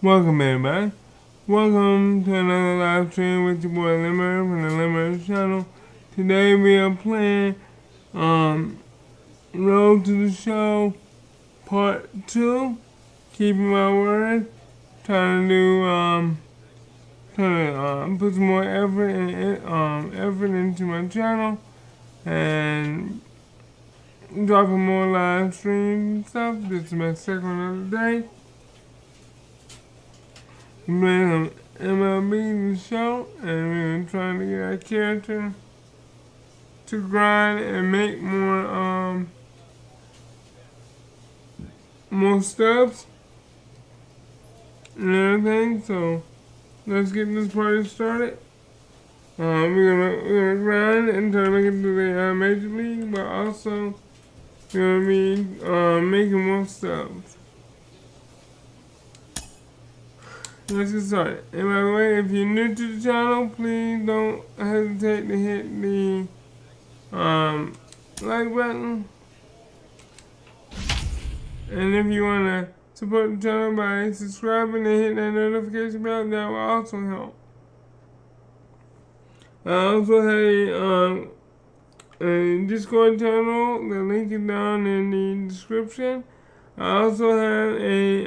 Welcome everybody. Welcome to another live stream with your boy Limmer from the Limmer channel. Today we are playing Road to the Show Part 2. Keeping my word. Trying to put some more effort into my channel and dropping more live streams and stuff. This is my second one of the day. I'm playing some MLB The Show, and we're trying to get our character to grind and make more stuffs and everything. So let's get this party started. We're gonna grind and try to make it to the Major League, but also we're gonna be making more stuffs. Let's get started. And by the way, if you're new to the channel, please don't hesitate to hit the like button. And if you want to support the channel by subscribing and hitting that notification bell, that will also help. I also have a Discord channel. The link is down in the description. I also have a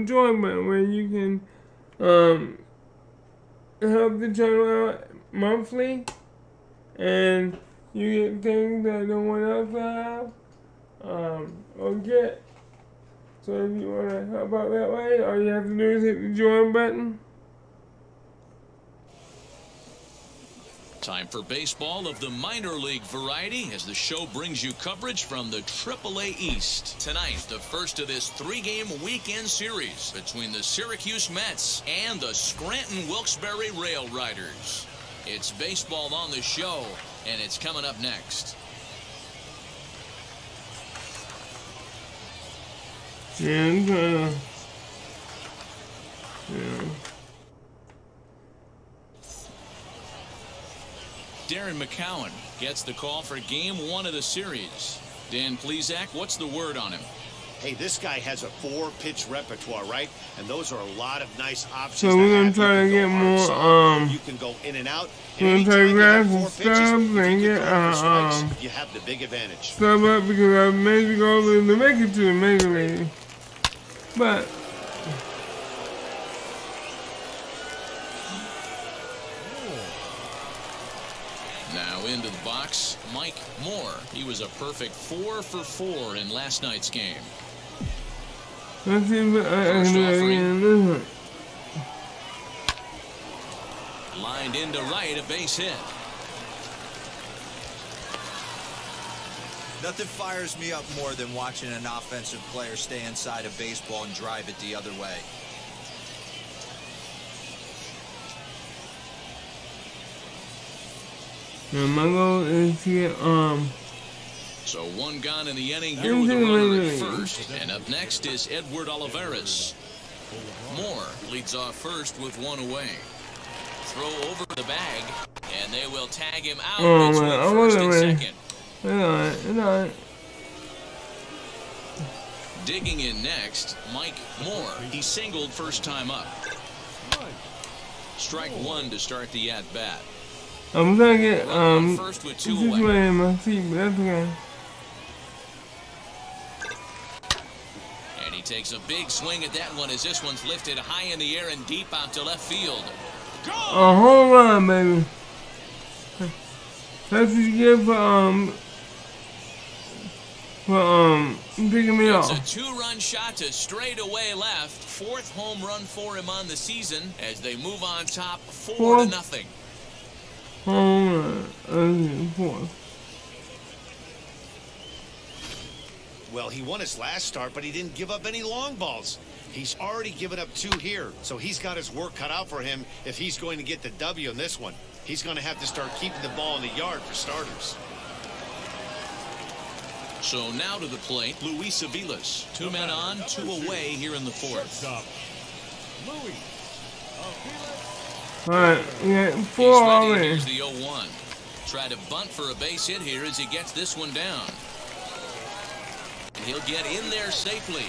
join button where you can help the channel out monthly, and you get things that no one else will have or get. So if you want to help out that way, all you have to do is hit the join button. Time for baseball of the minor league variety as the show brings you coverage from the AAA East. Tonight, the first of this three-game weekend series between the Syracuse Mets and the Scranton Wilkes-Barre Rail Riders. It's baseball on the show, and it's coming up next. Yeah, Darren McCowan gets the call for game one of the series. Dan Plesac, what's the word on him? Hey, this guy has a 4-pitch repertoire, right? And those are a lot of nice options. So we're gonna try to get more you can go in and out. We're gonna try to grab some subs and get you have the big advantage. sub up because our major goal is to make it to the major league. But now into the box, Mike Moore. He was a perfect 4 for 4 in last night's game. let's see if I can do it again. Lined into right, a base hit. Nothing fires me up more than watching an offensive player stay inside a baseball and drive it the other way. Now my goal is to get So one gone in the inning here with a runner at first. And up next is Edward Olivares. Moore leads off first with one away. Throw over the bag, and they will tag him out between first and second. It's alright. Digging in next, Mike Moore. He singled first time up. Strike one to start the at-bat. I'm gonna get first with 2 this away. way in my feet, but that's okay. And he takes a big swing at that one as this one's lifted high in the air and deep out to left field. Go! A home run, baby. That's what you get for picking me It's off. a 2-run shot to straightaway left. 4th home run for him on the season as they move on top 4-0. Home run. Fourth. Well, he won his last start, but he didn't give up any long balls. He's already given up 2 here, so he's got his work cut out for him if he's going to get the W in this one. He's going to have to start keeping the ball in the yard for starters. So now to the plate, Luis Aviles. 2 men on, 2 away here in the 4th. Alright, yeah, He's 4 ready. already. Here's the 0-1. Try to bunt for a base hit here as he gets this one down. He'll get in there safely.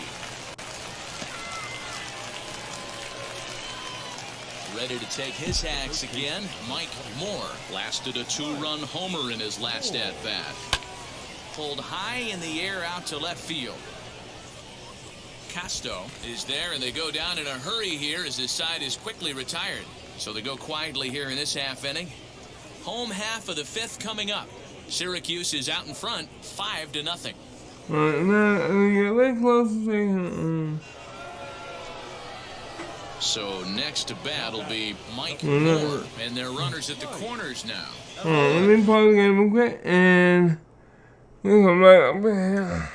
Ready to take his axe again, Mike Moore blasted a 2-run homer in his last at-bat. Pulled high in the air out to left field. Casto is there, and they go down in a hurry here as his side is quickly retired. So they go quietly here in this half inning. Home half of the 5th coming up. Syracuse is out in front, 5-0. Alright, now we get way close to So next to bat will be Mike Moore, and they're runners at the corners now. Alright, let me pause the game real quick, and we'll come right up here.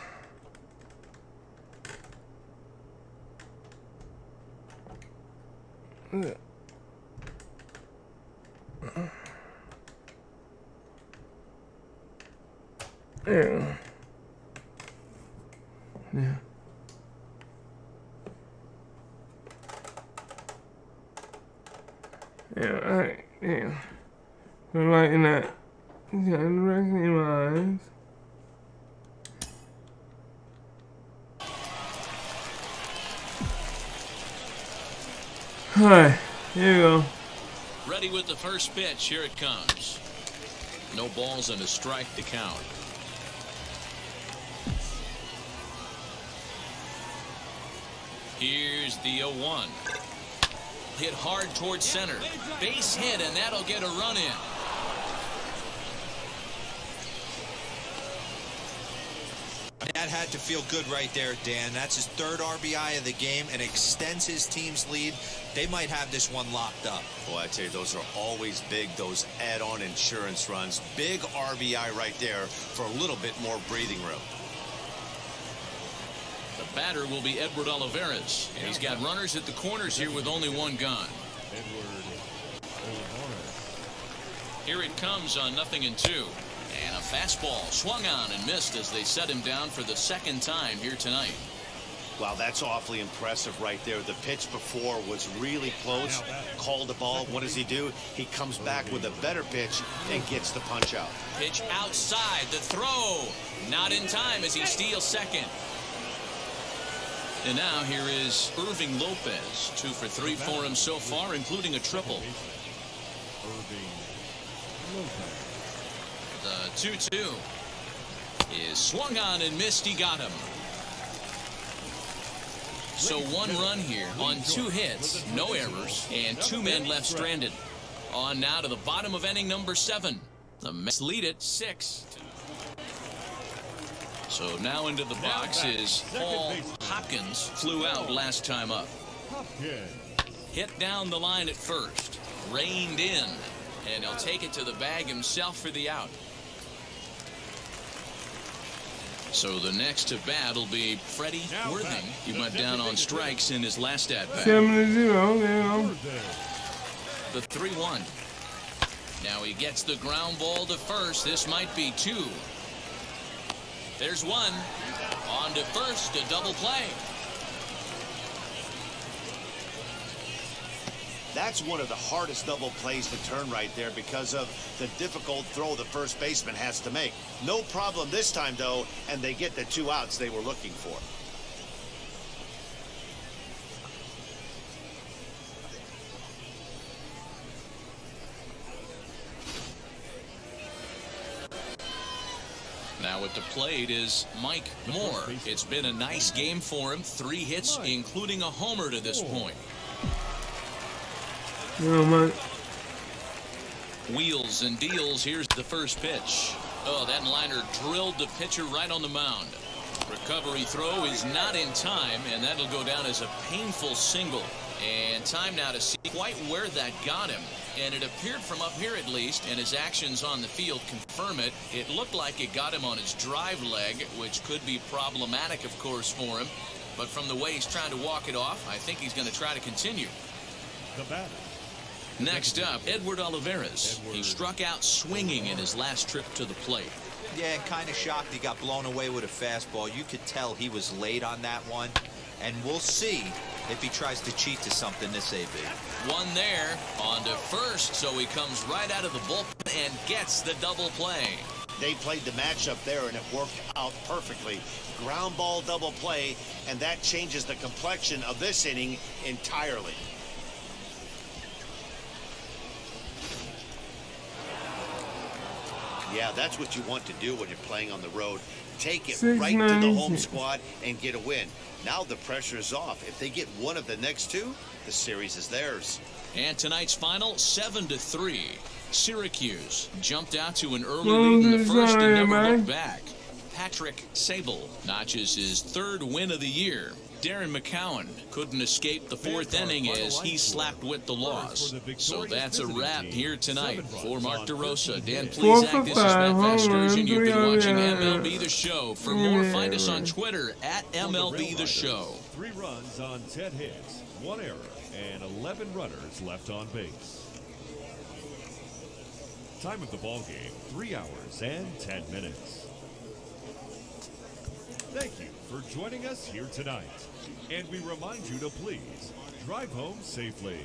Yeah. Yeah. Yeah, alright, yeah. So right in that, got directly in my eyes. Alright, here we go. Ready with the first pitch. Here it comes. No balls and a strike to count. Here's the 0-1. Hit hard towards center. Base hit, and that'll get a run in. That had to feel good right there, Dan. That's his 3rd RBI of the game and extends his team's lead. They might have this one locked up. Boy, I tell you, those are always big, those add-on insurance runs. Big RBI right there for a little bit more breathing room. The batter will be Edward Olivares, and he's got runners at the corners here with only one gun. Here it comes on 0-2. And a fastball swung on and missed as they set him down for the 2nd time here tonight. Wow, that's awfully impressive right there. The pitch before was really close. Called the ball. What does he do? He comes back with a better pitch and gets the punch out. Pitch outside. The throw. Not in time as he steals second. And now here is Irving Lopez. 2 for 3 for him so far, including a triple. The 2-2 is swung on and missed. He got him. So 1 run here on 2 hits, no errors, and 2 men left stranded. On now to the bottom of inning number 7. The Mets lead it 6. So now into the box is Paul Hopkins. Flew out last time up. Hit down the line at first. Reined in. And he'll take it to the bag himself for the out. So the next to bat will be Freddie Worthing. He went down on strikes in his last at-bat. 7-0, there you go. The 3-1. Now he gets the ground ball to first. This might be 2. There's 1. On to first, a double play. That's one of the hardest double plays to turn right there because of the difficult throw the first baseman has to make. No problem this time, though, and they get the 2 outs they were looking for. Now at the plate is Mike Moore. It's been a nice game for him. 3 hits, including a homer to this point. No, man. Wheels and deals. Here's the first pitch. Oh, that liner drilled the pitcher right on the mound. Recovery throw is not in time, and that'll go down as a painful single. And time now to see quite where that got him. And it appeared from up here at least, and his actions on the field confirm it. It looked like it got him on his drive leg, which could be problematic, of course, for him. But from the way he's trying to walk it off, I think he's going to try to continue. The batter. Next up, Edward Olivares. He struck out swinging in his last trip to the plate. Yeah, and kind of shocked he got blown away with a fastball. You could tell he was late on that one. And we'll see if he tries to cheat to something this AB. 1 there, on to first, so he comes right out of the bullpen and gets the double play. They played the matchup there, and it worked out perfectly. Ground ball double play, and that changes the complexion of this inning entirely. Yeah, that's what you want to do when you're playing on the road. Take it 6, right to the 9, home 6. squad and get a win. Now the pressure is off. If they get one of the next two, the series is theirs. And tonight's final, 7-3. Syracuse jumped out to an early lead in the first and never looked back. Patrick Sable notches his 3rd win of the year. Darren McCowan couldn't escape the 4th inning as he slapped with the loss. So that's a wrap here tonight. For Mark DeRosa, Dan 4 Plezak, for this is 5, Matt home Vasgersian. run, You've 3 been watching RBI. MLB The Show. For more, find us on Twitter at MLB The Show. 3 runs on 10 hits, 1 error, and 11 runners left on base. Time of the ball game, 3 hours and 10 minutes. Thank you for joining us here tonight. And we remind you to please drive home safely.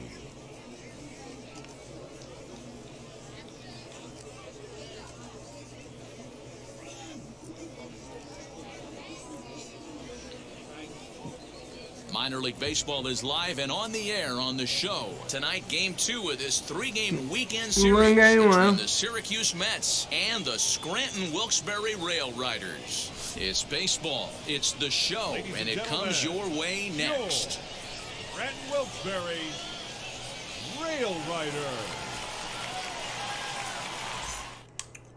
Minor League Baseball is live and on the air on the show. Tonight, Game 2 of this 3-game weekend series between the Syracuse Mets and the Scranton Wilkes-Barre Rail Riders. It's baseball, it's the show, and it comes your way next. Scranton Wilkes-Barre Rail Rider.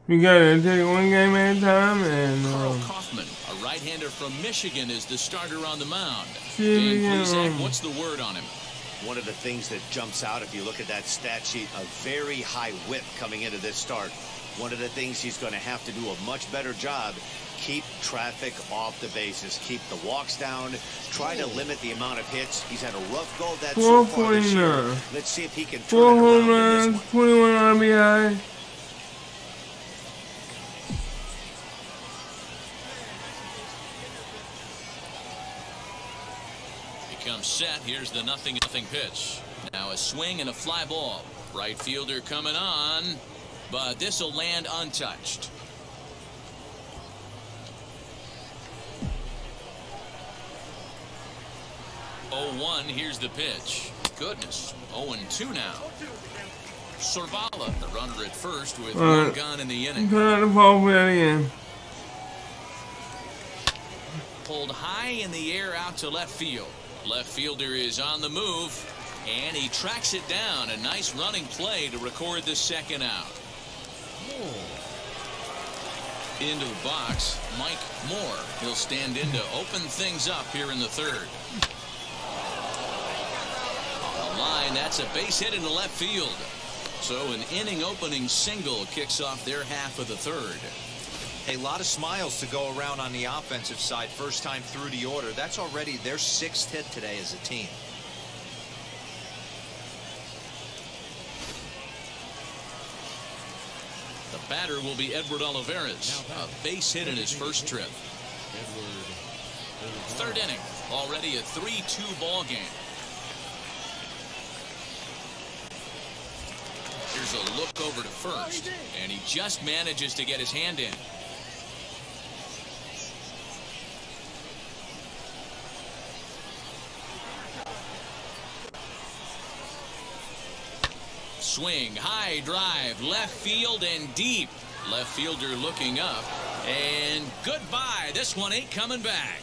We gotta take one game at a time, and Carl Kaufman, a right-hander from Michigan, is the starter on the mound. See, Dan Plezak, what's the word on him? One of the things that jumps out if you look at that stat sheet, a very high whip coming into this start. One of the things he's going to have to do a much better job, keep traffic off the bases, keep the walks down, try to limit the amount of hits. He's had a rough go of that so far this year. 449. Let's see if he can 4 turn it home around in runs, this one. 21 RBI. Comes set. Here's the 0-0 pitch. Now a swing and a fly ball. Right fielder coming on, but this will land untouched. Oh-1. Here's the pitch. Goodness. 0-2 now. Sorvala, the runner at first with one gone in the inning. Try to fall for that again. Pulled high in the air out to left field. Left fielder is on the move, and he tracks it down. A nice running play to record the 2nd out. Into the box, Mike Moore. He'll stand in to open things up here in the 3rd. On the line, that's a base hit into left field. So an inning-opening single kicks off their half of the 3rd. A lot of smiles to go around on the offensive side. First time through the order. That's already their 6th hit today as a team. The batter will be Edward Olivares. A base hit in his first trip. 3rd inning. Already a 3-2 ball game. Here's a look over to first. And he just manages to get his hand in. Swing, high drive, left field and deep. Left fielder looking up. And goodbye. This one ain't coming back.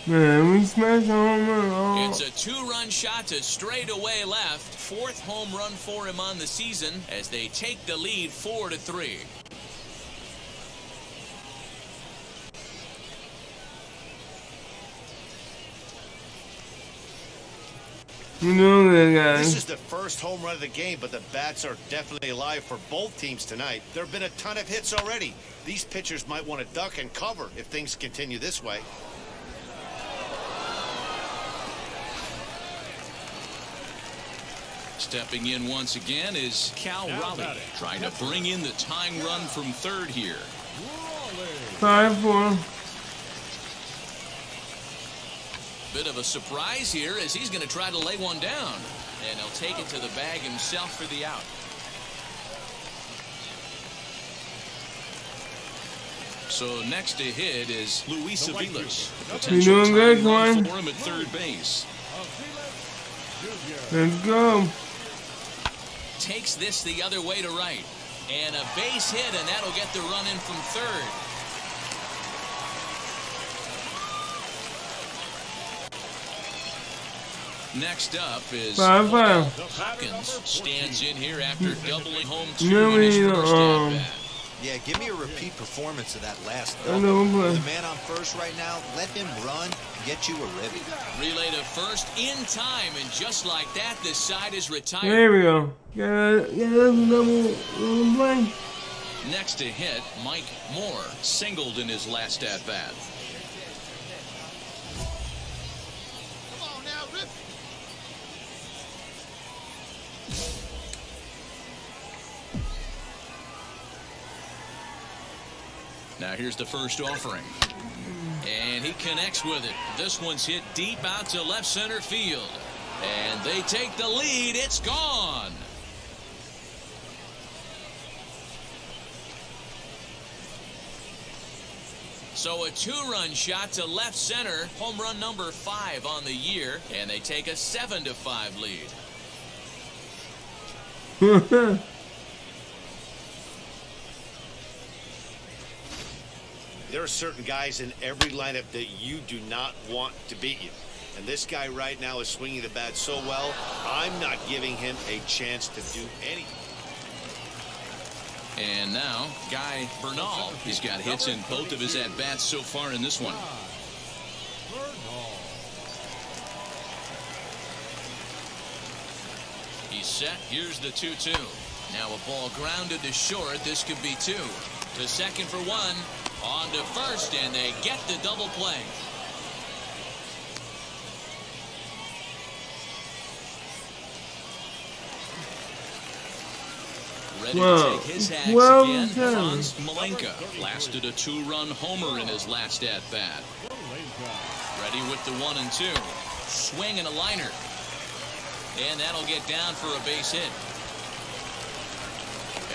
Man, we smashed a home run. It's a 2-run shot to straightaway left. 4th home run for him on the season as they take the lead 4-3. You know that, guys. This is the first home run of the game, but the bats are definitely alive for both teams tonight. There have been a ton of hits already. These pitchers might want to duck and cover if things continue this way. Stepping in once again is Cal Raleigh, trying to bring in the tying run from 3rd here. 5-4. Bit of a surprise here as he's going to try to lay one down. And he'll take it to the bag himself for the out. So next to hit is Luis Aviles. You doing good, Potential tying run Twine? for him at 3rd base. Let's go. takes this the other way to right. And a base hit, and that'll get the run in from third. Next up is 5-5. Hopkins. Stands in here after doubling home two No, in his we, first at-bat. Yeah, give me a repeat performance of that last I know, double. but- The man on first right now, let him run, get you a ribby. Relay to first in time, and just like that, this side is retired. There we go. Got a double play. Next to hit, Mike Moore singled in his last at-bat. Now here's the first offering. And he connects with it. This one's hit deep out to left center field. And they take the lead. It's gone. So a two-run shot to left center. Home run number 5 on the year. And they take a 7-5 lead. There are certain guys in every lineup that you do not want to beat you. And this guy right now is swinging the bat so well, I'm not giving him a chance to do anything. And now, Guy Bernal. He's got hits in both of his at-bats so far in this one. He's set. Here's the 2-2. Now a ball grounded to short. This could be 2. To second for 1. On to first, and they get the double play. Ready to take his hacks again. Franz Malenka blasted a 2-run homer in his last at-bat. Ready with the 1 and 2. Swing and a liner. And that'll get down for a base hit.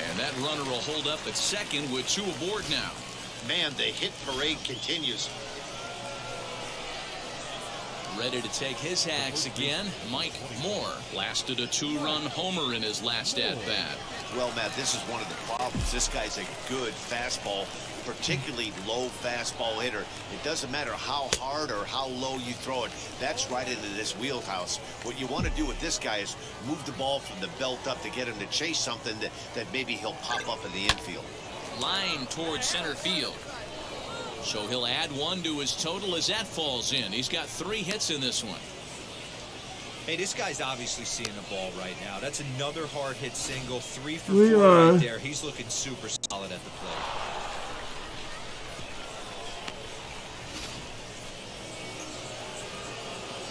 And that runner will hold up at second with 2 aboard now. Man, the hit parade continues. Ready to take his hacks again. Mike Moore blasted a 2-run homer in his last at-bat. Well, Matt, this is one of the problems. This guy's a good fastball, particularly low fastball hitter. It doesn't matter how hard or how low you throw it. That's right into this wheelhouse. What you want to do with this guy is move the ball from the belt up to get him to chase something that maybe he'll pop up in the infield. Line towards center field. So he'll add 1 to his total as that falls in. He's got 3 hits in this one. Hey, this guy's obviously seeing the ball right now. That's another hard hit single. 3 for We 4 are. right there. He's looking super solid at the plate.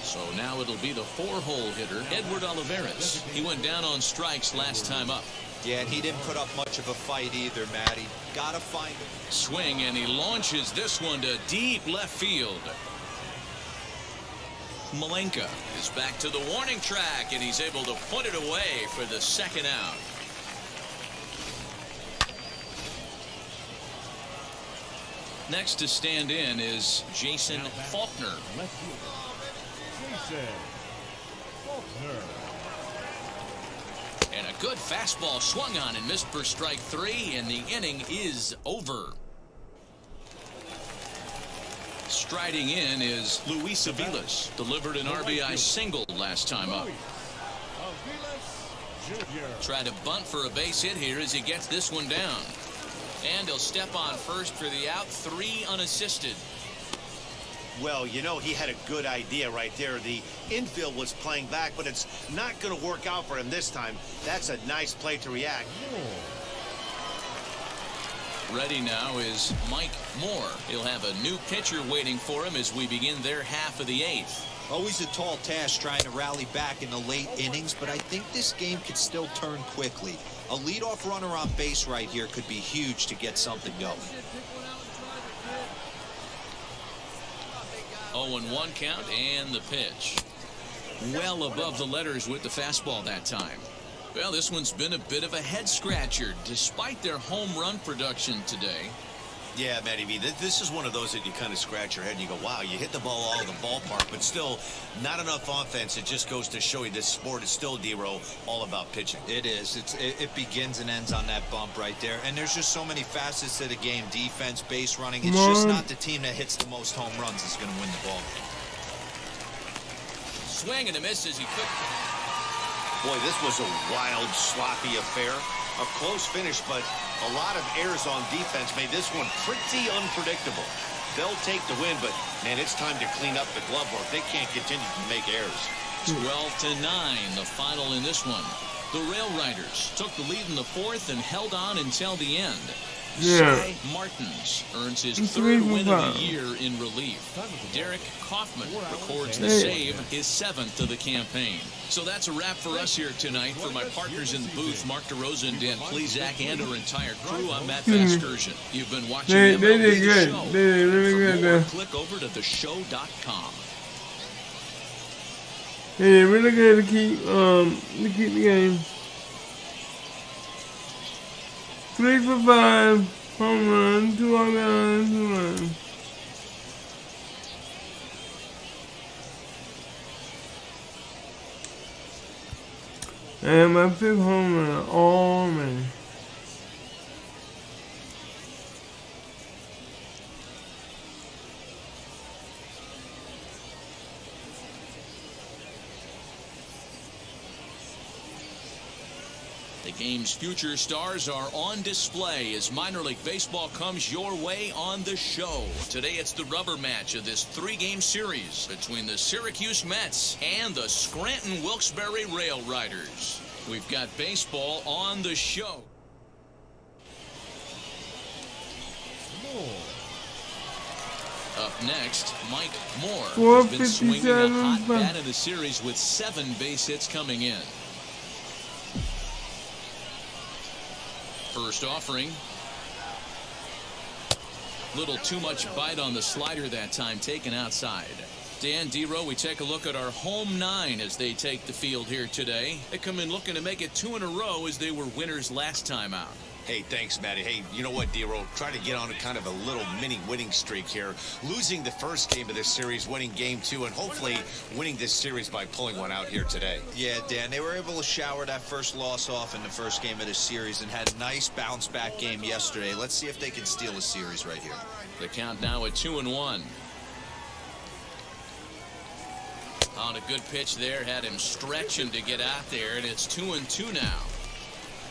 So now it'll be the 4-hole hitter, Edward Olivares. He went down on strikes last time up. Yeah, and he didn't put up much of a fight either, Matty. Gotta find him. Swing, and he launches this one to deep left field. Malenka is back to the warning track, and he's able to put it away for the second out. Next to stand in is Jason Faulkner. Jason Faulkner. And a good fastball swung on and missed for strike 3, and the inning is over. Striding in is Luis Aviles. Delivered an RBI single last time up. Aviles Jr. Tried to bunt for a base hit here as he gets this one down. And he'll step on first for the out, 3 unassisted. Well, you know, he had a good idea right there. The infield was playing back, but it's not going to work out for him this time. That's a nice play to react. Ready now is Mike Moore. He'll have a new pitcher waiting for him as we begin their half of the 8th. Always a tall task trying to rally back in the late innings, but I think this game could still turn quickly. A leadoff runner on base right here could be huge to get something going. 0-1 count and the pitch. Well above the letters with the fastball that time. Well, this one's been a bit of a head scratcher despite their home run production today. Yeah, Matty V, this is one of those that you kind of scratch your head and you go, wow, you hit the ball all in the ballpark, but still not enough offense. It just goes to show you this sport is still, D-Row, all about pitching. It is. It begins and ends on that bump right there. And there's just so many facets to the game. Defense, base running. It's just not the team that hits the most home runs is going to win the ball. Swing and a miss as he could. Boy, this was a wild, sloppy affair. A close finish, but a lot of errors on defense made this one pretty unpredictable. They'll take the win, but, man, it's time to clean up the glove work. They can't continue to make errors. 12-9, the final in this one. The Rail Riders took the lead in the fourth and held on until the end. Yeah. Cy Martins earns his third win of the year in relief. Derek Kaufman records the save, his seventh of the campaign. So that's a wrap for us here tonight. For my partners in the booth, Mark DeRosa and Dan Plesac, and our entire crew, I'm Matt Vasgersian. You've been watching They MLB did The good. Show. They did really For good more, there. click over to theshow.com. They did really good to keep the game. 3 for 5, home run, 2 RBIs, 2 runs. And my 5th home run already. The game's future stars are on display as minor league baseball comes your way on the show. Today it's the rubber match of this 3-game series between the Syracuse Mets and the Scranton Wilkes-Barre Rail Riders. We've got baseball on the show. Up next, Mike Moore has been swinging a hot bat in the series with 7 base hits coming in. First offering. Little too much bite on the slider that time, taken outside. Dan, D-Row, we take a look at our home 9 as they take the field here today. They come in looking to make it 2 in a row as they were winners last time out. Hey, thanks, Matty. Hey, you know what, D-Row? Try to get on a kind of a little mini winning streak here. Losing the first game of this series, winning game 2, and hopefully winning this series by pulling one out here today. Yeah, Dan, they were able to shower that first loss off in the first game of this series and had a nice bounce-back game yesterday. Let's see if they can steal a series right here. The count now at 2-1. On a good pitch there, had him stretching to get out there, and it's 2-2 now.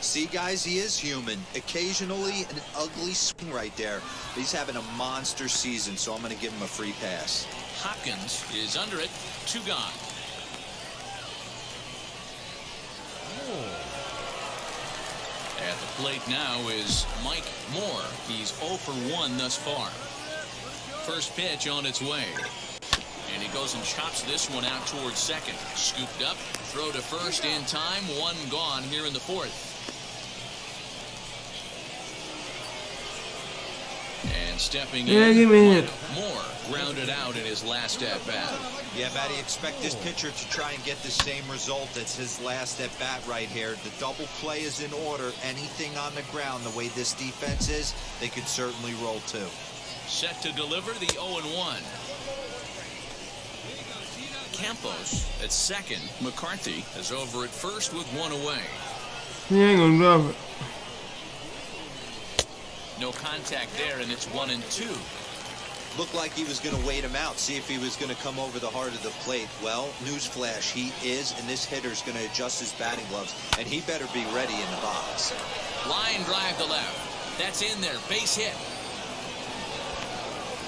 See, guys, he is human. Occasionally an ugly swing right there. But he's having a monster season, so I'm going to give him a free pass. Hopkins is under it. 2 gone. At the plate now is Mike Moore. He's 0 for 1 thus far. First pitch on its way. And he goes and chops this one out towards second. Scooped up, throw to first in time. 1 gone here in the fourth. And stepping in, Mike Moore grounded out in his last at-bat. Yeah, Matty, expect this pitcher to try and get the same result as his last at-bat right here. The double play is in order. Anything on the ground, the way this defense is, they could certainly roll too. Set to deliver the 0-1. Campos at second. McCarthy is over at first with 1 away. He ain't gonna drop it. No contact there, and it's 1-2. Looked like he was going to wait him out, see if he was going to come over the heart of the plate. Well, newsflash, he is, and this hitter's going to adjust his batting gloves, and he better be ready in the box. Line drive to left. That's in there. Base hit.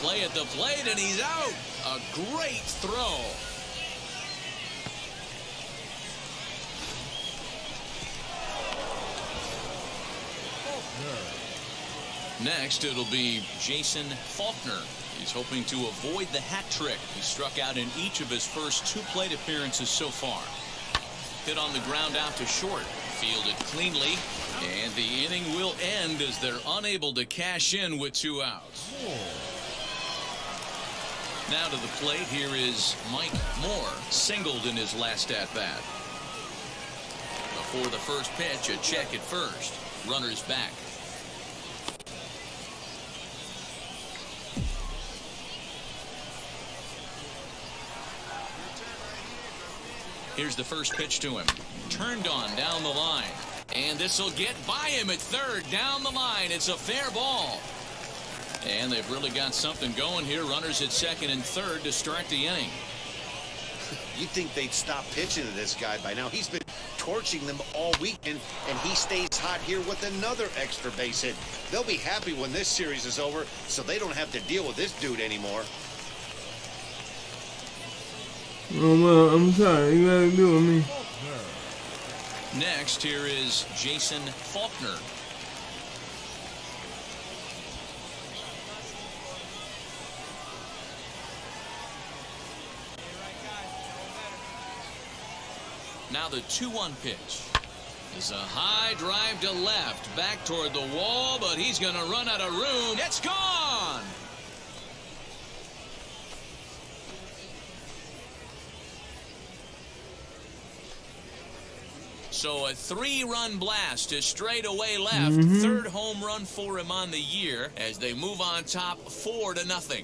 Play at the plate, and he's out. A great throw. Next, it'll be Jason Faulkner. He's hoping to avoid the hat trick. He struck out in each of his first 2 plate appearances so far. Hit on the ground out to short. Fielded cleanly. And the inning will end as they're unable to cash in with 2 outs. Now to the plate, here is Mike Moore, singled in his last at-bat. Before the first pitch, a check at first. Runners back. Here's the first pitch to him. Turned on down the line. And this will get by him at third. Down the line. It's a fair ball. And they've really got something going here. Runners at second and third to start the inning. You'd think they'd stop pitching to this guy by now. He's been torching them all weekend, and he stays hot here with another extra base hit. They'll be happy when this series is over, so they don't have to deal with this dude anymore. Oh, well, I'm sorry. You gotta do with me. Next, here is Jason Faulkner. Now the 2-1 pitch is a high drive to left, back toward the wall, but he's going to run out of room. It's gone! So a 3-run blast to straightaway left. Third home run for him on the year as they move on top 4-0.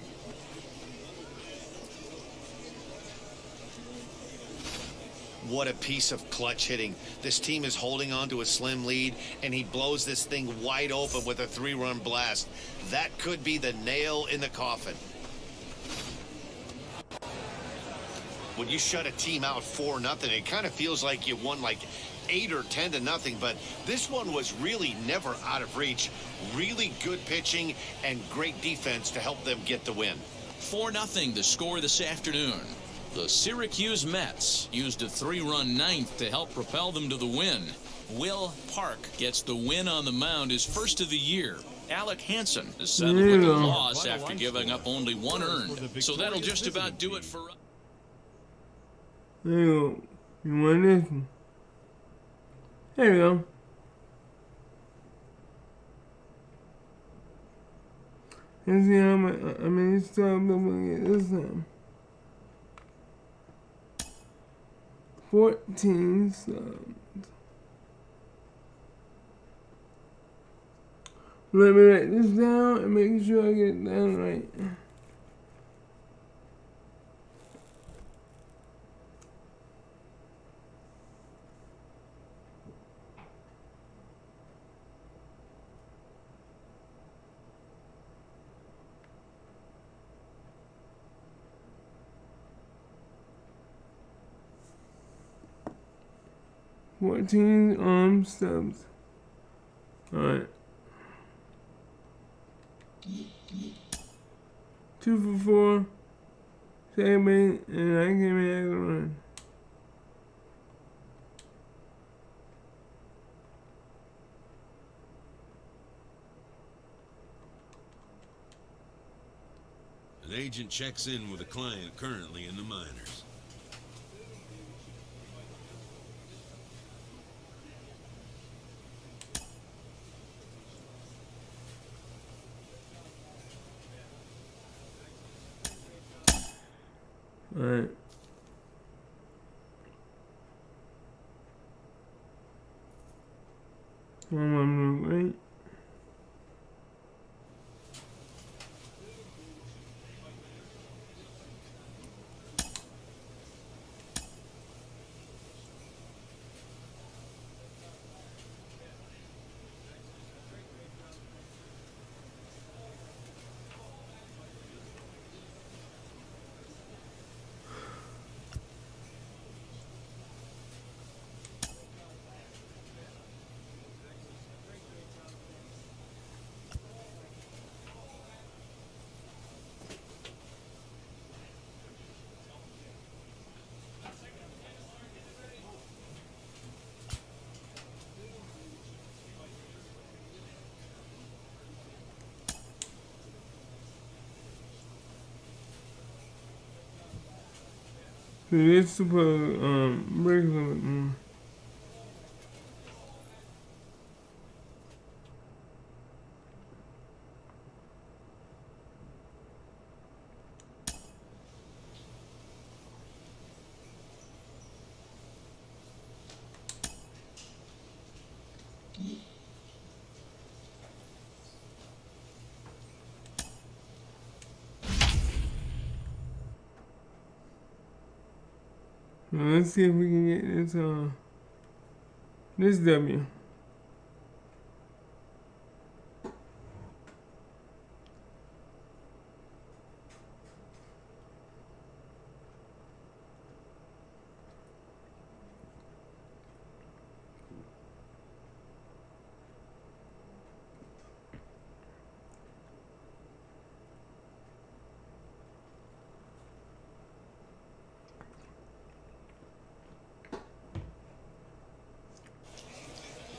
What a piece of clutch hitting. This team is holding on to a slim lead, and he blows this thing wide open with a 3-run blast. That could be the nail in the coffin. When you shut a team out 4-0, it kind of feels like you won like 8 or 10-0, but this one was really never out of reach. Really good pitching and great defense to help them get the win. 4-0 the score this afternoon. The Syracuse Mets used a 3-run ninth to help propel them to the win. Will Park gets the win on the mound, his first of the year. Alec Hansen is settled with a loss after giving up only 1 earned. So that'll just about do it for us. There you go. You want this one? There you go. Let's see how much, I mean, it's still going to get this time. 14 subs. Let me write this down and make sure I get it down right. $14 subs. Alright. 2 for 4. Second base, and I can make a run. An agent checks in with a client currently in the minors. Alright. I'm right. So this to put break limit more. Let's see if we can get this W.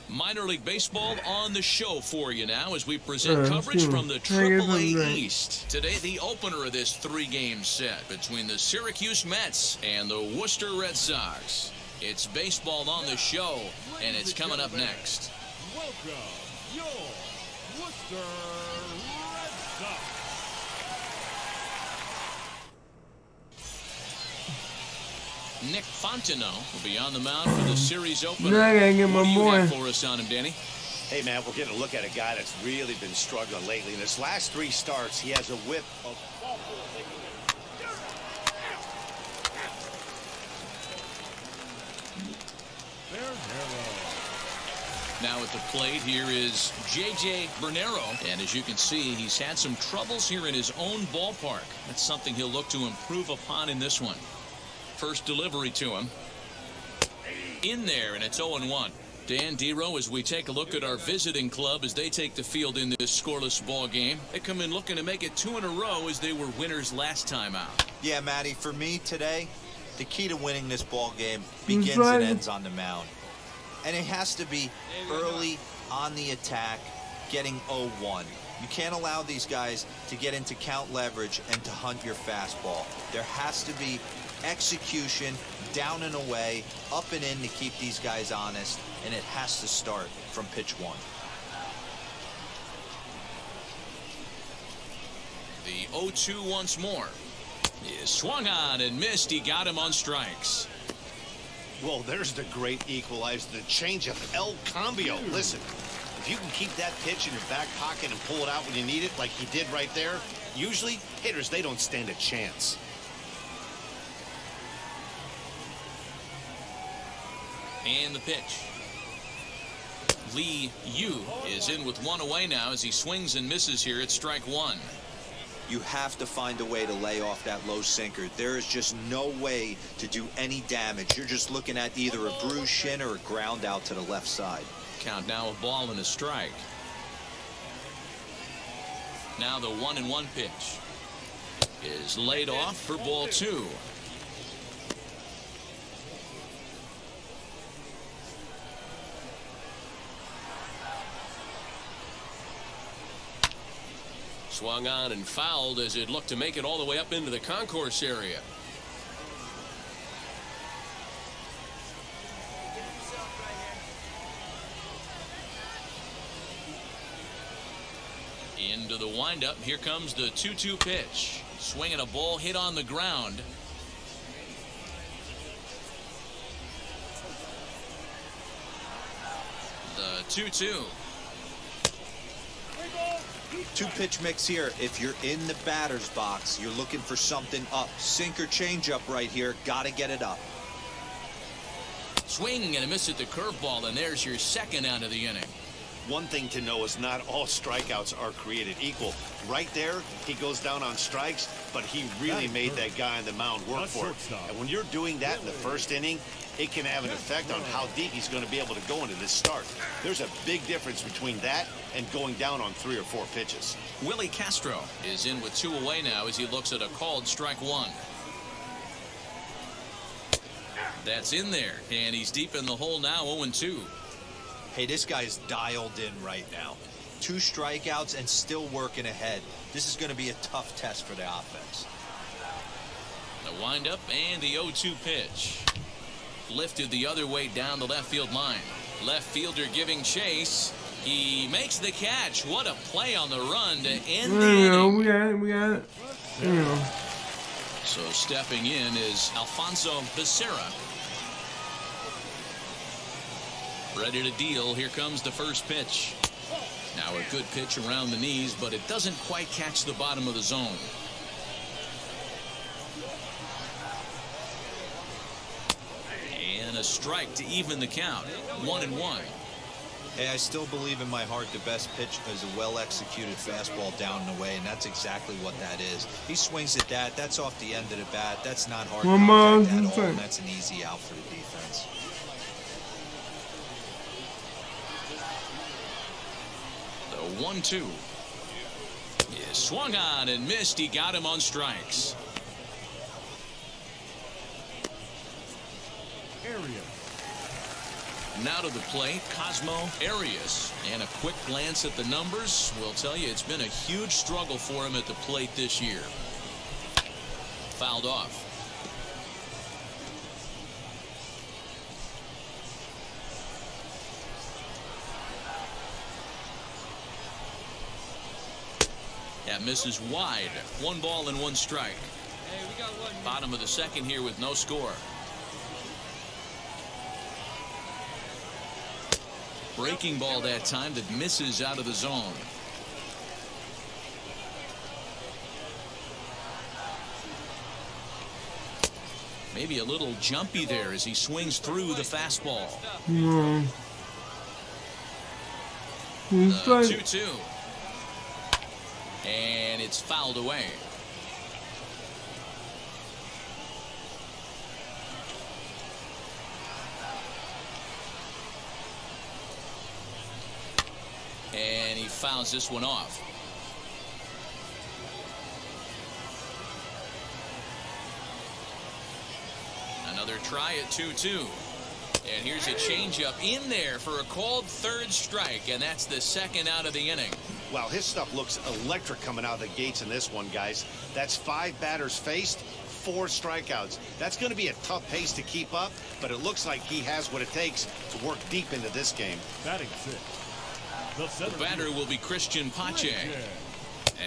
Minor League Baseball on the show for you now as we present coverage from the AAA East. Today, the opener of this three-game set between the Syracuse Mets and the Worcester Red Sox. It's baseball on the show, and it's coming up next. Welcome, your Worcester Red Sox. Nick Fontenot will be on the mound for the series opener. Now I gotta get my What do you boy. have for us on him, Danny? Hey, man, we're getting a look at a guy that's really been struggling lately. In his last 3 starts, he has a whip of... Now at the plate, here is J.J. Bernero. And as you can see, he's had some troubles here in his own ballpark. That's something he'll look to improve upon in this one. First delivery to him. In there, and it's 0-1. Dan Dero, as we take a look at our visiting club as they take the field in this scoreless ball game. They come in looking to make it 2 in a row as they were winners last time out. Yeah, Matty, for me today, the key to winning this ball game begins and ends on the mound. And it has to be early on the attack, getting 0-1. You can't allow these guys to get into count leverage and to hunt your fastball. There has to be execution, down and away, up and in to keep these guys honest, and it has to start from pitch 1. The 0-2 once more. He swung on and missed. He got him on strikes. Well, there's the great equalizer, the changeup, El Cambio. Listen, if you can keep that pitch in your back pocket and pull it out when you need it, like he did right there, usually hitters, they don't stand a chance. And the pitch. Lee Yu is in with 1 away now as he swings and misses here at strike 1. You have to find a way to lay off that low sinker. There is just no way to do any damage. You're just looking at either a bruised shin or a ground out to the left side. Count now, a ball and a strike. Now the 1-1 pitch is laid off for ball 2. Swung on and fouled as it looked to make it all the way up into the concourse area. Into the windup. Here comes the 2-2 pitch. Swinging a ball hit on the ground. The 2-2. 2-pitch mix here. If you're in the batter's box, you're looking for something up. Sinker changeup right here. Got to get it up. Swing and a miss at the curveball, and there's your second out of the inning. One thing to know is not all strikeouts are created equal. Right there, he goes down on strikes, but he really made that guy on the mound work for it. And when you're doing that in the first inning, it can have an effect on how deep he's going to be able to go into this start. There's a big difference between that and going down on 3 or 4 pitches. Willie Castro is in with 2 away now as he looks at a called strike 1. That's in there, and he's deep in the hole now, 0-2. Hey, this guy's dialed in right now. 2 strikeouts and still working ahead. This is going to be a tough test for the offense. The windup and the 0-2 pitch. Lifted the other way down the left field line. Left fielder giving chase. He makes the catch. What a play on the run to end the inning. We got it. So stepping in is Alfonso Becerra. Ready to deal. Here comes the first pitch. Now a good pitch around the knees, but it doesn't quite catch the bottom of the zone. strike to even the count. 1-1. Hey, I still believe in my heart the best pitch is a well-executed fastball down and away, and that's exactly what that is. He swings at that. That's off the end of the bat. That's not hard contact at all, and that's an easy out for the defense. The 1-2 is swung on and missed. He got him on strikes. Now to the plate, Cosmo Arias. And a quick glance at the numbers will tell you it's been a huge struggle for him at the plate this year. Fouled off. That misses wide. 1 ball and 1 strike. Hey, we got one. Bottom of the second here with no score. Breaking ball that time that misses out of the zone. Maybe a little jumpy there as he swings through the fastball. No. 2-2. And it's fouled away. And he fouls this one off. Another try at 2-2. And here's a changeup in there for a called third strike, and that's the second out of the inning. Wow, his stuff looks electric coming out of the gates in this one, guys. That's 5 batters faced, 4 strikeouts. That's going to be a tough pace to keep up, but it looks like he has what it takes to work deep into this game. Batting 6. The batter will be Christian Pache.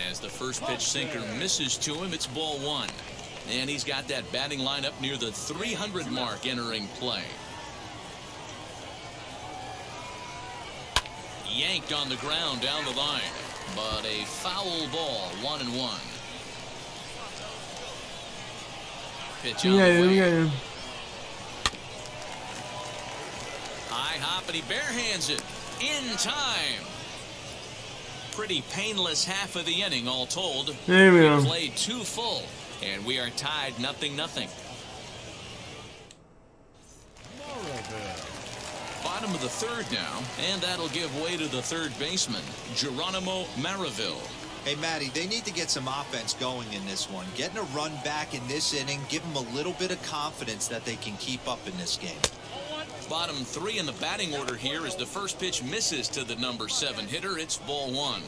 As the first pitch sinker misses to him, it's ball 1. And he's got that batting lineup near the 300 mark entering play. Yanked on the ground down the line, but a foul ball. 1-1. Pitch on the way. High hop, and he barehands it in time. Pretty painless half of the inning all told. There we go. Played 2 full, and we are tied 0-0. Bottom of the third now, and that'll give way to the third baseman, Geronimo Maraville. Hey, Matty, they need to get some offense going in this one. Getting a run back in this inning, give them a little bit of confidence that they can keep up in this game. Bottom 3 in the batting order here as the first pitch misses to the number 7 hitter. It's ball 1.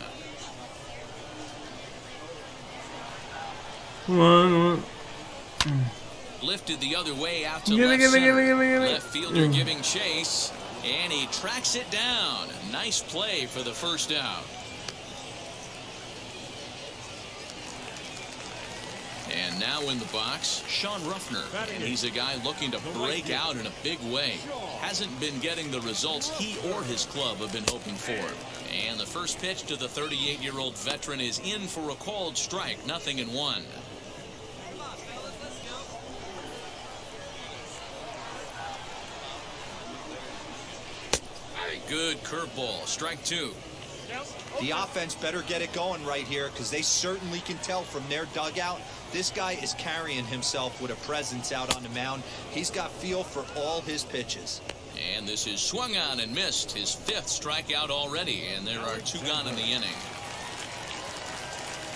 1-1. Lifted the other way out to left center. Left fielder giving chase, and he tracks it down. Nice play for the first out. And now in the box, Sean Ruffner. And he's a guy looking to break out in a big way. Hasn't been getting the results he or his club have been hoping for. And the first pitch to the 38-year-old veteran is in for a called strike. 0-1. Good curveball. Strike 2. The offense better get it going right here because they certainly can tell from their dugout this guy is carrying himself with a presence out on the mound. He's got feel for all his pitches. And this is swung on and missed. His 5th strikeout already, and there are 2 gone in the inning.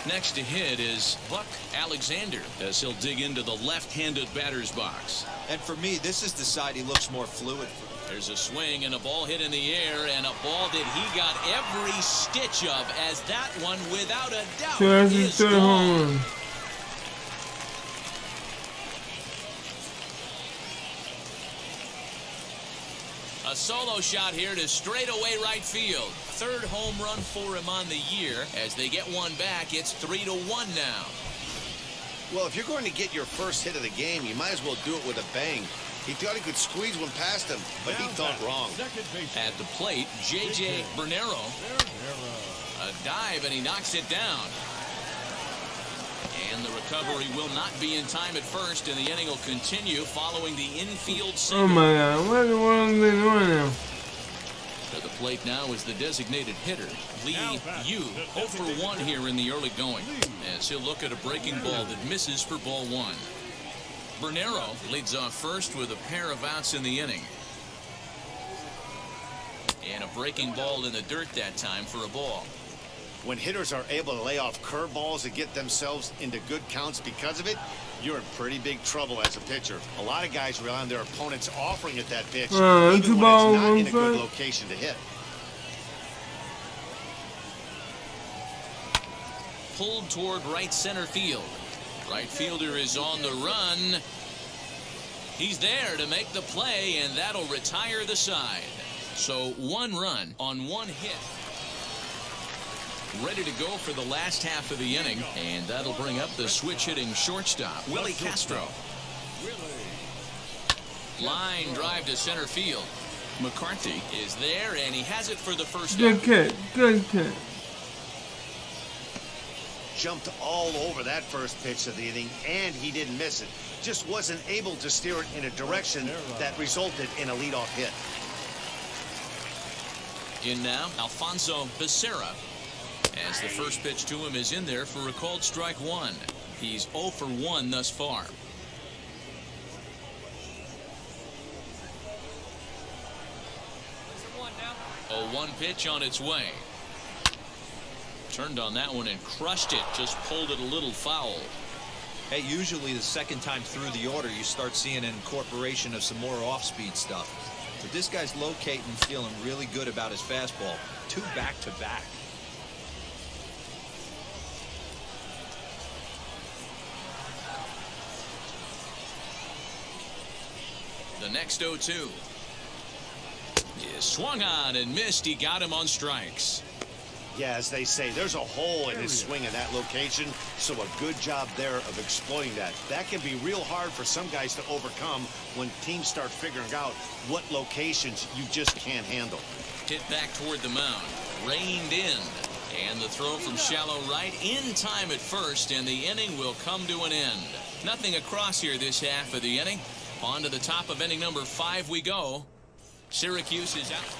Next to hit is Buck Alexander as he'll dig into the left-handed batter's box. And for me, this is the side he looks more fluid for. There's a swing and a ball hit in the air, and a ball that he got every stitch of, as that one, without a doubt, is gone. A solo shot here to straightaway right field. 3rd home run for him on the year. As they get one back, it's 3-1 now. Well, if you're going to get your first hit of the game, you might as well do it with a bang. He thought he could squeeze one past him, but he thought wrong. At the plate, J.J. Bernero. A dive, and he knocks it down. And the recovery will not be in time at first, and the inning will continue following the infield Oh single. my God, what the world is they doing now? To the plate now is the designated hitter, Lee Yu, 0 for 1 here in the early going, as he'll look at a breaking ball that misses for ball 1. Bernero leads off first with a pair of outs in the inning. And a breaking ball in the dirt that time for a ball. When hitters are able to lay off curveballs and get themselves into good counts because of it, you're in pretty big trouble as a pitcher. A lot of guys rely on their opponents offering at that pitch, even two when balls, it's not one in a good strike. location to hit. Pulled toward right center field. Right fielder is on the run. He's there to make the play, and that'll retire the side. So 1 run on 1 hit. Ready to go for the last half of the inning, and that'll bring up the switch-hitting shortstop, Willie Castro. Line drive to center field. McCarthy is there, and he has it for the first Good out. catch, good catch. Jumped all over that first pitch of the inning, and he didn't miss it. Just wasn't able to steer it in a direction that resulted in a leadoff hit. In now, Alfonso Becerra, as the first pitch to him is in there for a called strike 1. He's 0 for 1 thus far. A 1 pitch on its way. Turned on that one and crushed it. Just pulled it a little foul. Hey, usually the second time through the order, you start seeing an incorporation of some more off-speed stuff. But this guy's locating, feeling really good about his fastball. 2 back-to-back. The next 0-2 is swung on and missed. He got him on strikes. Yeah, as they say, there's a hole in his swing in that location, so a good job there of exploiting that. That can be real hard for some guys to overcome when teams start figuring out what locations you just can't handle. Hit back toward the mound. Reined in. And the throw from shallow right in time at first, and the inning will come to an end. Nothing across here this half of the inning. On to the top of inning number 5 we go. Syracuse is out.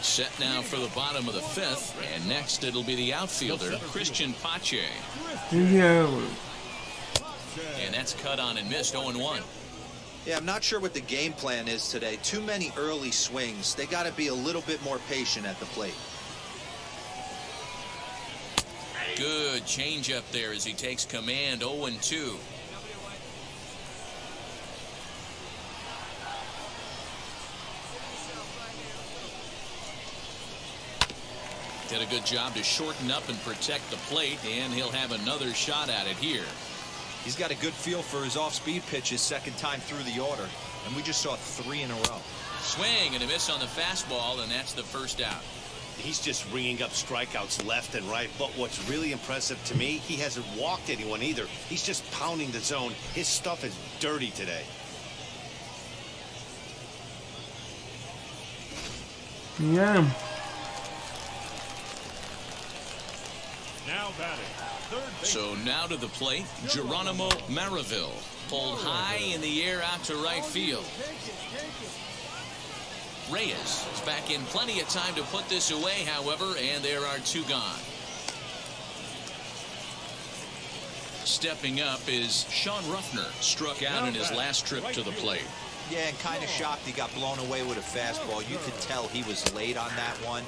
Set now for the bottom of the 5th, and next it'll be the outfielder, Christian Pache. Yeah. And that's cut on and missed 0-1. Yeah, I'm not sure what the game plan is today. Too many early swings. They got to be a little bit more patient at the plate. Good change up there as he takes command. 0-2. Did a good job to shorten up and protect the plate, and he'll have another shot at it here. He's got a good feel for his off-speed pitches second time through the order, and we just saw 3 in a row. Swing and a miss on the fastball, and that's the first out. He's just ringing up strikeouts left and right, but what's really impressive to me, he hasn't walked anyone either. He's just pounding the zone. His stuff is dirty today. Yeah. Now batting, third base. So now to the plate, Geronimo Maraville. Pulled high in the air out to right field. Reyes is back in plenty of time to put this away, however, and there are 2 gone. Stepping up is Sean Ruffner, struck out in his last trip to the plate. Yeah, and kind of shocked he got blown away with a fastball. You could tell he was late on that one.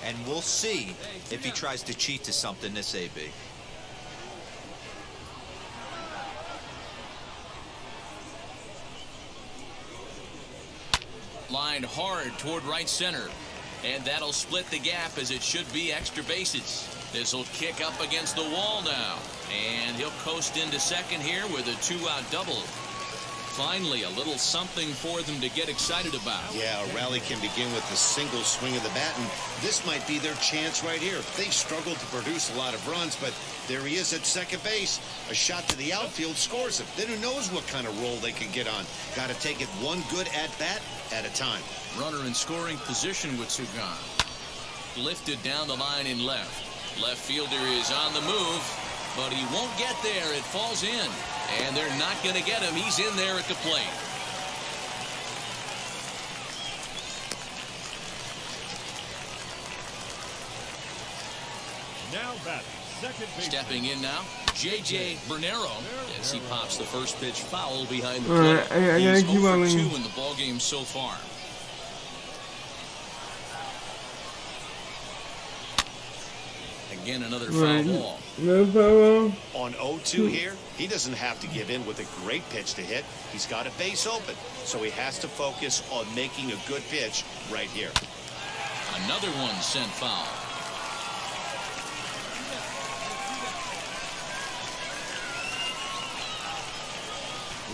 And we'll see if he tries to cheat to something this AB. Lined hard toward right center. And that'll split the gap as it should be extra bases. This will kick up against the wall now. And he'll coast into second here with a 2-out double. Finally, a little something for them to get excited about. Yeah, a rally can begin with a single swing of the bat, and this might be their chance right here. They've struggled to produce a lot of runs, but there he is at second base. A shot to the outfield scores him. Then who knows what kind of roll they can get on. Got to take it one good at-bat at a time. Runner in scoring position with 2 gone. Lifted down the line in left. Left fielder is on the move. but he won't get there. It falls in, and they're not going to get him. He's in there at the plate. Now batting, second base. Stepping in now, J.J. Bernero, as he pops the first pitch foul behind the All plate. right, I He's gotta keep 0 on for 2 leaning. in the ballgame so far. Again, another foul Right. ball. No problem. On 0-2 here, he doesn't have to give in with a great pitch to hit. He's got a base open, so he has to focus on making a good pitch right here. Another one sent foul.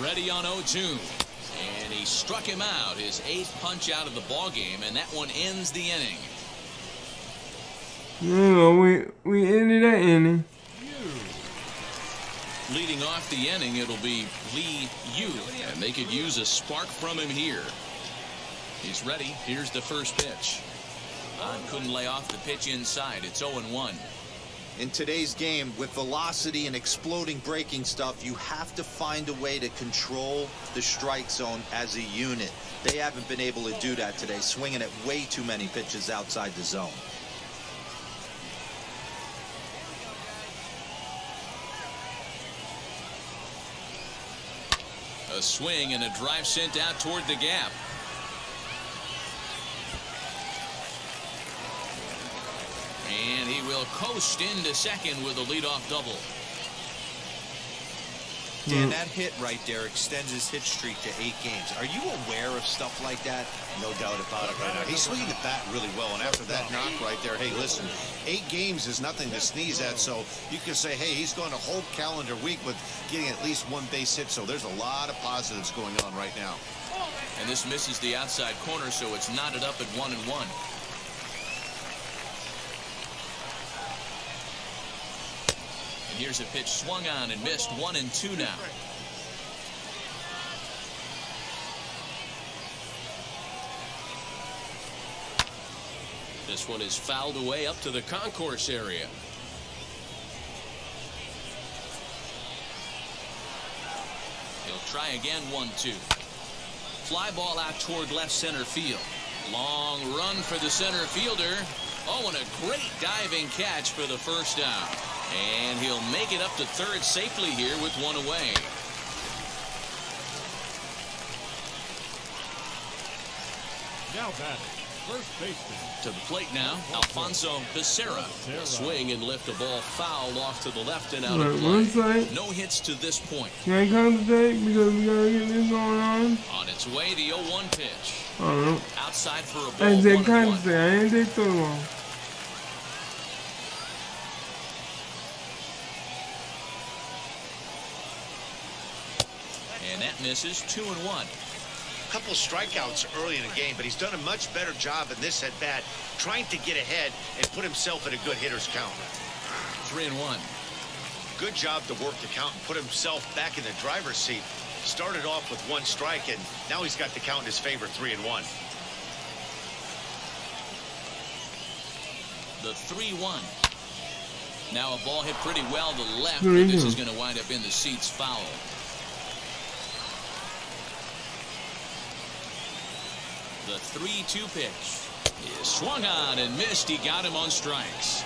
Ready on 0-2. And he struck him out, his 8th punch out of the ball game, and that one ends the inning. We ended that inning. Leading off the inning, it'll be Lee Yu, and they could use a spark from him here. He's ready. Here's the first pitch. Couldn't lay off the pitch inside. It's 0-1. In today's game, with velocity and exploding breaking stuff, you have to find a way to control the strike zone as a unit. They haven't been able to do that today, swinging at way too many pitches outside the zone. A swing and a drive sent out toward the gap. And he will coast into second with a leadoff double. Dan, that hit right there extends his hit streak to 8 games. Are you aware of stuff like that? No doubt about it right now. He's swinging the bat really well, and after that knock right there, hey, listen, 8 games is nothing to sneeze at, so you can say, hey, he's going a whole calendar week with getting at least 1 base hit, so there's a lot of positives going on right now. And this misses the outside corner, so it's knotted up at 1-1. And here's a pitch swung on and missed. 1-2 now. This one is fouled away up to the concourse area. He'll try again. 1-2. Fly ball out toward left center field. Long run for the center fielder. Oh, and a great diving catch for the first out. And he'll make it up to third safely here with 1 away. Now batting, first baseman. To the plate now, Alfonso Becerra. A swing and lift a ball foul off to the left and out of One play. side. No hits to this point. Can I concentrate because we gotta get this going on? On its way, the 0-1 pitch. I don't know. Outside for a ball. I said 1-1. concentrate. I ain't take so long. And that misses. 2-1. Couple strikeouts early in the game, but he's done a much better job in this at bat, trying to get ahead and put himself in a good hitter's count. 3-1. Good job to work the count and put himself back in the driver's seat. Started off with 1 strike, and now he's got the count in his favor, 3-1. The 3-1. Now a ball hit pretty well to the left, but this is going to wind up in the seats foul. The 3-2 pitch is swung on and missed. He got him on strikes.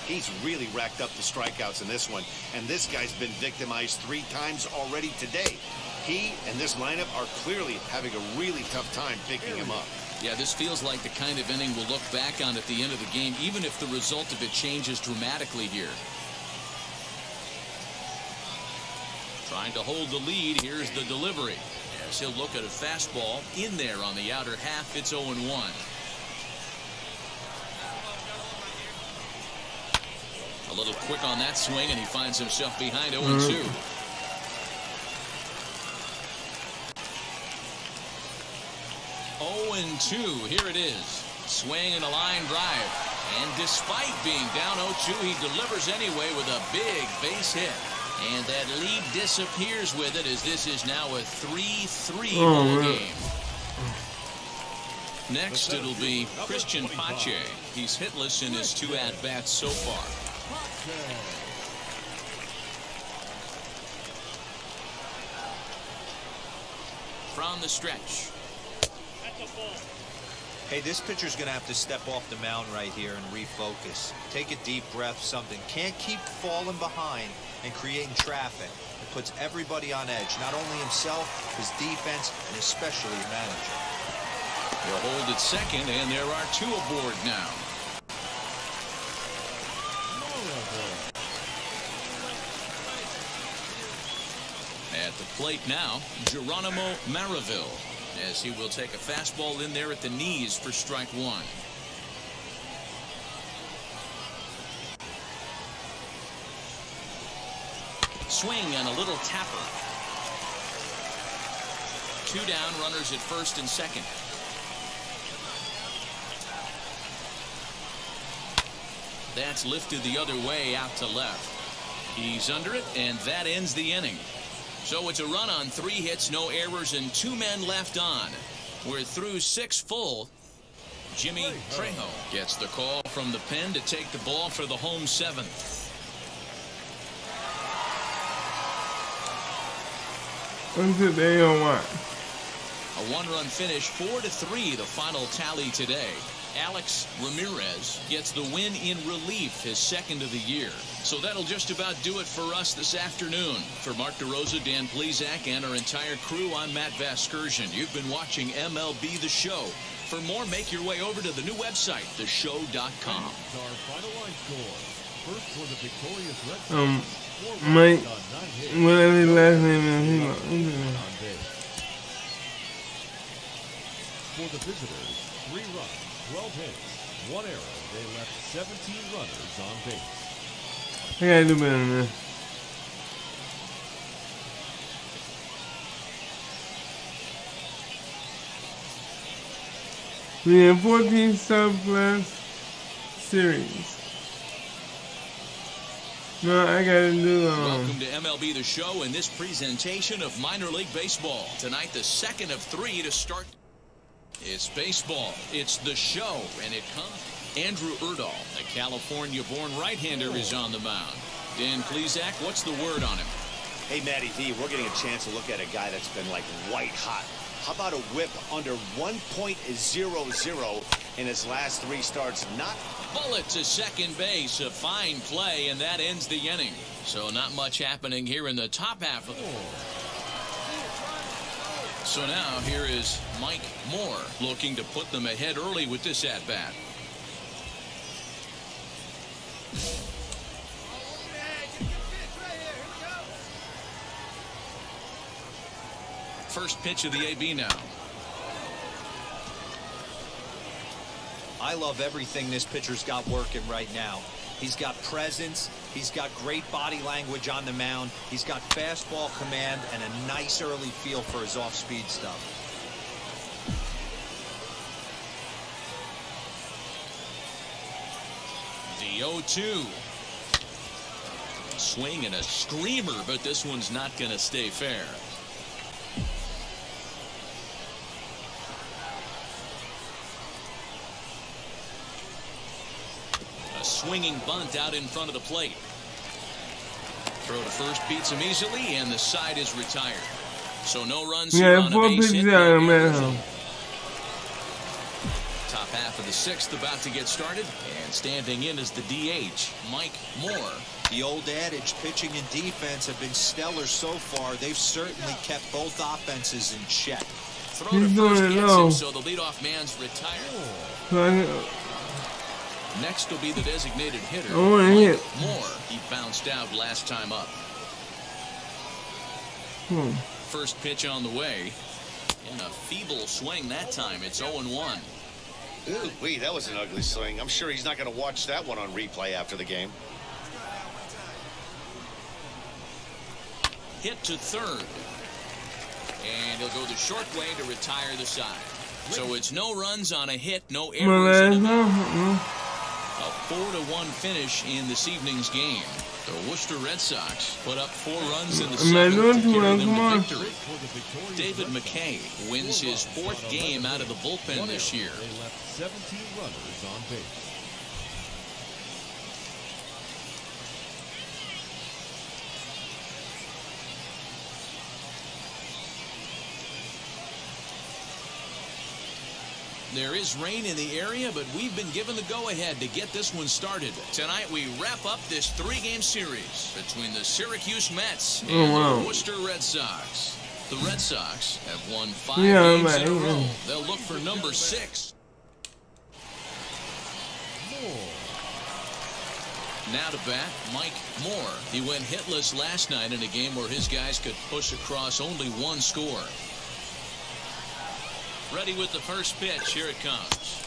He's really racked up the strikeouts in this one, and this guy's been victimized 3 times already today. He and this lineup are clearly having a really tough time picking him up. Yeah, this feels like the kind of inning we'll look back on at the end of the game, even if the result of it changes dramatically here. Trying to hold the lead. Here's the delivery. As he'll look at a fastball in there on the outer half. It's 0-1. A little quick on that swing, and he finds himself behind 0-2. Here it is. Swing and a line drive. And despite being down 0-2, he delivers anyway with a big base hit. And that lead disappears with it, as this is now a 3-3 ball game. Next, it'll be Christian Pache. He's hitless in his 2 at-bats so far. from the stretch. Hey, this pitcher's going to have to step off the mound right here and refocus. Take a deep breath, something. Can't keep falling behind and creating traffic. It puts everybody on edge, not only himself, his defense, and especially the manager. They'll hold at second, and there are 2 aboard now. At the plate now, Geronimo Maraville, as he will take a fastball in there at the knees for strike 1. Swing and a little tapper. 2 down, runners at first and second. That's lifted the other way out to left. He's under it, and that ends the inning. So it's a run on 3 hits, no errors, and 2 men left on. We're through 6 full. Jimmy Trejo gets the call from the pen to take the ball for the home 7th. Until they don't what? A 1-run finish, 4-3, the final tally today. Alex Ramirez gets the win in relief, his 2nd of the year. So that'll just about do it for us this afternoon. For Mark DeRosa, Dan Plesac, and our entire crew, I'm Matt Vasgersian. You've been watching MLB The Show. For more, make your way over to the new website, theshow.com. Our final line score. First for the victorious Red Sox. Mike, on 9 hits. whatever his last name is, On base. For the visitors, 3 runs, 12 hits, 1 error. They left 17 runners on base. I gotta do better than that. We have 14 subs last series. No, I gotta do Welcome to MLB The Show and this presentation of minor league baseball. Tonight, the 2nd of 3 to start. It's baseball. It's The Show, and it comes. Andrew Erdahl, the California-born right-hander, is on the mound. Dan Plesac, what's the word on him? Hey, Matty V, we're getting a chance to look at a guy that's been like white hot. How about a whip under 1.00 in his last 3 starts? Not Bullet to second base, a fine play, and that ends the inning. So not much happening here in the top half of the So now here is Mike Moore looking to put them ahead early with this at-bat. First pitch of the AB now. I love everything this pitcher's got working right now. He's got presence. He's got great body language on the mound. He's got fastball command and a nice early feel for his off-speed stuff. The 0-2. Swing and a screamer, but this one's not going to stay fair. Swinging bunt out in front of the plate. Throw to first beats him easily, and the side is retired. So no runs here on a base hit. Top half of the 6th about to get started, and standing in is the DH, Mike Moore. The old adage, pitching and defense have been stellar so far. They've certainly kept both offenses in check. Throw to first gets him, so the leadoff man's retired. Next will be the designated hitter, Mike Moore. He bounced out last time up. First pitch on the way. And a feeble swing that time. It's 0-1. Ooh, wait, that was an ugly swing. I'm sure he's not going to watch that one on replay after the game. Hit to third. And he'll go the short way to retire the side. So it's no runs on a hit, no errors. A 4-1 finish in this evening's game. The Worcester Red Sox put up 4 runs in the 7th to carry them to victory. David McKay wins his 4th game out of the bullpen this year. They left 17 runners on base. There is rain in the area, but we've been given the go-ahead to get this one started. Tonight, we wrap up this three-game series between the Syracuse Mets and the Worcester Red Sox. The Red Sox have won 5 games in a row. They'll look for number 6. Now to bat, Mike Moore. He went hitless last night in a game where his guys could push across only one score. Ready with the first pitch. Here it comes.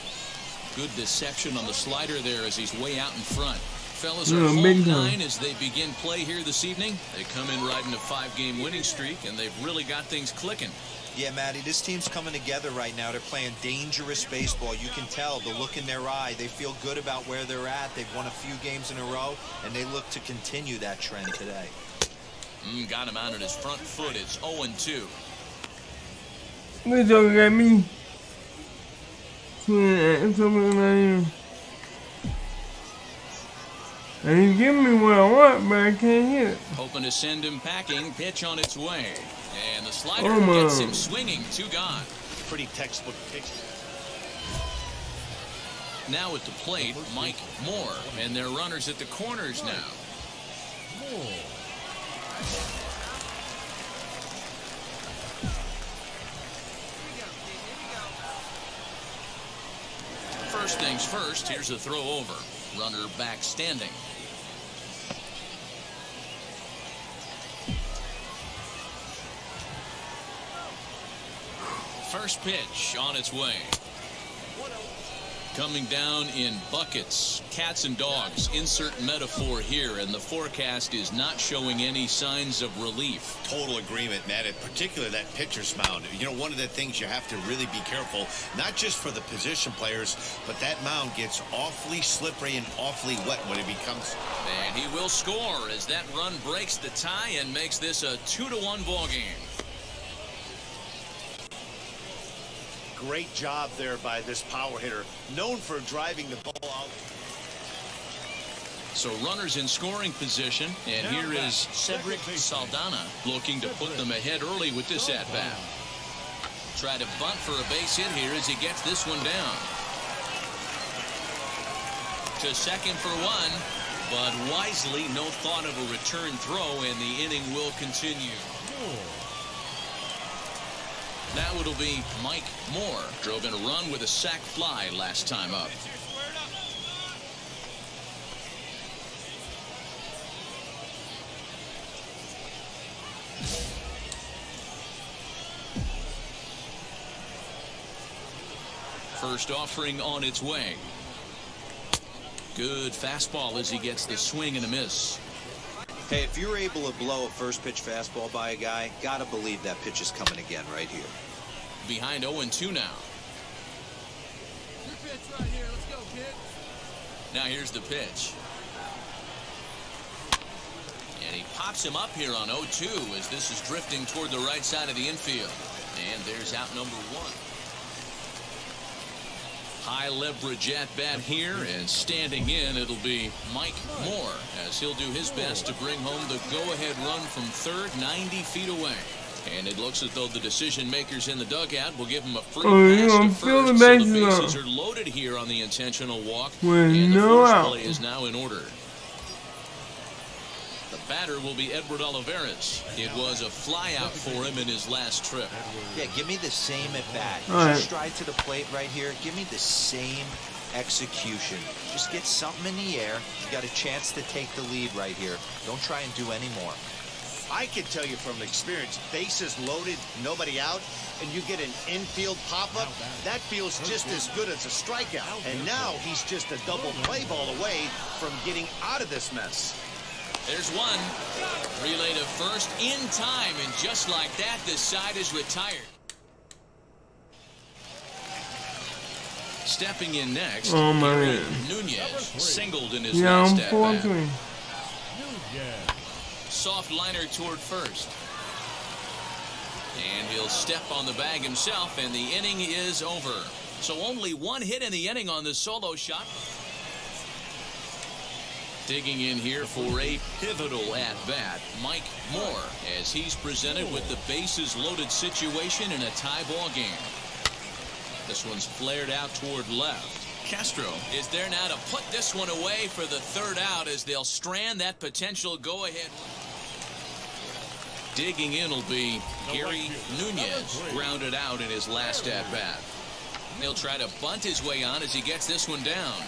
Good deception on the slider there as he's way out in front. Fellas are home 9 as they begin play here this evening. They come in riding a 5-game winning streak, and they've really got things clicking. Yeah, Matty, this team's coming together right now. They're playing dangerous baseball. You can tell the look in their eye. They feel good about where they're at. They've won a few games in a row, and they look to continue that trend today. Got him out at his front foot. It's 0-2. This joke got me. And he's giving me what I want, but I can't hit it. Hoping to send him packing. Pitch on its way. And the slider gets him swinging. 2 gone. Pretty textbook pick. Now at the plate, Mike Moore. And they're runners at the corners now. First things first, here's a throw over. Runner back standing. First pitch on its way. Coming down in buckets. Cats and dogs. Insert metaphor here, and the forecast is not showing any signs of relief. Total agreement, Matt. In particular, that pitcher's mound. You know, one of the things you have to really be careful, not just for the position players, but that mound gets awfully slippery and awfully wet when it becomes. And he will score as that run breaks the tie and makes this a 2-1 ball game. Great job there by this power hitter, known for driving the ball out. So runners in scoring position, and here is Cedric Saldana looking to put them ahead early with this at-bat. Try to bunt for a base hit here as he gets this one down. To second for 1, but wisely no thought of a return throw, and the inning will continue. Now it'll be Mike Moore. Drove in a run with a sac fly last time up. First offering on its way. Good fastball as he gets the swing and a miss. Hey, if you're able to blow a first pitch fastball by a guy, gotta believe that pitch is coming again right here. Behind 0-2 now. Your pitch right here. Let's go, kid. Now here's the pitch. And he pops him up here on 0-2 as this is drifting toward the right side of the infield. And there's out number 1. High leverage at bat here, and standing in, it'll be Mike Moore as he'll do his best to bring home the go-ahead run from third, 90 feet away. And it looks as though the decision makers in the dugout will give him a free pass to first, so the bases are loaded here on the intentional walk, and the first play is now in order. The batter will be Edward Olivares. It was a fly-out for him in his last trip. Yeah, give me the same at bat. Just stride to the plate right here. Give me the same execution. Just get something in the air. You got a chance to take the lead right here. Don't try and do any more. I can tell you from experience, bases loaded, nobody out, and you get an infield pop-up, that feels just as good as a strikeout. And now he's just a double play ball away from getting out of this mess. There's one. Relay to first in time, and just like that, this side is retired. Stepping in next, Nunez singled in his last at-bat. Soft liner toward first. And he'll step on the bag himself, and the inning is over. So only 1 hit in the inning on this solo shot. Digging in here for a pivotal at-bat, Mike Moore, as he's presented with the bases-loaded situation in a tie ball game. This one's flared out toward left. Castro is there now to put this one away for the third out as they'll strand that potential go-ahead. Digging in will be Gary Nunez, grounded out in his last at-bat. He'll try to bunt his way on as he gets this one down.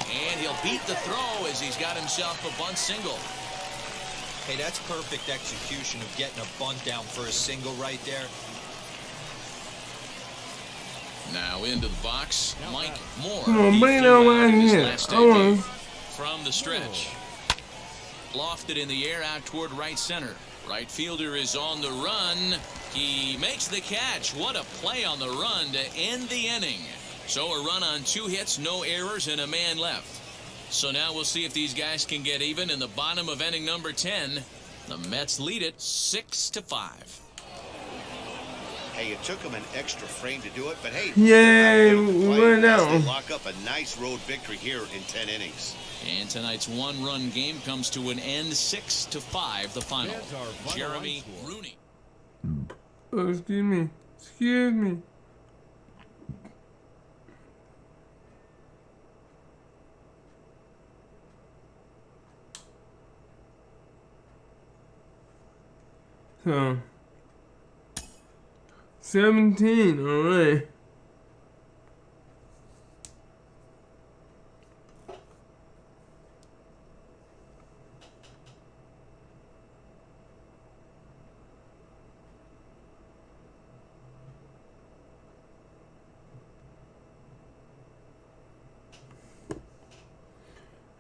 And he'll beat the throw as he's got himself a bunt single. Hey, that's perfect execution of getting a bunt down for a single right there. Now into the box, Mike Moore. Come on, He bring it flew on out right in his here. last I want debut from the stretch. Lofted in the air out toward right center. Right fielder is on the run. He makes the catch. What a play on the run to end the inning. So a run on 2 hits, no errors, and a man left. So now we'll see if these guys can get even in the bottom of inning number 10. The Mets lead it 6-5. Hey, it took him an extra frame to do it, but hey, Yay, they're not gonna play we're unless down. they lock up a nice road victory here in 10 innings. And tonight's one-run game comes to an end, 6-5, the final. Fans are final Jeremy line score. Rooney. Oh, excuse me. Excuse me. So, 17, all right.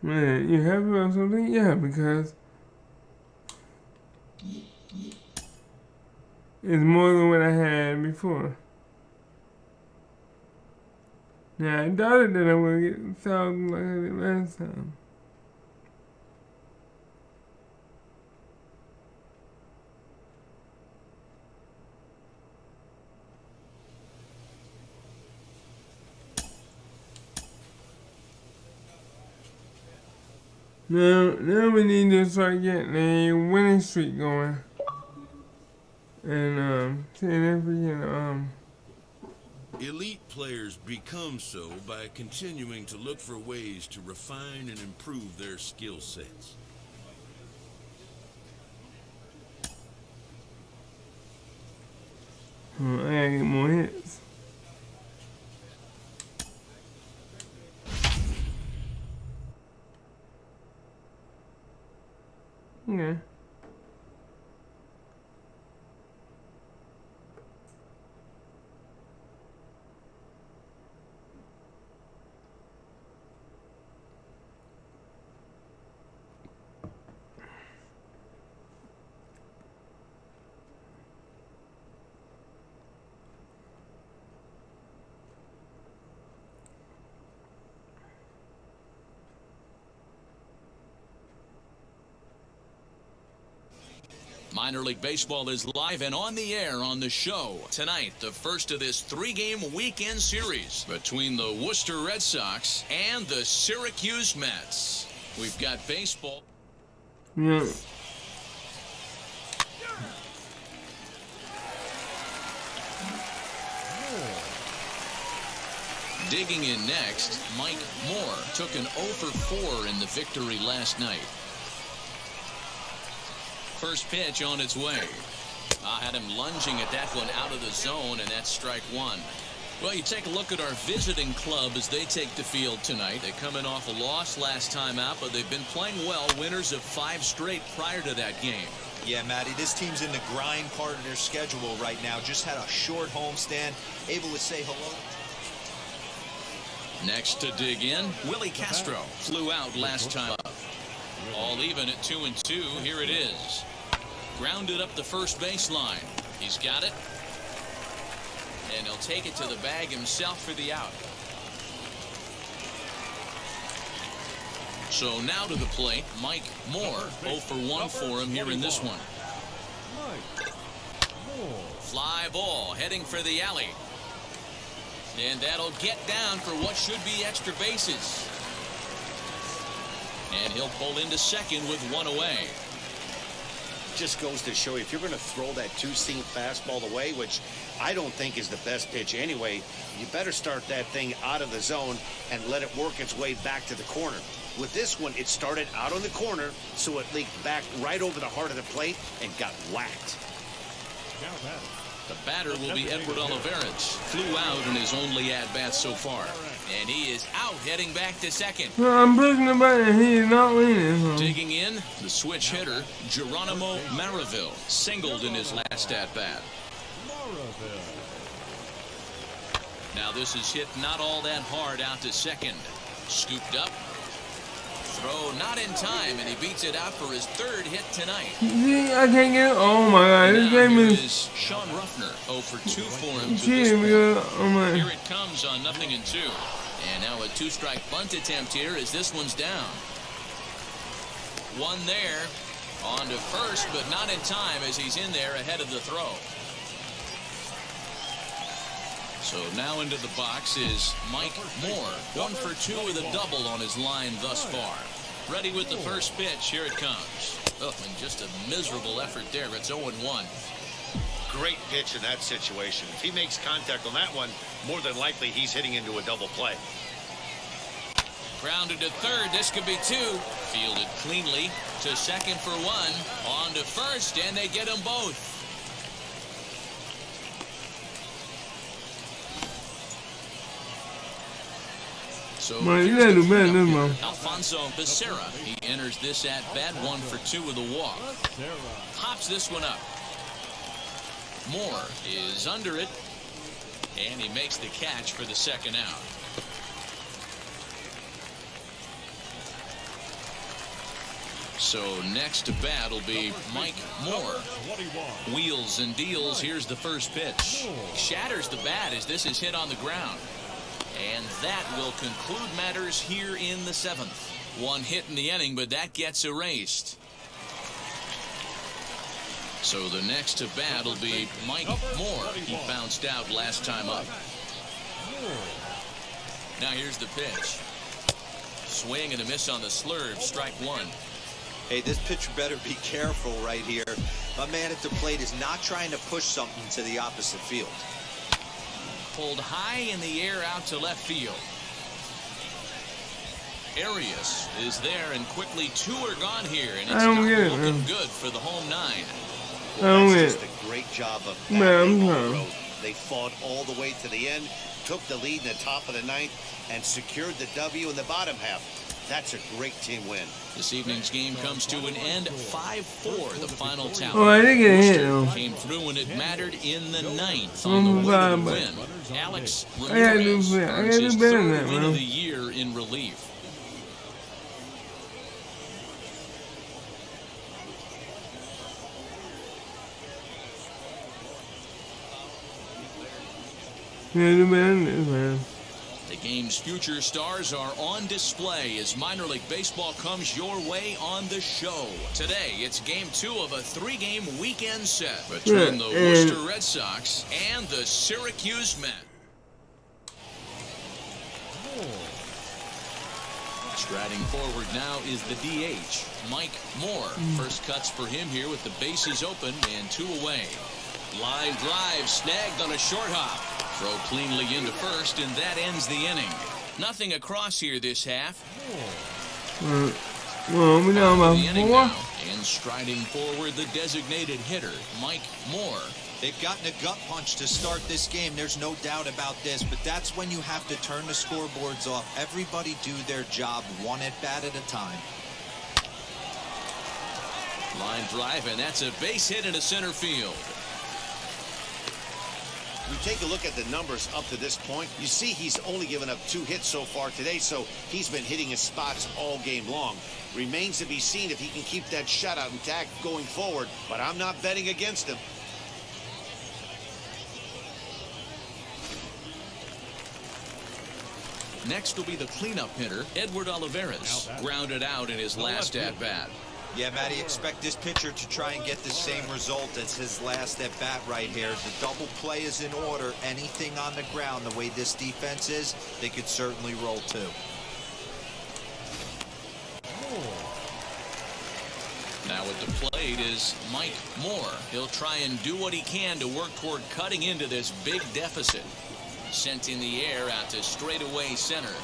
Man, you happy about something? Yeah, because it's more than what I had before. Now, I doubted that I would get 1,000 like I did last time. Now we need to start getting a winning streak going. And, seeing if we can, Elite players become so by continuing to look for ways to refine and improve their skill sets. I gotta get more hits. Okay. Minor League Baseball is live and on the air on the show. Tonight, the first of this 3-game weekend series between the Worcester Red Sox and the Syracuse Mets. We've got baseball. Yeah. Digging in next, Mike Moore took an 0 for 4 in the victory last night. First pitch on its way. Had him lunging at that one out of the zone, and that's strike one. Well, you take a look at our visiting club as they take the field tonight. They're coming off a loss last time out, but they've been playing well, winners of 5 straight prior to that game. Yeah, Matty, this team's in the grind part of their schedule right now. Just had a short homestand, able to say hello. Next to dig in, Willie Castro flew out last time up. All even at 2-2. Here it is. Grounded up the first baseline. He's got it. And he'll take it to the bag himself for the out. So now to the plate, Mike Moore. 0 for 1 for him here in this one. Fly ball heading for the alley. And that'll get down for what should be extra bases. And he'll pull into second with 1 away. just goes to show you, if you're going to throw that two-seam fastball away, which I don't think is the best pitch anyway, you better start that thing out of the zone and let it work its way back to the corner. With this one, it started out on the corner, so it leaked back right over the heart of the plate and got whacked. Now batting. The batter will be Edward Olivares. Flew out in his only at-bat so far. And he is out, heading back to second. No, I'm pushing the button. He is not leaning. Huh? Digging in, the switch hitter, Geronimo Maraville, singled in his last at-bat. Maraville. Now this is hit not all that hard out to second. Scooped up. Throw not in time, and he beats it out for his third hit tonight. See, I can't get it. Oh my God, this Now game here is. is Sean Ruffner, 0 for 2 for him to Gee, this point. because, oh my. Here it comes on 0-2. And now a two-strike bunt attempt here as this one's down. One there, on to first, but not in time as he's in there ahead of the throw. So now into the box is Mike Moore. 1 for 2 with a double on his line thus far. Ready with the first pitch. Here it comes. Oh, and just a miserable effort there. It's 0-1. Great pitch in that situation. If he makes contact on that one, more than likely he's hitting into a double play. Grounded to third. This could be 2. Fielded cleanly to second for 1. On to first, and they get them both. So Man, you here's gotta the do better than cleanup this, hitter, Alfonso Becerra. He enters this at bat 1 for 2 with a walk. Sarah. Pops this one up. Moore is under it, and he makes the catch for the second out. So next to bat will be Mike Moore. 21. Wheels and deals. Here's the first pitch. Shatters the bat as this is hit on the ground. And that will conclude matters here in the 7th. One hit in the inning, but that gets erased. So the next to bat will be Mike Moore. He bounced out last time up. Now here's the pitch. Swing and a miss on the slurve. Strike 1. Hey, this pitcher better be careful right here. My man at the plate is not trying to push something to the opposite field. Pulled high in the air out to left field. Arias is there, and quickly 2 are gone here, and it's I don't not get it, looking man. good for the home 9. Well, Oh, that's yeah. just a great job of Man, battling I'm on the done. road. They fought all the way to the end, took the lead in the top of the 9th, and secured the W in the bottom half. That's a great team win. This evening's game comes to an end, 5-4, the final tally. Oh, I didn't get a hit, Worcester though. came through when it mattered in the 9th on the way to the win. Alex I gotta do Ramirez better. I earns gotta his do better third than that, win man. of the year in relief. Yeah, do better than this, man. The game's future stars are on display as minor league baseball comes your way on the show. Today, it's game 2 of a 3-game weekend set between the Yeah, and- Worcester Red Sox and the Syracuse Mets. Striding forward now is the DH, Mike Moore. First cuts for him here with the bases open and 2 away. Line drive snagged on a short hop. Throw cleanly into first, and that ends the inning. Nothing across here this half. Well, we down The by inning 4. now, and striding forward, the designated hitter, Mike Moore. They've gotten a gut punch to start this game. There's no doubt about this, but that's when you have to turn the scoreboards off. Everybody do their job one at bat at a time. Line drive, and that's a base hit into center field. You take a look at the numbers up to this point, you see he's only given up 2 hits so far today, so he's been hitting his spots all game long. Remains to be seen if he can keep that shutout intact going forward, but I'm not betting against him. Next will be the cleanup hitter, Edward Olivares, grounded out in his last at-bat. Yeah, Matty, expect this pitcher to try and get the same result as his last at bat right here. The double play is in order. Anything on the ground, the way this defense is, they could certainly roll 2. Now at the plate is Mike Moore. He'll try and do what he can to work toward cutting into this big deficit. Sent in the air out to straightaway center.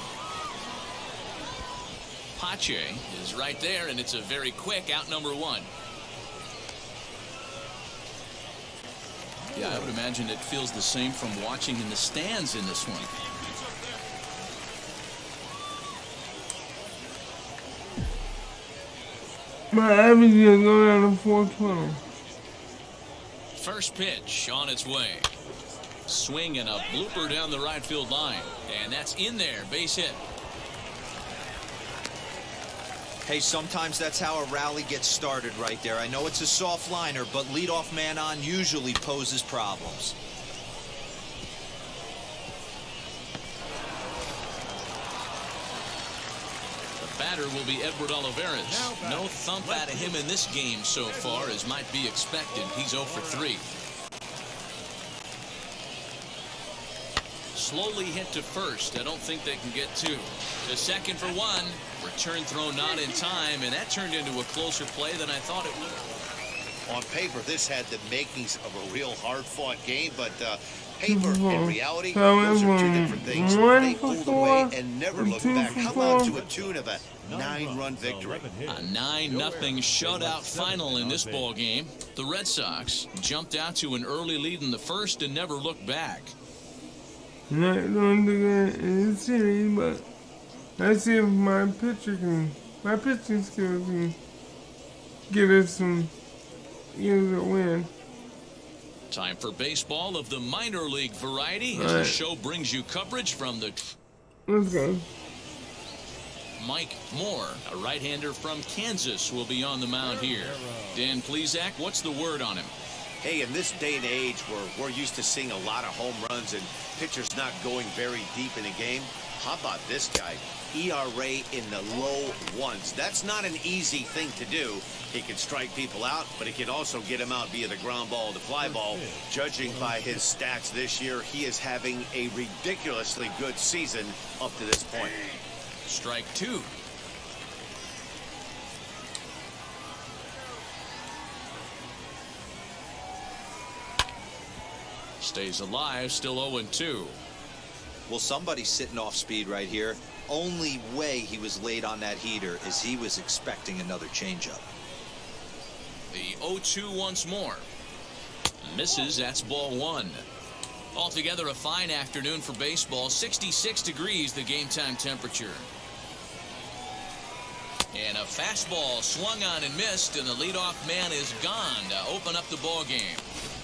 Pache is right there, and it's a very quick out number one. Yeah, I would imagine it feels the same from watching in the stands in this one. My average is going down to 412. First pitch on its way. Swing and a blooper down the right field line. And that's in there. Base hit. Hey, sometimes that's how a rally gets started right there. I know it's a soft liner, but leadoff man on usually poses problems. The batter will be Edward Olivares. No thump out of him in this game so far, as might be expected. He's 0 for 3. Slowly hit to first. I don't think they can get 2. To second for 1. Return throw not in time, and that turned into a closer play than I thought it would. On paper, this had the makings of a real hard-fought game, but paper and reality, those are two different things. They pulled away and never looked back. How about to a tune of a 9-run victory? A 9-0 shutout final in this ball game. The Red Sox jumped out to an early lead in the first and never looked back. Not going to get in the series, but let's see if my pitching skills can get us some either win. Time for baseball of the minor league variety as the show brings you coverage from the Let's go. Mike Moore, a right-hander from Kansas, will be on the mound here. Dan Plesac, what's the word on him? Hey, in this day and age where we're used to seeing a lot of home runs and pitchers not going very deep in a game, how about this guy? ERA in the low ones. That's not an easy thing to do. He can strike people out, but he can also get them out via the ground ball, the fly ball. Judging by his stats this year, he is having a ridiculously good season up to this point. Strike 2. Stays alive, still 0-2. Well, somebody's sitting off speed right here. Only way he was late on that heater is he was expecting another changeup. The 0-2 once more. Misses, that's ball 1. Altogether a fine afternoon for baseball. 66 degrees the game time temperature. And a fastball swung on and missed, and the leadoff man is gone to open up the ball game.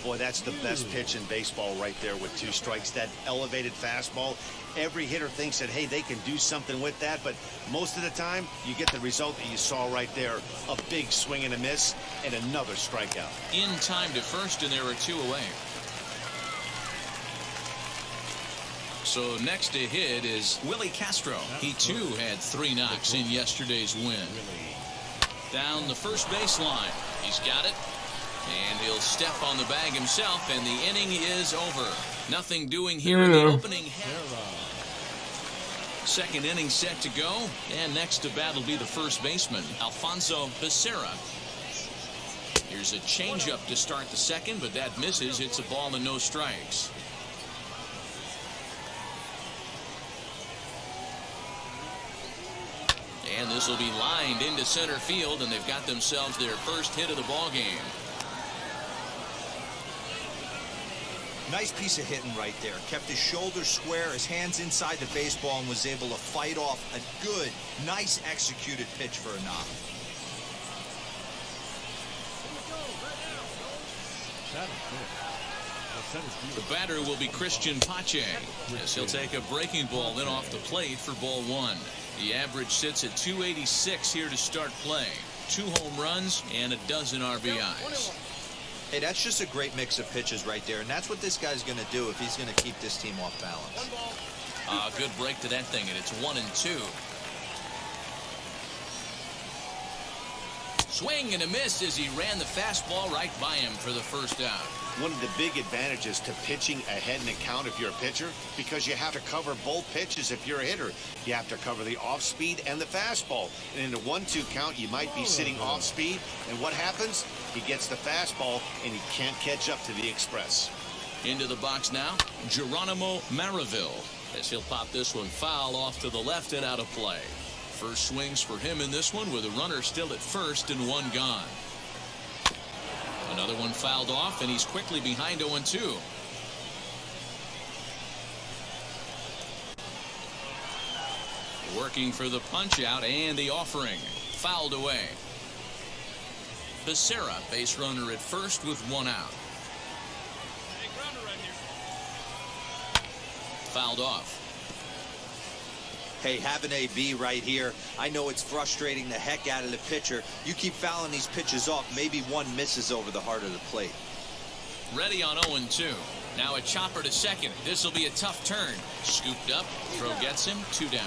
Boy, that's the best pitch in baseball right there with 2 strikes. That elevated fastball. Every hitter thinks that, hey, they can do something with that, but most of the time, you get the result that you saw right there. A big swing and a miss, and another strikeout. In time to first, and there are 2 away. So next to hit is Willie Castro. He too had 3 knocks in yesterday's win. Down the first baseline. He's got it. And he'll step on the bag himself, and the inning is over. Nothing doing here in the opening half. Second inning set to go, and next to bat will be the first baseman, Alfonso Becerra. Here's a changeup to start the second, but that misses. It's a ball and no strikes. And this will be lined into center field, and they've got themselves their first hit of the ball game. Nice piece of hitting right there. Kept his shoulders square, his hands inside the baseball, and was able to fight off a good, nice executed pitch for a knock. The batter will be Christian Pache, as he'll take a breaking ball in off the plate for ball 1. The average sits at 286 here to start play. 2 home runs and a dozen RBIs. Hey, that's just a great mix of pitches right there, and that's what this guy's going to do if he's going to keep this team off balance. Good break to that thing, and it's 1-2. Swing and a miss as he ran the fastball right by him for the first out. One of the big advantages to pitching ahead in the count if you're a pitcher, because you have to cover both pitches if you're a hitter. You have to cover the off speed and the fastball. And in a 1-2 count, you might be sitting off speed. And what happens? He gets the fastball and he can't catch up to the express. Into the box now, Geronimo Maraville, as he'll pop this one foul off to the left and out of play. First swings for him in this one with a runner still at first and one gone. Another one fouled off, and he's quickly behind 0-2. Working for the punch out and the offering. Fouled away. Becerra, base runner at first with one out. Fouled off. Hey, have an AB right here. I know it's frustrating the heck out of the pitcher. You keep fouling these pitches off, maybe one misses over the heart of the plate. Ready on 0-2. Now a chopper to second. This will be a tough turn. Scooped up. Throw gets him. 2 down.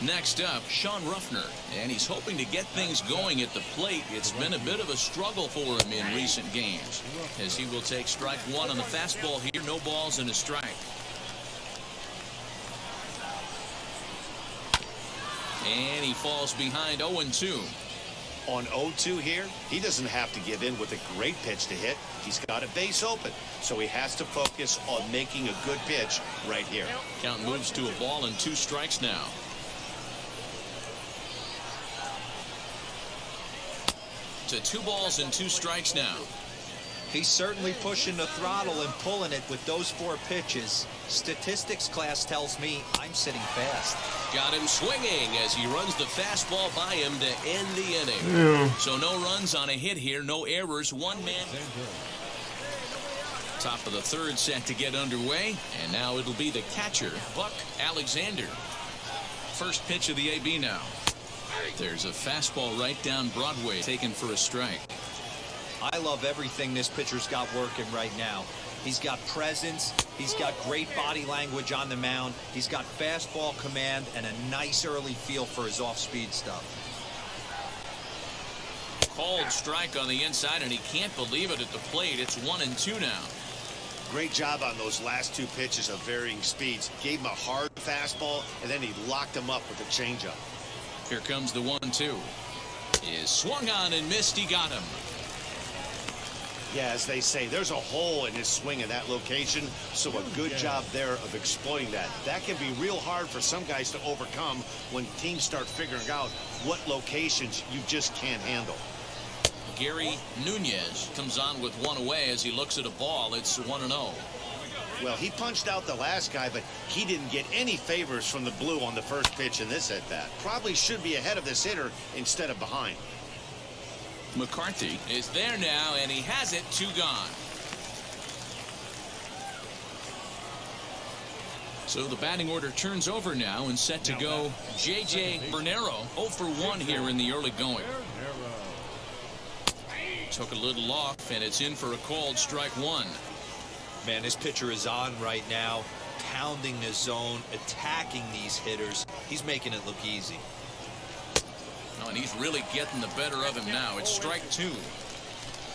Next up, Sean Ruffner, and he's hoping to get things going at the plate. It's been a bit of a struggle for him in recent games, as he will take strike one on the fastball here. No balls and a strike. And he falls behind 0-2. On 0-2 here, he doesn't have to give in with a great pitch to hit. He's got a base open, so he has to focus on making a good pitch right here. Count moves to a ball and 2 strikes now. To 2 balls and 2 strikes now. He's certainly pushing the throttle and pulling it with those 4 pitches. Statistics class tells me I'm sitting fast. Got him swinging as he runs the fastball by him to end the inning. So no runs on a hit here, no errors, 1 man. Top of the 3rd set to get underway, and now it'll be the catcher, Buck Alexander. First pitch of the AB now. There's a fastball right down Broadway, taken for a strike. I love everything this pitcher's got working right now. He's got presence. He's got great body language on the mound. He's got fastball command and a nice early feel for his off-speed stuff. Called strike on the inside, and he can't believe it at the plate. It's 1-2 now. Great job on those last 2 pitches of varying speeds. Gave him a hard fastball, and then he locked him up with a changeup. Here comes the 1-2. Is swung on and missed. He got him. Yeah, as they say, there's a hole in his swing in that location, so a good job there of exploiting that. That can be real hard for some guys to overcome when teams start figuring out what locations you just can't handle. Gary Nunez comes on with 1 away as he looks at a ball. It's 1-0. Well, he punched out the last guy, but he didn't get any favors from the blue on the first pitch in this at-bat. Probably should be ahead of this hitter instead of behind. McCarthy is there now, and he has it. 2 gone. So the batting order turns over now, and set to go J.J. Bernero, 0 for 1 here in the early going. Took a little off, and it's in for a called strike 1. Man, this pitcher is on right now, pounding the zone, attacking these hitters. He's making it look easy. Oh, and he's really getting the better of him now. It's strike 2.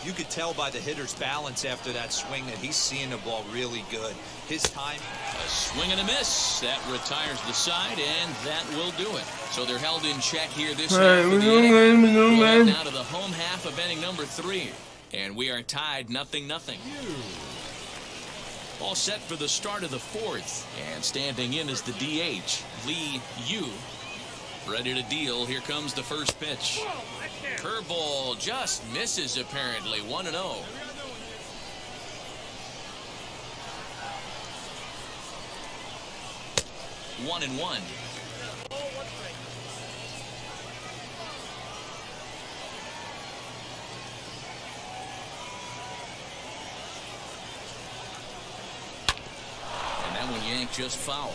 You could tell by the hitter's balance after that swing that he's seeing the ball really good. His time. A swing and a miss. That retires the side, and that will do it. So they're held in check here this half of the inning. We'll head now to the home half of inning number 3. And we are tied 0-0. All set for the start of the 4th. And standing in is the DH, Lee Yu. Ready to deal. Here comes the first pitch. Curveball just misses apparently. 1-0. 1-1. And that one yanked just foul.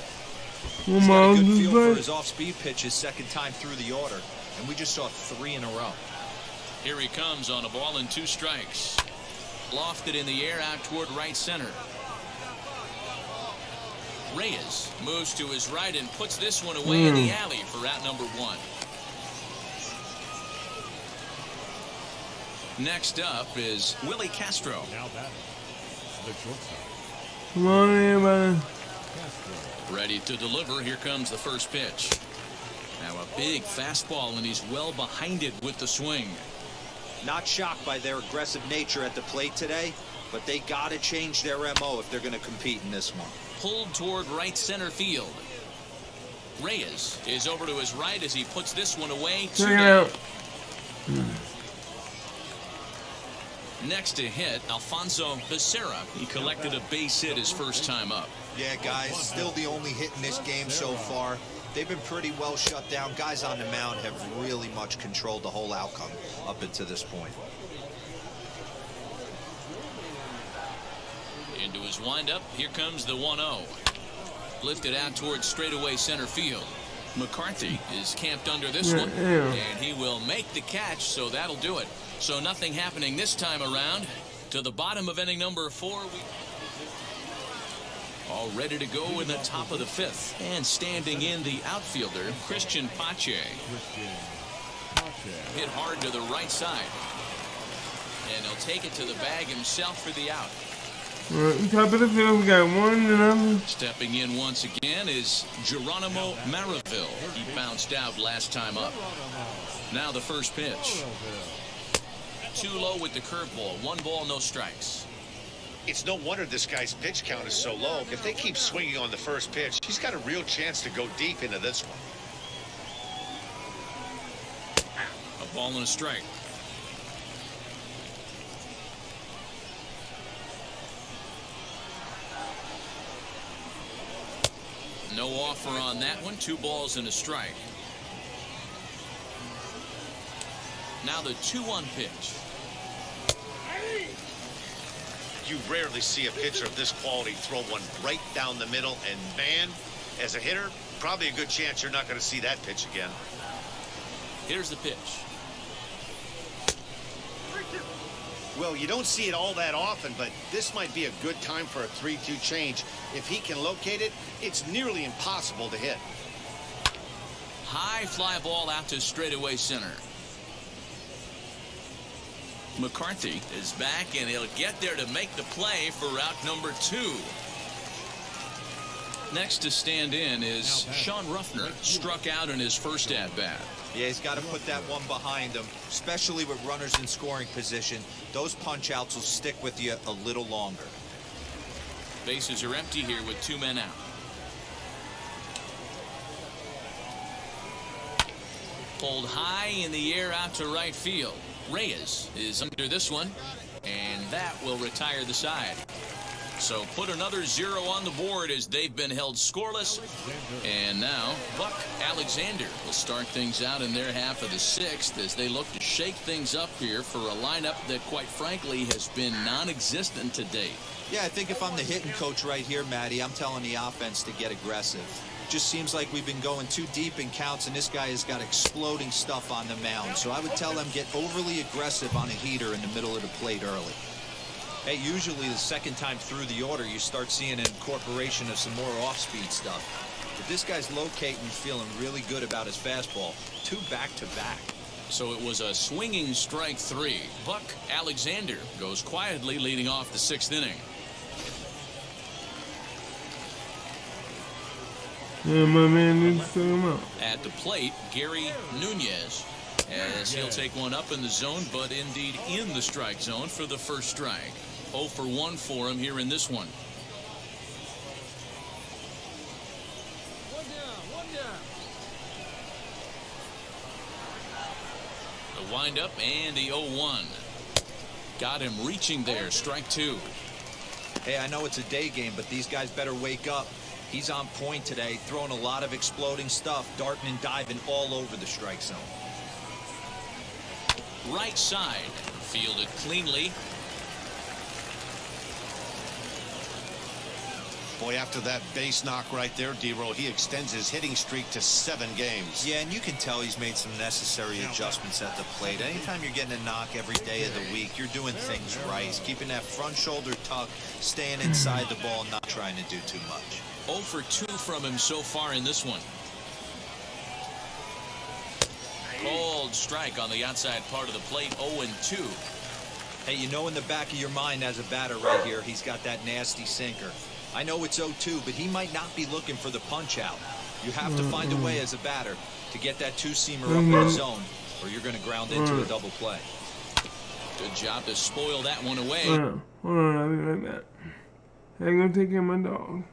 He's got a good feel for his off-speed pitches second time through the order, and we just saw 3 in a row. Here he comes on a ball and 2 strikes. Lofted in the air out toward right center. Reyes moves to his right and puts this one away in the alley for out number 1. Next up is Willie Castro. Now batting, the shortstop, Come on, everybody. Castro. Ready to deliver. Here comes the first pitch. Now a big fastball, and he's well behind it with the swing. Not shocked by their aggressive nature at the plate today, but they got to change their MO if they're going to compete in this one. Pulled toward right center field. Reyes is over to his right as he puts this one away. Check it out. Next to hit, Alfonso Becerra. He collected a base hit his first time up. Yeah, guys, still the only hit in this game so far. They've been pretty well shut down. Guys on the mound have really much controlled the whole outcome up until this point. Into his windup, here comes the 1-0. Lifted out towards straightaway center field. McCarthy is camped under this one, and he will make the catch, so that'll do it. So nothing happening this time around. To the bottom of inning number 4. All ready to go in the top of the 5th. And standing in the outfielder, Christian Pache. Hit hard to the right side. And he'll take it to the bag himself for the out. Top of the field, we got 1-0. Stepping in once again is Geronimo Maraville. He bounced out last time up. Now the first pitch. Too low with the curveball. 1 ball, no strikes. It's no wonder this guy's pitch count is so low. If they keep swinging on the first pitch, he's got a real chance to go deep into this one. A ball and a strike. No offer on that one. 2 balls and a strike. Now the 2-1 pitch. You rarely see a pitcher of this quality throw one right down the middle, and man, as a hitter, probably a good chance you're not going to see that pitch again. Here's the pitch. Well, you don't see it all that often, but this might be a good time for a 3-2 change. If he can locate it, it's nearly impossible to hit. High fly ball out to straightaway center. McCarthy is back, and he'll get there to make the play for route number 2. Next to stand in is Sean Ruffner. Struck out in his first at-bat. Yeah, he's got to put that one behind him, especially with runners in scoring position. Those punch-outs will stick with you a little longer. Bases are empty here with 2 men out. Pulled high in the air out to right field. Reyes is under this one, and that will retire the side. So put another 0 on the board as they've been held scoreless. And now Buck Alexander will start things out in their half of the 6th as they look to shake things up here for a lineup that, quite frankly, has been non-existent to date. Yeah, I think if I'm the hitting coach right here, Matty, I'm telling the offense to get aggressive. Just seems like we've been going too deep in counts, and this guy has got exploding stuff on the mound. So I would tell them get overly aggressive on a heater in the middle of the plate early. Hey, usually the second time through the order, you start seeing an incorporation of some more off-speed stuff. But this guy's locating, feeling really good about his fastball. 2 back-to-back. So it was a swinging strike 3. Buck Alexander goes quietly leading off the 6th inning. Yeah, my man didn't stick him out. At the plate, Gary Nunez, as he'll take one up in the zone, but indeed in the strike zone for the first strike. 0 for 1 for him here in this one. The windup and the 0-1. Got him reaching there. Strike 2. Hey, I know it's a day game, but these guys better wake up. He's on point today, throwing a lot of exploding stuff, darting and diving all over the strike zone. Right side, fielded cleanly. Boy, after that base knock right there, D-Roll, he extends his hitting streak to 7 games. Yeah, and you can tell he's made some necessary adjustments at the plate. Anytime you're getting a knock every day of the week, you're doing things right. He's keeping that front shoulder tucked, staying inside the ball, not trying to do too much. 0 for 2 from him so far in this one. Cold strike on the outside part of the plate, 0-2. Hey, you know in the back of your mind as a batter right here, he's got that nasty sinker. I know it's 0-2, but he might not be looking for the punch out. You have to find a way as a batter to get that two-seamer up in the zone, or you're going to ground into a double play. Good job to spoil that one away. Hold on, I'll be right back. I'm gonna take care of my dog.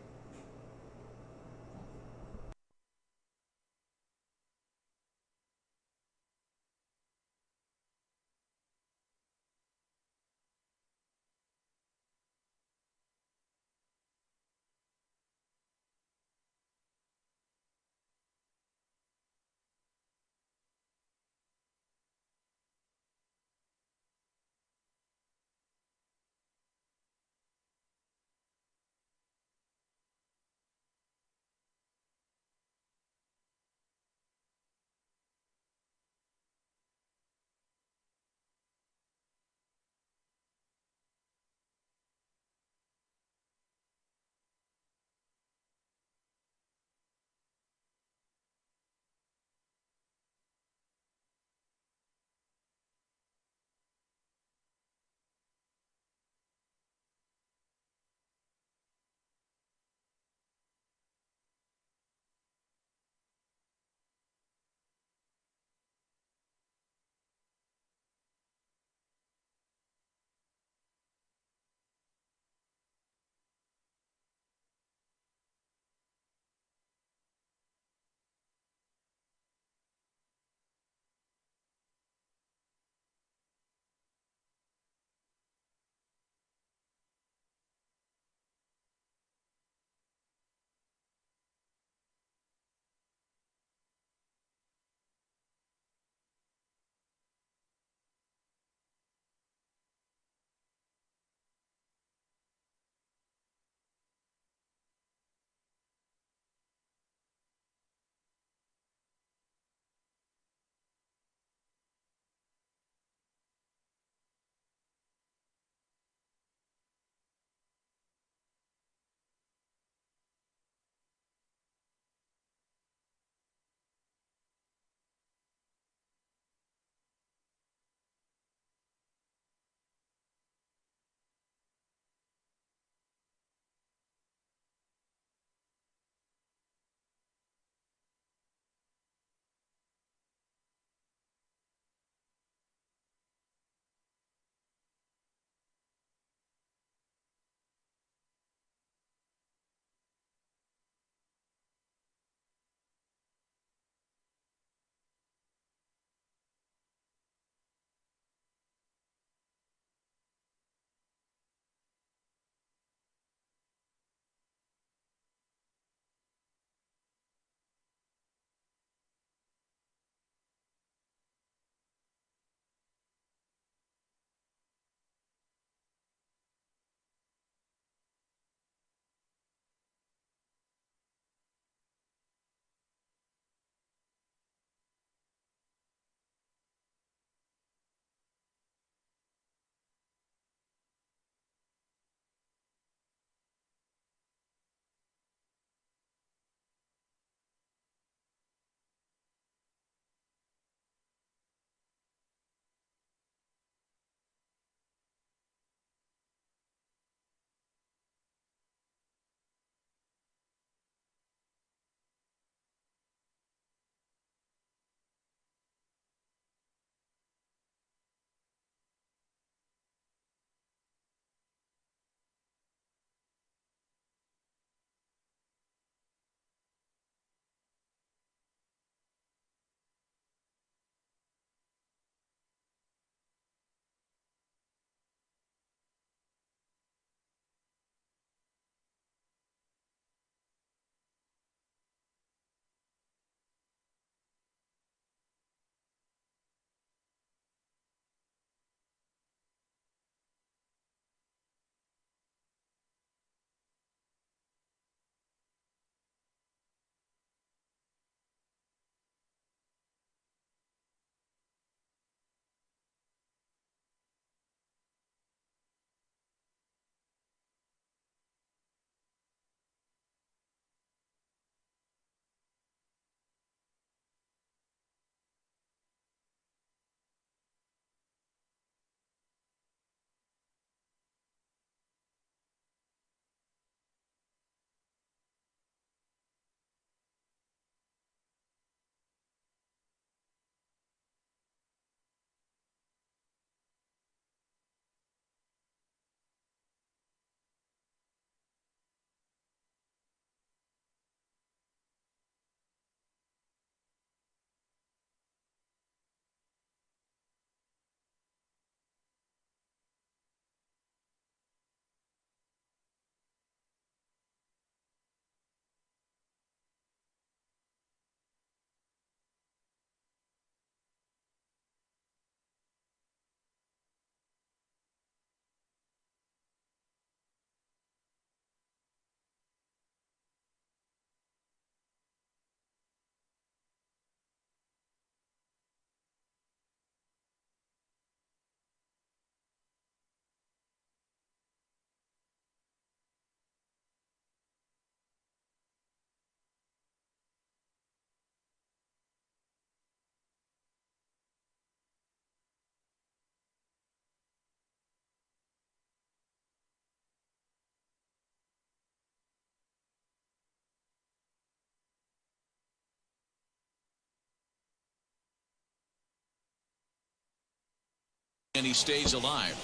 and he stays alive.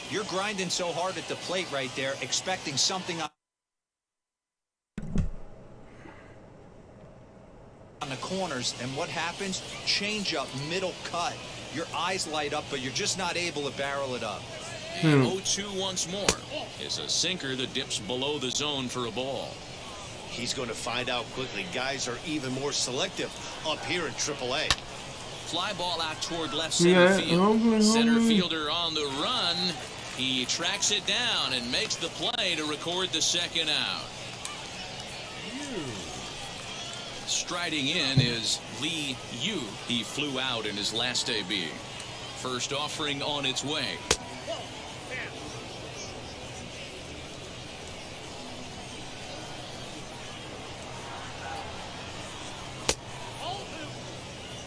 You're grinding so hard at the plate right there, expecting something on the corners, and what happens? Change up, middle cut. Your eyes light up, but you're just not able to barrel it up. The 0-2 once more is a sinker that dips below the zone for a ball. He's going to find out quickly. Guys are even more selective up here in AAA. Fly ball out toward left center field. Center fielder on the run. He tracks it down and makes the play to record the second out. Striding in is Lee Yu. He flew out in his last AB. First offering on its way.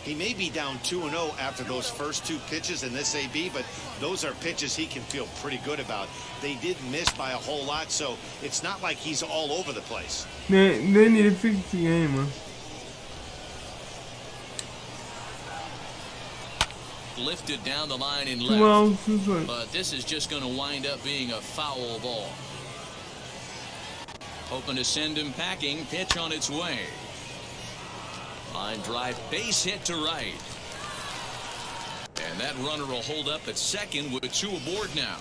He may be down 2-0 after those first two pitches in this AB, but those are pitches he can feel pretty good about. They did miss by a whole lot, so it's not like he's all over the place. They need to fix the game, man. Lifted down the line in left. Well, But this is just going to wind up being a foul ball. Hoping to send him packing. Pitch on its way. Line drive, base hit to right. And that runner will hold up at second with two aboard now.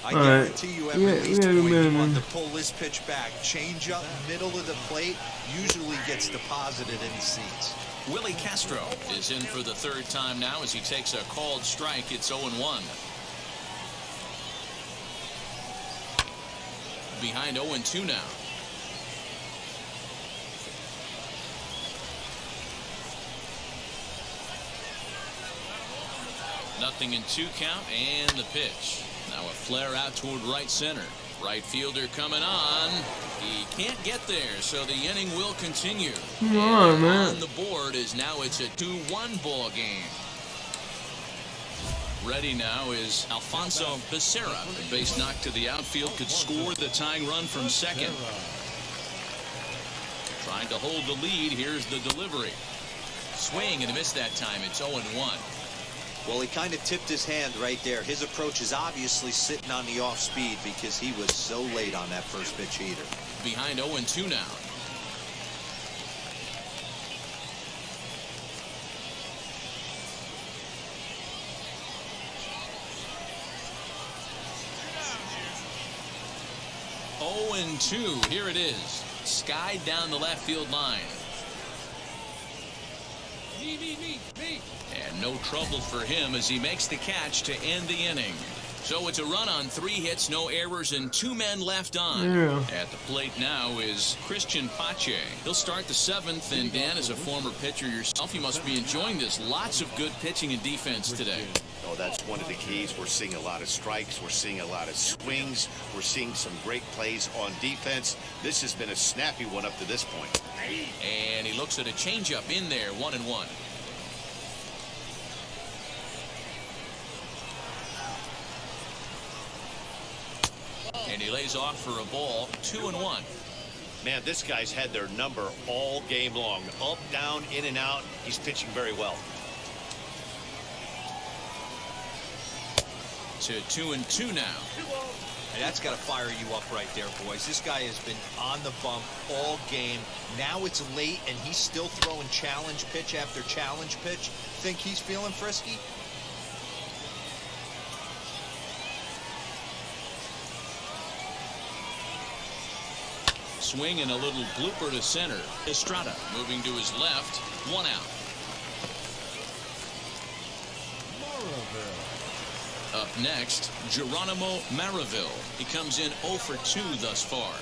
I guarantee you every least point you want to pull this pitch back. Change up, middle of the plate, usually gets deposited in the seats. Willie Castro is in for the third time now as he takes a called strike. It's 0-1. Behind 0-2 now. Nothing in 2 count and the pitch. Now a flare out toward right center. Right fielder coming on. He can't get there, so the inning will continue. Come on, man. On the board is now it's a 2-1 ball game. Ready now is Alfonso Becerra. The base knock to the outfield could score the tying run from second. Trying to hold the lead. Here's the delivery. Swing and a miss that time. It's 0-1. Well, he kind of tipped his hand right there. His approach is obviously sitting on the off speed because he was so late on that first pitch heater. Behind 0-2 now. And 2. Here it is. Skied down the left field line. And no trouble for him as he makes the catch to end the inning. So it's a run on 3 hits, no errors, and 2 men left on. Yeah. At the plate now is Christian Pache. He'll start the 7th, and Dan, as a former pitcher yourself, you must be enjoying this. Lots of good pitching and defense today. Oh, that's one of the keys. We're seeing a lot of strikes. We're seeing a lot of swings. We're seeing some great plays on defense. This has been a snappy one up to this point. And he looks at a changeup in there, 1-1. And he lays off for a ball, 2-1. Man, this guy's had their number all game long. Up, down, in and out. He's pitching very well. To 2-2 now. And that's got to fire you up right there, boys. This guy has been on the bump all game. Now it's late, and he's still throwing challenge pitch after challenge pitch. Think he's feeling frisky? Swing and a little blooper to center. Estrada moving to his left. 1 out. Up next, Geronimo Maraville. He comes in 0 for 2 thus far.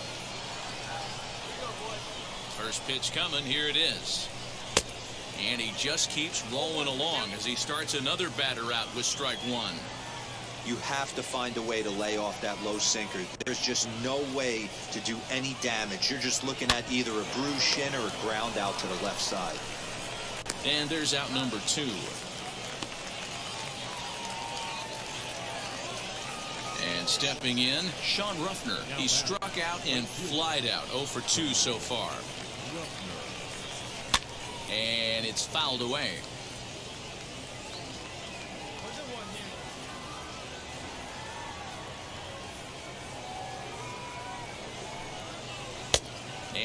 First pitch coming. Here it is. And he just keeps rolling along as he starts another batter out with strike 1. You have to find a way to lay off that low sinker. There's just no way to do any damage. You're just looking at either a bruised shin or a ground out to the left side. And there's out number 2. And stepping in, Sean Ruffner. He struck out and flied out. 0 for 2 so far. And it's fouled away.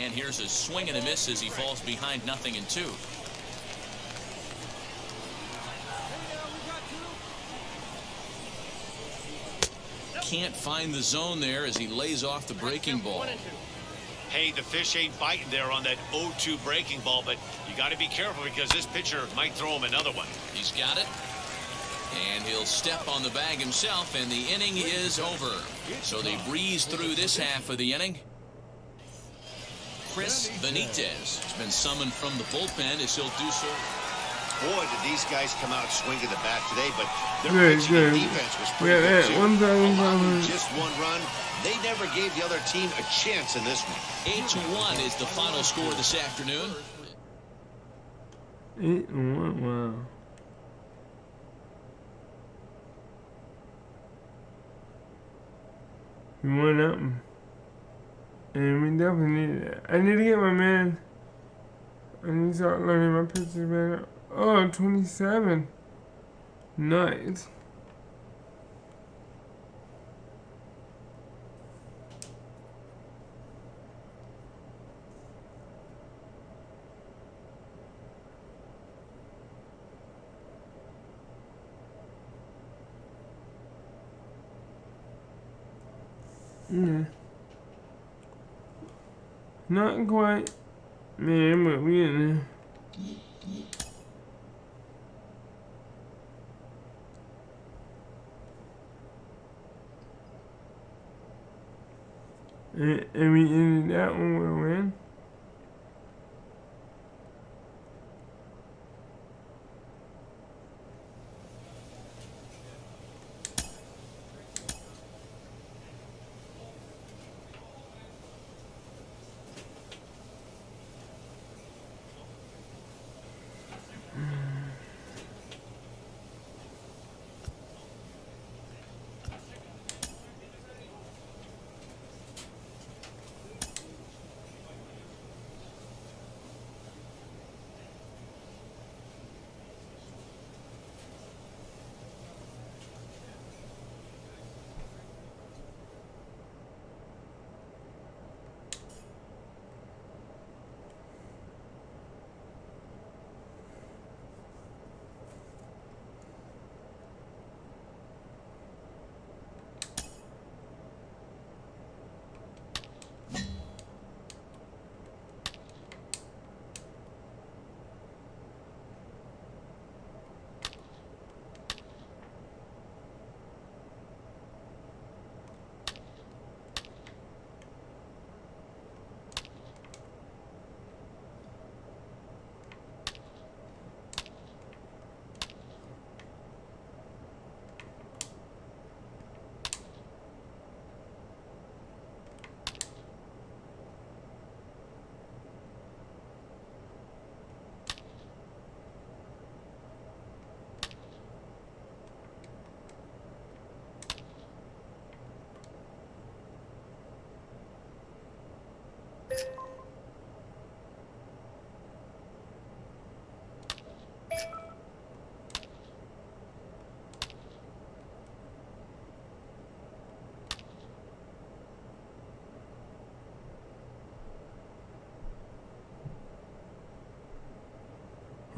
And here's a swing and a miss as he falls behind 0-2. Can't find the zone there as he lays off the breaking ball. Hey, the fish ain't biting there on that 0-2 breaking ball, but you got to be careful because this pitcher might throw him another one. He's got it. And he'll step on the bag himself, and the inning is over. So they breeze through this half of the inning. Chris Benitez has been summoned from the bullpen as he'll do so. Boy, did these guys come out swinging the bat today, but their Good, pitching good. and defense was pretty Yeah, good, too. 1,500. Just one run. They never gave the other team a chance in this one. 8-1 is the final score this afternoon. 8-1, wow. We won up. And we definitely need it. I need to get my man. I need to start learning my pitches better. Oh, 27. Nice. Yeah. Not quite. Man, but we in there. And we ended that one with a win.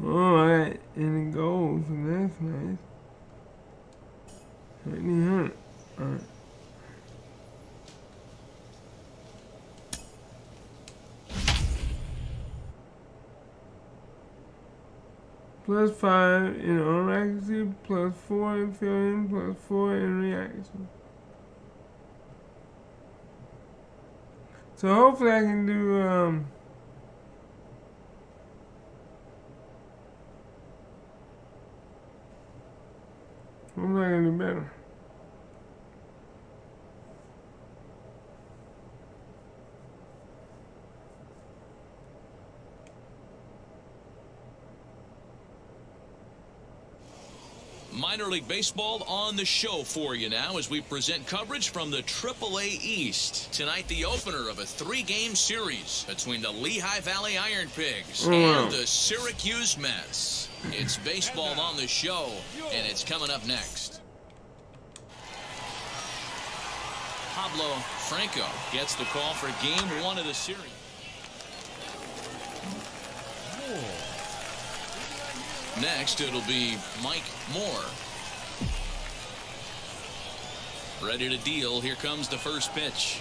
Alright, and it goes, so that's nice. 800. Alright. +5 in on accuracy, +4 in fielding, +4 in reaction. So hopefully I can do hopefully I can do better. Minor League Baseball on the show for you now as we present coverage from the AAA East. Tonight, the opener of a 3-game series between the Lehigh Valley Iron Pigs and the Syracuse Mets. It's baseball on the show, and it's coming up next. Pablo Franco gets the call for Game 1 of the series. Next, it'll be Mike Moore. Ready to deal. Here comes the first pitch.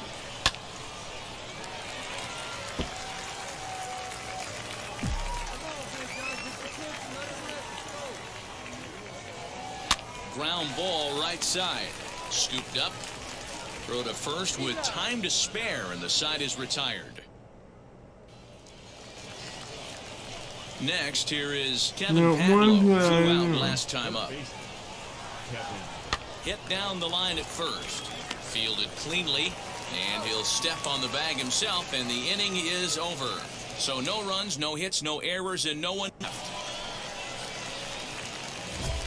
Ground ball right side. Scooped up. Throw to first with time to spare, and the side is retired. Next, here is Kevin Padlock. Flew out last time up. Hit down the line at first. Fielded cleanly, and he'll step on the bag himself, and the inning is over. So no runs, no hits, no errors, and no one left.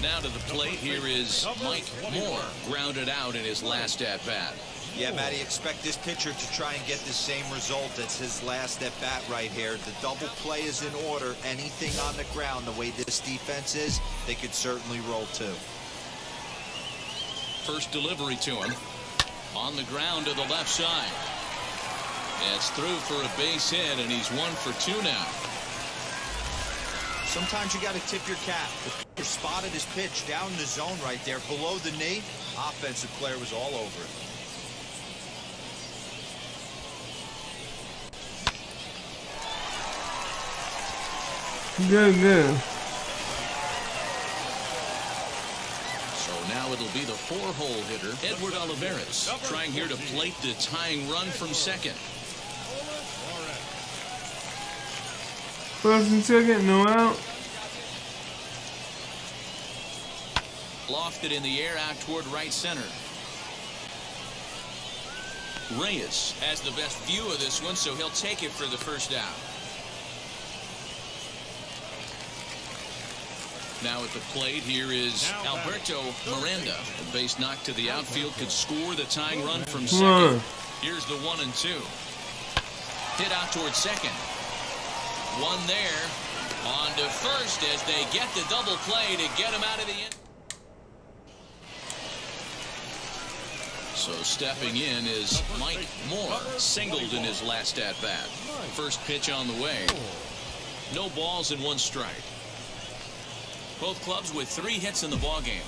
Now to the plate, here is Mike Moore, grounded out in his last at-bat. Yeah, Matty, expect this pitcher to try and get the same result as his last at-bat right here. The double play is in order. Anything on the ground, the way this defense is, they could certainly roll too. First delivery to him. On the ground to the left side. It's through for a base hit, and he's 1 for 2 now. Sometimes you got to tip your cap. The pitcher spotted his pitch down in the zone right there, below the knee. Offensive player was all over it. Good. So now it'll be the 4-hole hitter, Edward Olivares, trying here to plate the tying run from second. First and second, no out. Lofted in the air out toward right center. Reyes has the best view of this one, so he'll take it for the first out. Now at the plate, here is Alberto Miranda. A base knock to the outfield could score the tying run from second. Here's the 1-2. Hit out toward second. One there. On to first as they get the double play to get him out of the inning. So stepping in is Mike Moore, singled in his last at-bat. First pitch on the way. No balls and 1 strike. Both clubs with 3 hits in the ballgame.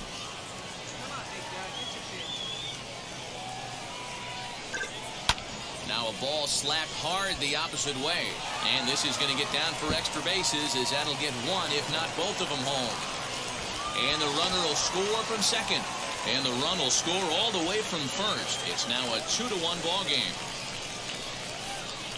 Now a ball slapped hard the opposite way. And this is going to get down for extra bases, as that'll get 1, if not both of them home. And the runner will score from second. And the run will score all the way from first. It's now a 2-1 ball game.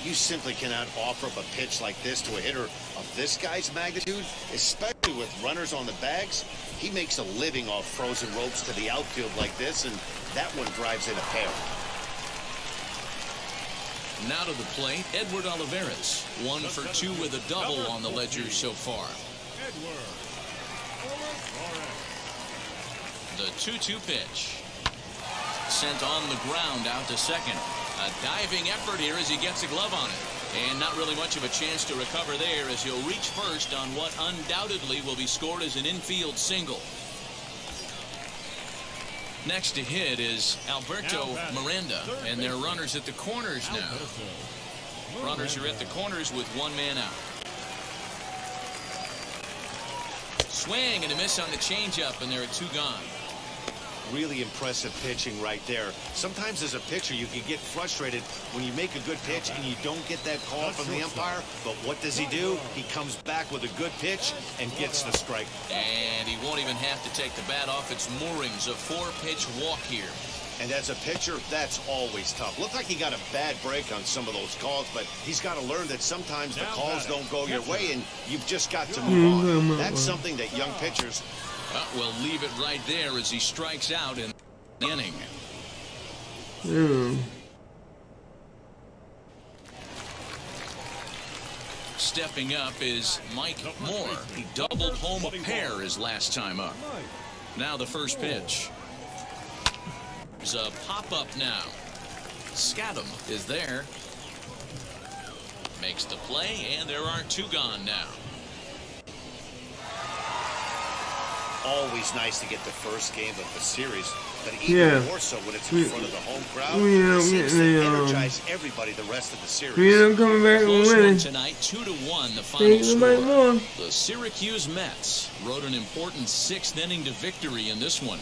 You simply cannot offer up a pitch like this to a hitter of this guy's magnitude, especially with runners on the bags. He makes a living off frozen ropes to the outfield like this, and that one drives in a pair. Now to the plate, Edward Olivares. 1 for 2 with a double on the ledger so far. The 2-2 pitch. Sent on the ground out to second. A diving effort here as he gets a glove on it. And not really much of a chance to recover there, as he'll reach first on what undoubtedly will be scored as an infield single. Next to hit is Alberto Miranda, and they're runners at the corners now. Runners are at the corners with 1 man out. Swing and a miss on the changeup, and there are 2 gone. Really impressive pitching right there. Sometimes as a pitcher, you can get frustrated when you make a good pitch and you don't get that call from the umpire. But what does he do? He comes back with a good pitch and gets the strike. And he won't even have to take the bat off its moorings. A 4-pitch walk here. And as a pitcher, that's always tough. Looked like he got a bad break on some of those calls, but he's got to learn that sometimes the calls don't go your way, and you've just got to move on. That's something that young pitchers... We'll leave it right there as he strikes out in the inning. Stepping up is Mike Moore. He doubled home a pair his last time up. Now the first pitch. There's a pop-up now. Scadam is there. Makes the play, and there are 2 gone now. always nice to get the first game of the series, but even more so when it's in front of the home crowd. It seems to energize everybody the rest of the series. We end up coming back and Close one winning. tonight, 2-1, the final Somebody score. won. The Syracuse Mets rode an important sixth inning to victory in this one.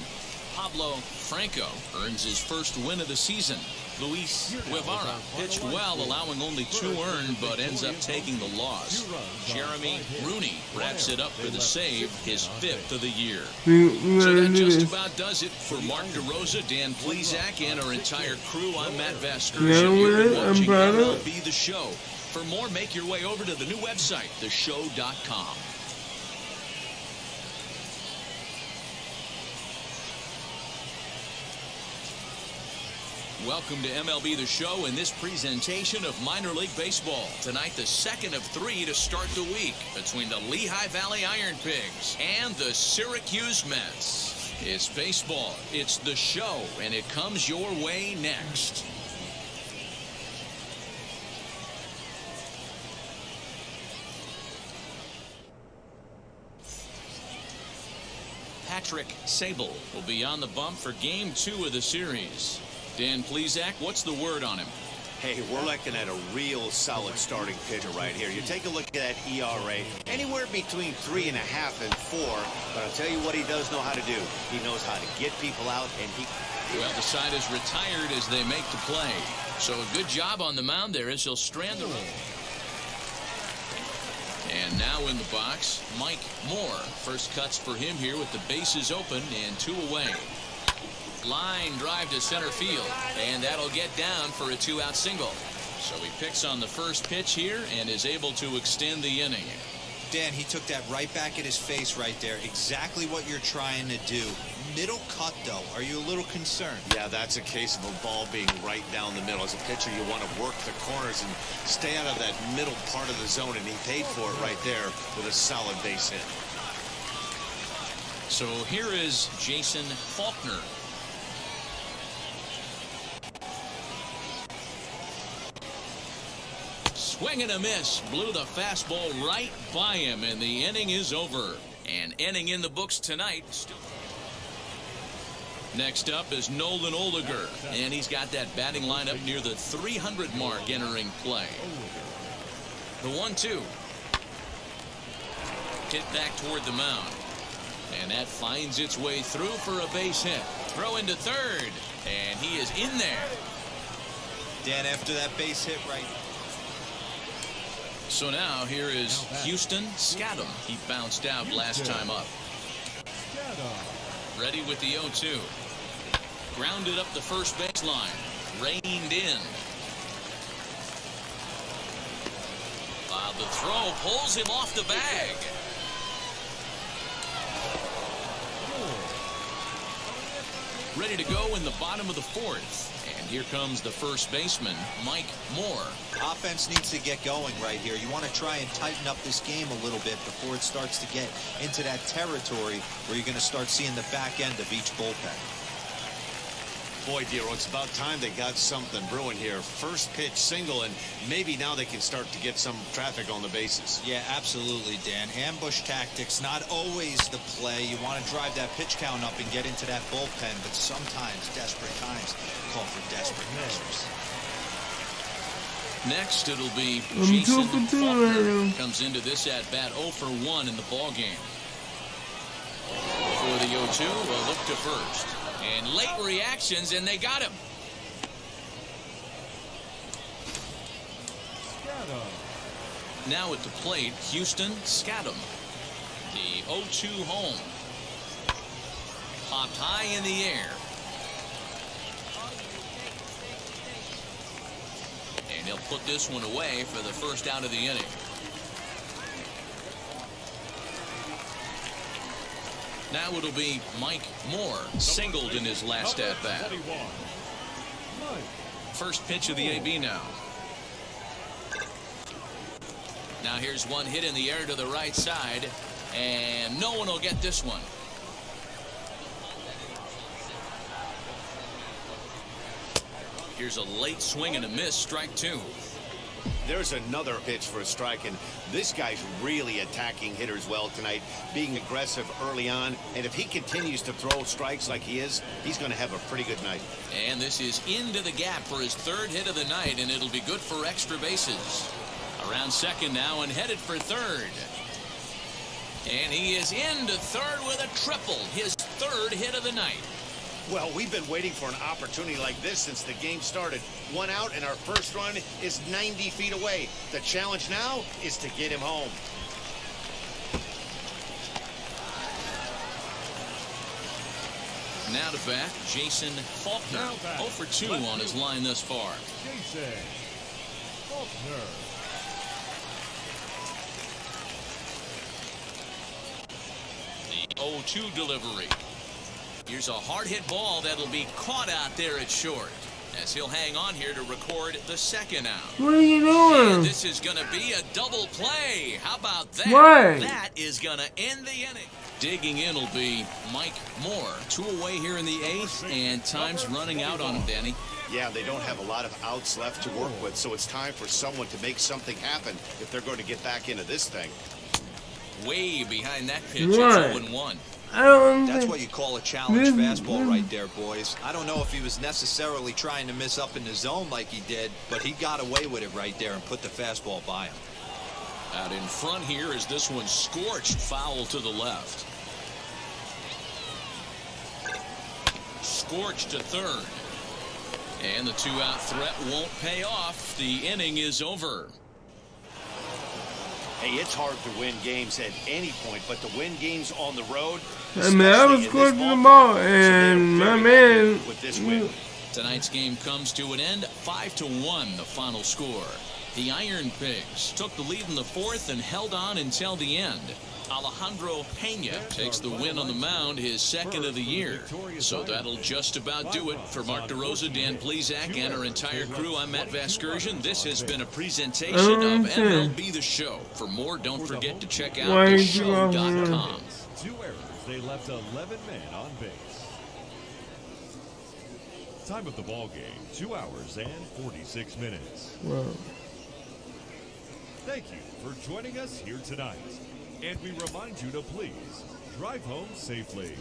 Pablo Franco earns his first win of the season. Luis Guevara pitched well, allowing only 2 earned, but ends up taking the loss. Jeremy Rooney wraps it up for the save, his 5th of the year. We So gotta that do just this. about does it for Mark DeRosa, Dan Plesac, and our entire crew. I'm Matt Vasquez. Yeah, and you've been well, I'm watching proud of MLB The Show. For more, make your way over to the new website, theshow.com. Welcome to MLB The Show and this presentation of minor league baseball. Tonight, the second of 3 to start the week between the Lehigh Valley Iron Pigs and the Syracuse Mets. It's baseball, it's the show, and it comes your way next. Patrick Sable will be on the bump for Game 2 of the series. Dan Plesac, what's the word on him? Hey, we're looking at a real solid starting pitcher right here. You take a look at that ERA, anywhere between 3.5 and 4. But I'll tell you what he does know how to do. He knows how to get people out, and he... Well, the side is retired as they make the play. So a good job on the mound there as he'll strand the run. And now in the box, Mike Moore. First cuts for him here with the bases open and 2 away. Line drive to center field, and that'll get down for a 2-out single. So he picks on the first pitch here and is able to extend the inning. Dan, he took that right back at his face right there. Exactly what you're trying to do. Middle cut, though. Are you a little concerned? Yeah, that's a case of a ball being right down the middle. As a pitcher, you want to work the corners and stay out of that middle part of the zone, and he paid for it right there with a solid base hit. So here is Jason Faulkner. Swing and a miss. Blew the fastball right by him, and the inning is over. An inning in the books tonight. Next up is Nolan Oliger, and he's got that batting lineup near the 300 mark entering play. The 1-2. Hit back toward the mound. And that finds its way through for a base hit. Throw into third, and he is in there. Dan, after that base hit right. So now here is Houston Scadam. He bounced out last time up. Ready with the 0-2. Grounded up the first baseline. Reined in. The throw pulls him off the bag. Ready to go in the bottom of the 4th. And here comes the first baseman, Mike Moore. Offense needs to get going right here. You want to try and tighten up this game a little bit before it starts to get into that territory where you're going to start seeing the back end of each bullpen. Boy, Dero, it's about time they got something brewing here. First pitch single, and maybe now they can start to get some traffic on the bases. Yeah, absolutely, Dan. Ambush tactics, not always the play. You want to drive that pitch count up and get into that bullpen, but sometimes desperate times call for desperate measures. Next, it'll be I'm Jason 2 for 2 Faulkner. right now. Comes into this at-bat 0 for 1 in the ballgame. For the 0-2, a look to first. And late reactions, and they got him. Now at the plate, Houston Scadam. The 0-2 home. Popped high in the air. And he'll put this one away for the first out of the inning. Now it'll be Mike Moore, singled in his last at-bat. First pitch of the AB now. Now here's one hit in the air to the right side, and no one will get this one. Here's a late swing and a miss, strike 2. There's another pitch for a strike, and this guy's really attacking hitters well tonight, being aggressive early on. And if he continues to throw strikes like he is, he's going to have a pretty good night. And this is into the gap for his third hit of the night, and it'll be good for extra bases. Around second now and headed for third. And he is into third with a triple, his third hit of the night. Well, we've been waiting for an opportunity like this since the game started. One out, and our first run is 90 feet away. The challenge now is to get him home. Now to bat, Jason Faulkner. Now back, 0 for 2 on his line thus far. Jason Faulkner. The 0-2 delivery. Here's a hard hit ball that'll be caught out there at short, as he'll hang on here to record the second out. What are you And doing? this is going to be a double play. How about that? Right. That is going to end the inning. Digging in will be Mike Moore. 2 away here in the 8th, and time's running out on him, Danny. Yeah, they don't have a lot of outs left to work with, so it's time for someone to make something happen if they're going to get back into this thing. Way behind that pitch. Right. It's 0-1. I don't That's think. what you call a challenge fastball right there, boys. I don't know if he was necessarily trying to miss up in the zone like he did, but he got away with it right there and put the fastball by him. Out in front here is this one scorched foul to the left. Scorched to third. And the 2-out threat won't pay off. The inning is over. Hey, it's hard to win games at any point, but to win games on the road, I mean, I was scoring the ball, and my man. with this win. Tonight's game comes to an end. 5-1 the final score. The Iron Pigs took the lead in the 4th and held on until the end. Alejandro Pena takes the win on the mound, his second of the year. So that'll just about do it. For Mark DeRosa, Dan Plesac, and our entire crew, I'm Matt Vasgersian. This has been a presentation of MLB The Show. For more, don't forget to check out theshow.com. 2 errors. They left 11 men on base. Time of the ball game, 2 hours and 46 minutes. Wow. Thank you for joining us here tonight. And we remind you to please drive home safely.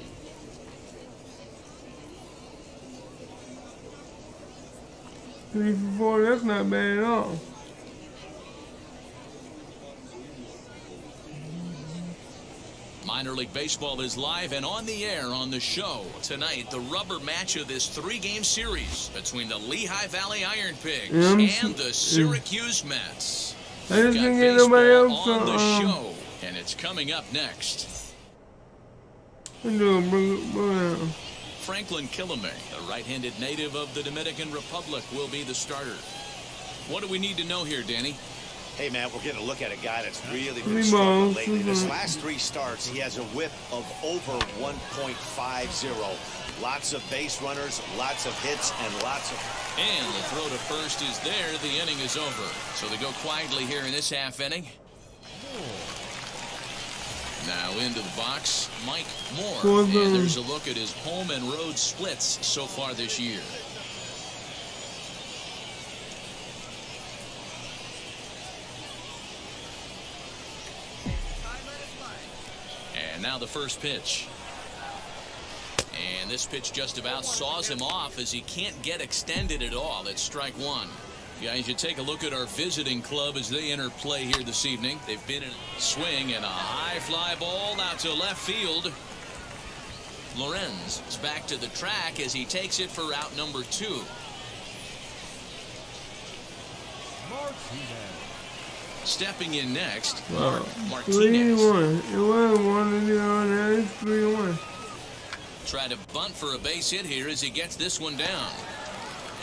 Three for 4, that's not bad at all. Minor League Baseball is live and on the air on the show. Tonight, the rubber match of this 3-game series between the Lehigh Valley Iron Pigs and the Syracuse Mets. I just Got think ain't nobody baseball else on the show, and it's coming up next. Franklin Kilome, the right-handed native of the Dominican Republic, will be the starter. What do we need to know here, Danny? Hey, man, we're getting a look at a guy that's really Three been struggling balls, lately. two This balls. last 3 starts, he has a whip of over 1.50. Lots of base runners, lots of hits, and lots of... And the throw to first is there. The inning is over. So they go quietly here in this half inning. Now into the box, Mike Moore. And there's a look at his home and road splits so far this year. And now the first pitch. And this pitch just about saws him off as he can't get extended at all. That's strike 1. Guys, you take a look at our visiting club as they enter play here this evening. They've been in a swing and a high fly ball out to left field. Lorenz is back to the track as he takes it for out number 2. Martinez. Stepping in next, Wow. Martinez. 3-1. It was 1-0, now it's 3-1. Try to bunt for a base hit here as he gets this one down.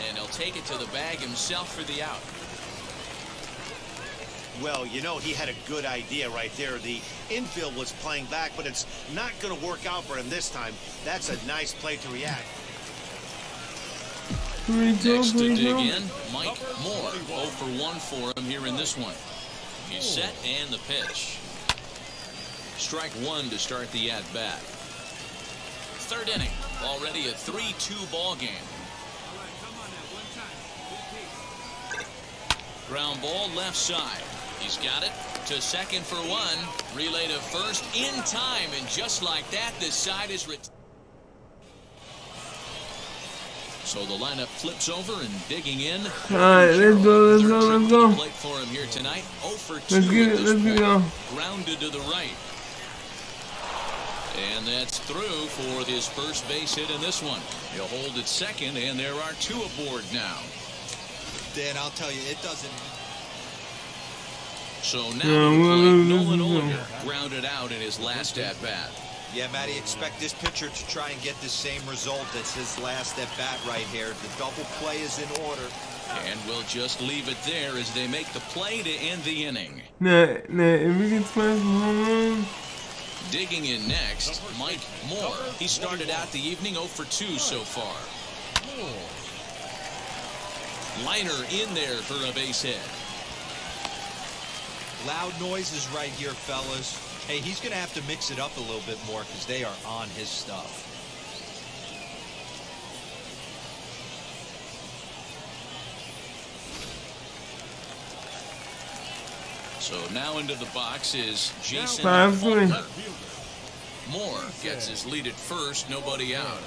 And he'll take it to the bag himself for the out. Well, you know, he had a good idea right there. The infield was playing back, but it's not going to work out for him this time. That's a nice play to react. 3-2, Next to dig 3-2. in, Mike Moore. 0 for 1 for him here in this one. He's set and the pitch. Strike 1 to start the at-bat. Third inning, already a 3-2 ball game. Ground ball left side. He's got it to second for one. Relay to first in time, and just like that, this side is so the lineup flips over and digging in. All right, let's go. Plate for him here tonight. 0 for 2. Let's get it, let's get it on. Grounded to the right. And that's through for his first base hit in this one. He'll hold at second, and there are 2 aboard now. Dan, I'll tell you, it doesn't. So now Nolan Olinger grounded out in his last at-bat. Yeah, Matty, expect this pitcher to try and get the same result as his last at-bat right here. The double play is in order. And we'll just leave it there as they make the play to end the inning. Now, if we can find some home run. Digging in next, Mike Moore. He started out the evening 0 for 2 so far. Liner in there for a base hit. Loud noises right here, fellas. Hey, he's going to have to mix it up a little bit more because they are on his stuff. So now into the box is Jason Five, three. Faulkner. Moore gets his lead at first, nobody out.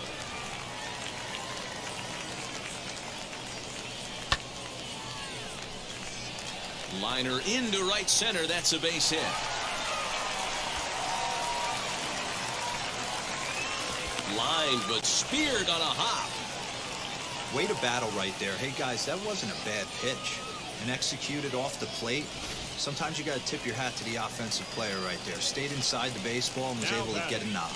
Liner into right center, that's a base hit. Line, but speared on a hop. Way to battle right there. Hey, guys, that wasn't a bad pitch. And executed off the plate. Sometimes you got to tip your hat to the offensive player right there. Stayed inside the baseball and was able to get a knock.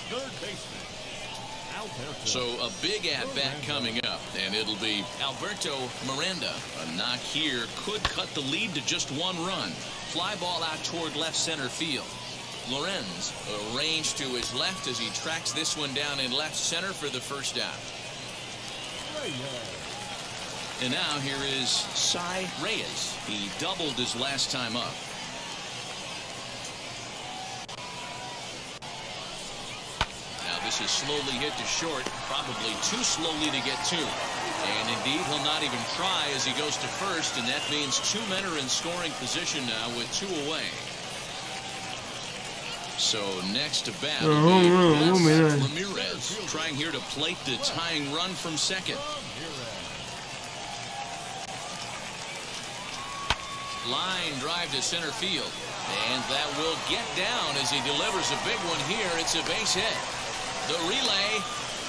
So a big at-bat coming up, and it'll be Alberto Miranda. A knock here could cut the lead to just 1 run. Fly ball out toward left center field. Lorenz arranged to his left as he tracks this one down in left center for the first out. And now here is Cy Reyes. He doubled his last time up. Now this is slowly hit to short, probably too slowly to get to. And indeed, he'll not even try as he goes to first, and that means 2 men are in scoring position now with 2 away. So next to bat will be Ramirez, trying here to plate the tying run from second. Line drive to center field, and that will get down as he delivers a big one here. It's a base hit. The relay,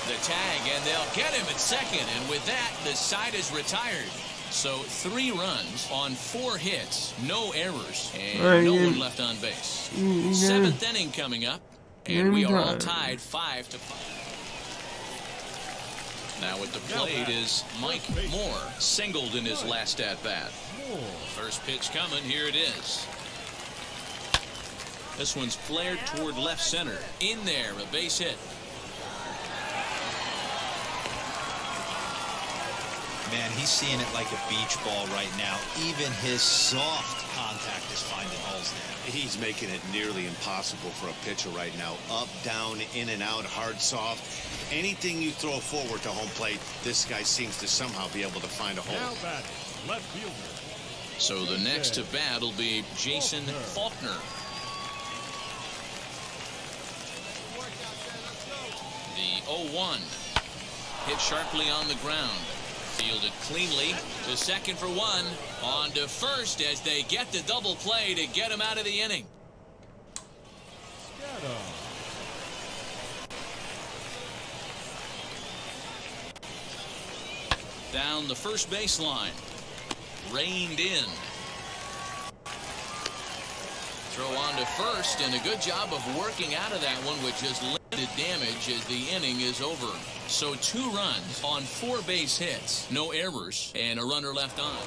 the tag, and they'll get him at second, and with that, the side is retired. So 3 runs on 4 hits, no errors, and no one left on base. 7th inning coming up, and we are all tied 5-5. Now at the plate is Mike Moore, singled in his last at-bat. First pitch coming, here it is. This one's flared toward left center. In there, a base hit. Man, he's seeing it like a beach ball right now. Even his soft contact is finding holes there. He's making it nearly impossible for a pitcher right now. Up, down, in and out, hard, soft. Anything you throw forward to home plate, this guy seems to somehow be able to find a hole. Now batting, left fielder. So the next to bat will be Jason Faulkner. The 0-1. Hit sharply on the ground. Fielded cleanly to second for 1. On to first as they get the double play to get him out of the inning. Down the first baseline. Reined in. Throw on to first, and a good job of working out of that one with just limited damage as the inning is over. So 2 runs on 4 base hits, no errors, and a runner left on.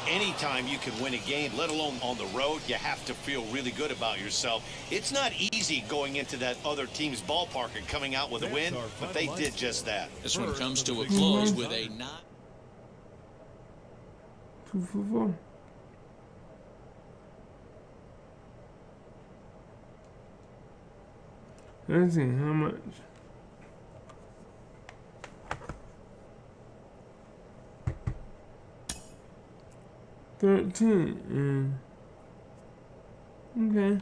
Anytime you can win a game, let alone on the road, you have to feel really good about yourself. It's not easy going into that other team's ballpark and coming out with a win, but they did just that. This one comes to a close with a 2 for 4. Let's see how much. 13. Okay.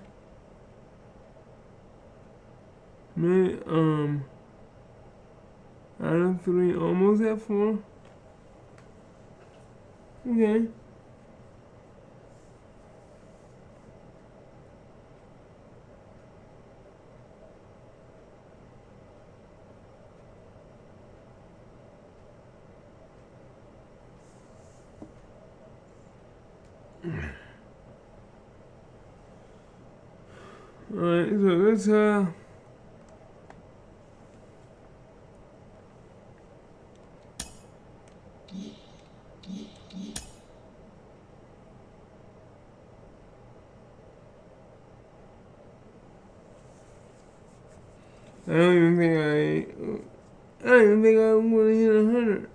Made out of 3, almost at 4. Okay. Alright, so let's I don't even think I want to hit 100.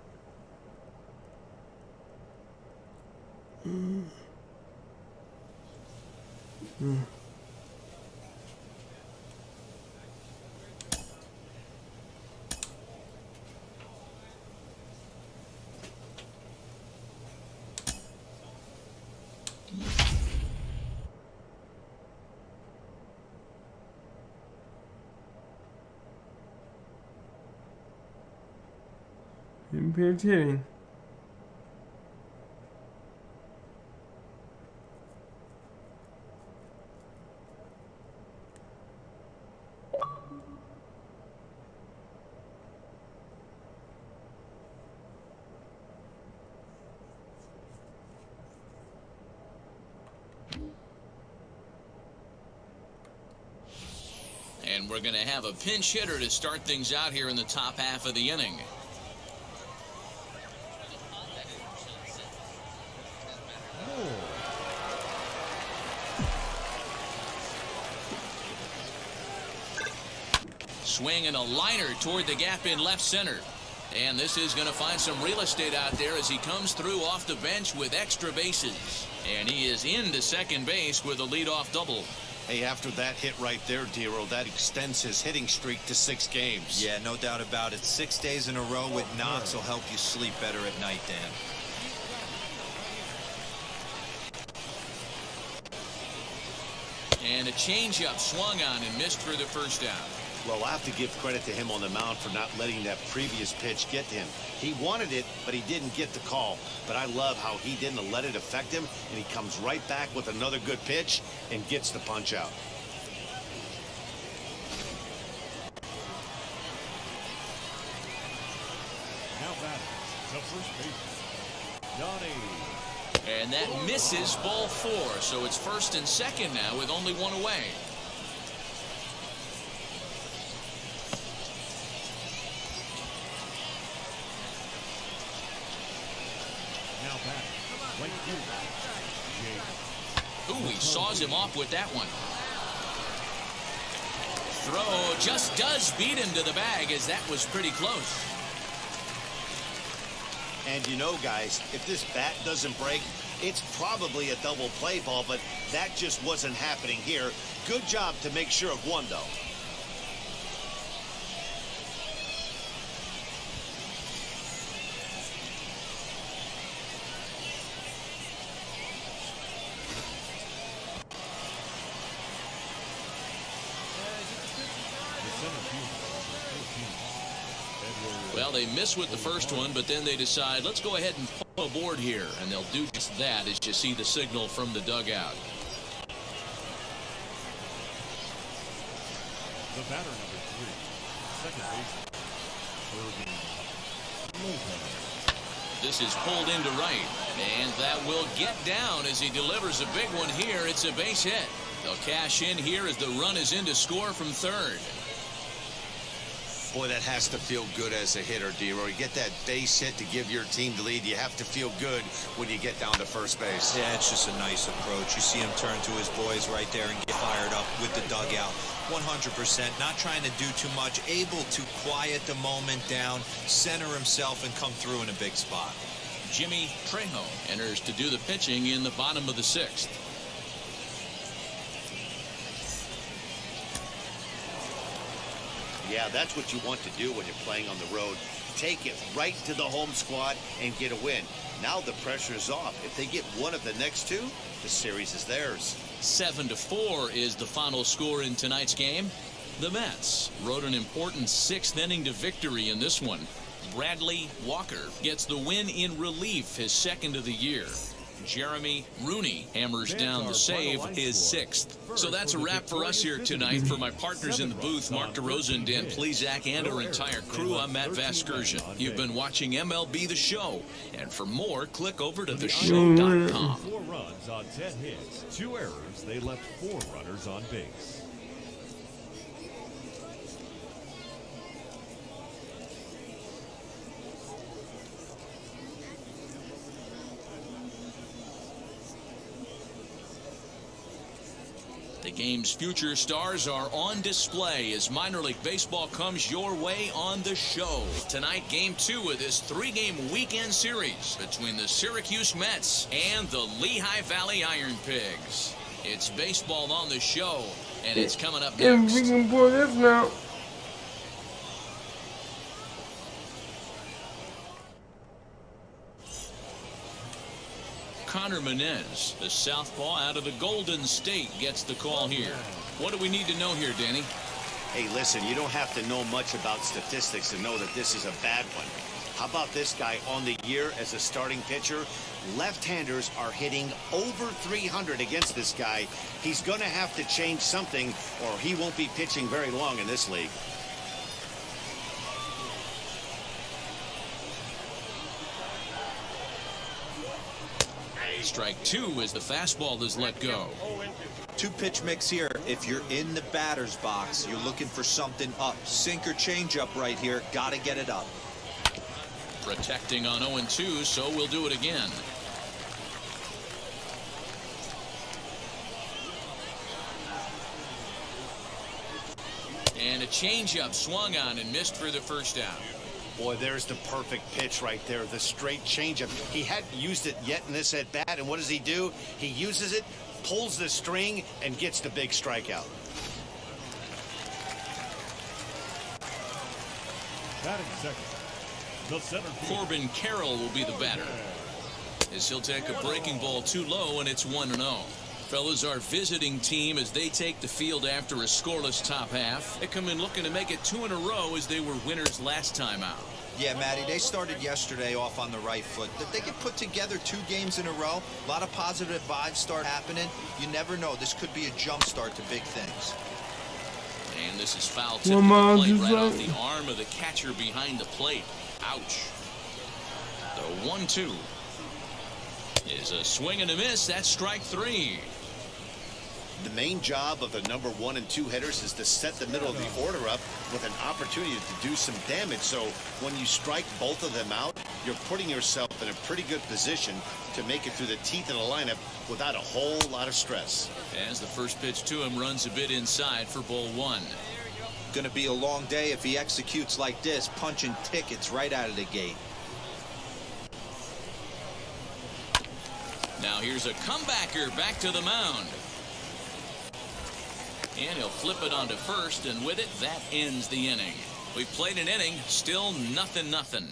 Impaired hitting. And we're going to have a pinch hitter to start things out here in the top half of the inning. Swing and a liner toward the gap in left center. And this is going to find some real estate out there as he comes through off the bench with extra bases. And he is into second base with a leadoff double. Hey, after that hit right there, Dero, that extends his hitting streak to 6 games. Yeah, no doubt about it. 6 days in a row with knocks will help you sleep better at night, Dan. And a changeup swung on and missed for the first down. Well, I have to give credit to him on the mound for not letting that previous pitch get to him. He wanted it, but he didn't get the call. But I love how he didn't let it affect him, and he comes right back with another good pitch and gets the punch out. Now batting, the first baseman, Donnie. And that misses ball 4, so it's first and second now with only one away. Now batting, right fielder, Jake. Ooh, he saws him off with that one. Throw just does beat him to the bag as that was pretty close. And you know, guys, if this bat doesn't break, it's probably a double play ball, but that just wasn't happening here. Good job to make sure of one, though. The center fielder, 14, Edward. Well, they miss with the first one, but then they decide, let's go ahead and pull aboard here. And they'll do just that as you see the signal from the dugout. The batter number 3, second baseman, Irving Lopez. This is pulled into right, and that will get down as he delivers a big one here. It's a base hit. They'll cash in here as the run is in to score from third. Boy, that has to feel good as a hitter, Dero. You get that base hit to give your team the lead. You have to feel good when you get down to first base. Yeah, it's just a nice approach. You see him turn to his boys right there and get fired up with the dugout. 100%, not trying to do too much, able to quiet the moment down, center himself, and come through in a big spot. Jimmy Trejo enters to do the pitching in the bottom of the 6th. Yeah, that's what you want to do when you're playing on the road. Take it right to the home squad and get a win. Now the pressure is off. If they get one of the next two, the series is theirs. 7-4 is the final score in tonight's game. The Mets rode an important 6th inning to victory in this one. Bradley Walker gets the win in relief, his 2nd of the year. Jeremy Rooney hammers down the save, his 6th. So that's a wrap for us here tonight. For my partners in the booth, Mark DeRosa, Dan Plesac, and our entire crew, I'm Matt Vasgersian. You've been watching MLB The Show. And for more, click over to theshow.com. 4 runs on 10 hits, 2 errors. They left 4 runners on base. The game's future stars are on display as minor league baseball comes your way on the show. Tonight, game 2 of this 3-game weekend series between the Syracuse Mets and the Lehigh Valley Iron Pigs. It's baseball on the show, and it's coming up And next. we can pull this now. Connor Menez, the southpaw out of the Golden State, gets the call here. What do we need to know here, Danny? Hey, listen, you don't have to know much about statistics to know that this is a bad one. How about this guy on the year as a starting pitcher? Left-handers are hitting over 300 against this guy. He's going to have to change something or he won't be pitching very long in this league. Strike 2 as the fastball is let go. 2-pitch mix here. If you're in the batter's box, you're looking for something up. Sinker changeup right here. Got to get it up. Protecting on 0-2, so we'll do it again. And a changeup swung on and missed for the first out. Boy, there's the perfect pitch right there, the straight changeup. He hadn't used it yet in this at-bat, and what does he do? He uses it, pulls the string, and gets the big strikeout. Batting second, the center field. Corbin Carroll will be the batter, as he'll take a breaking ball too low, and it's 1-0. Fellas, our visiting team, as they take the field after a scoreless top half, they come in looking to make it 2 in a row as they were winners last time out. Yeah, Matty, they started yesterday off on the right foot. If they can put together 2 games in a row, a lot of positive vibes start happening. You never know. This could be a jump start to big things. And this is foul tip to the plate right off the arm of the catcher behind the plate. Ouch. The 1-2 is a swing and a miss. That's strike 3. The main job of the number 1 and 2 hitters is to set the middle of the order up with an opportunity to do some damage. So when you strike both of them out, you're putting yourself in a pretty good position to make it through the teeth of the lineup without a whole lot of stress. As the first pitch to him runs a bit inside for ball 1. Going to be a long day if he executes like this, punching tickets right out of the gate. Now here's a comebacker back to the mound. And he'll flip it onto first, and with it, that ends the inning. We've played an inning, still 0-0.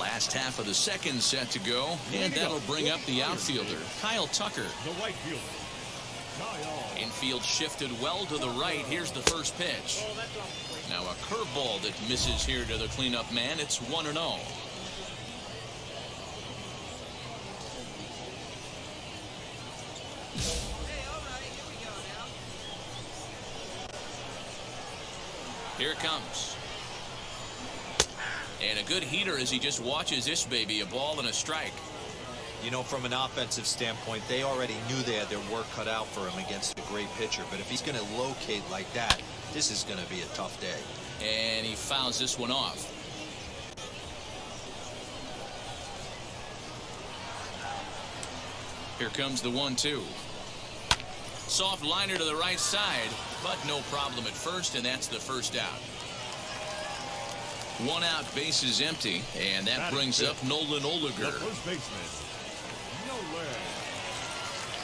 Last half of the second set to go, and that'll bring up the outfielder, Kyle Tucker. The right fielder, Kyle. Infield shifted well to the right. Here's the first pitch. Now a curveball that misses here to the cleanup man. It's 1-0. Here it comes. And a good heater as he just watches this baby, a ball and a strike. You know, from an offensive standpoint, they already knew they had their work cut out for him against a great pitcher. But if he's going to locate like that, this is going to be a tough day. And he fouls this one off. Here comes the 1-2. Soft liner to the right side, but no problem at first, and that's the first out. 1 out, base is empty, and that brings up Nolan The Oliger. first baseman, Nolan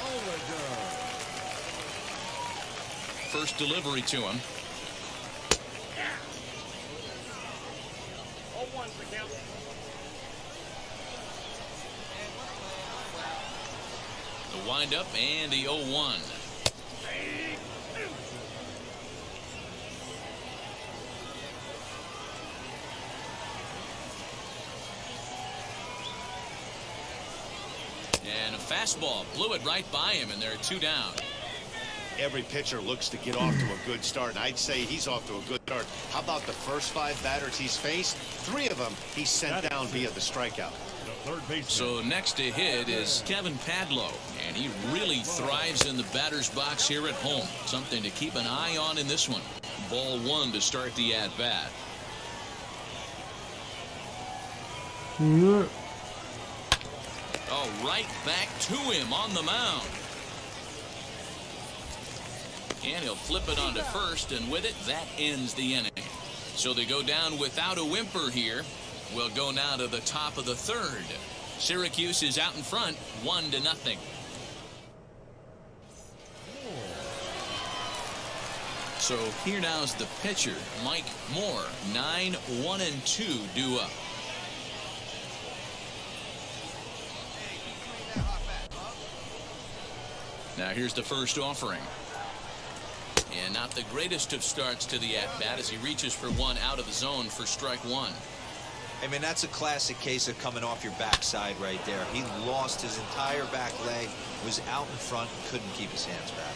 Oliger. first delivery to him. The windup and the 0-1. And a fastball blew it right by him, and they're 2 down. Every pitcher looks to get off to a good start, and I'd say he's off to a good start. How about the first 5 batters he's faced? 3 of them he sent down via the strikeout. So next to hit is Kevin Padlo, and he really thrives in the batter's box here at home. Something to keep an eye on in this one. Ball 1 to start the at-bat. Yeah. Oh, right back to him on the mound. And he'll flip it onto first, and with it, that ends the inning. So they go down without a whimper here. We'll go now to the top of the 3rd. Syracuse is out in front, 1-0. So here now's the pitcher, Mike Moore. 9-1-2 due up. Now here's the first offering. And not the greatest of starts to the at-bat as he reaches for one out of the zone for strike 1. I mean, that's a classic case of coming off your backside right there. He lost his entire back leg, was out in front, couldn't keep his hands back.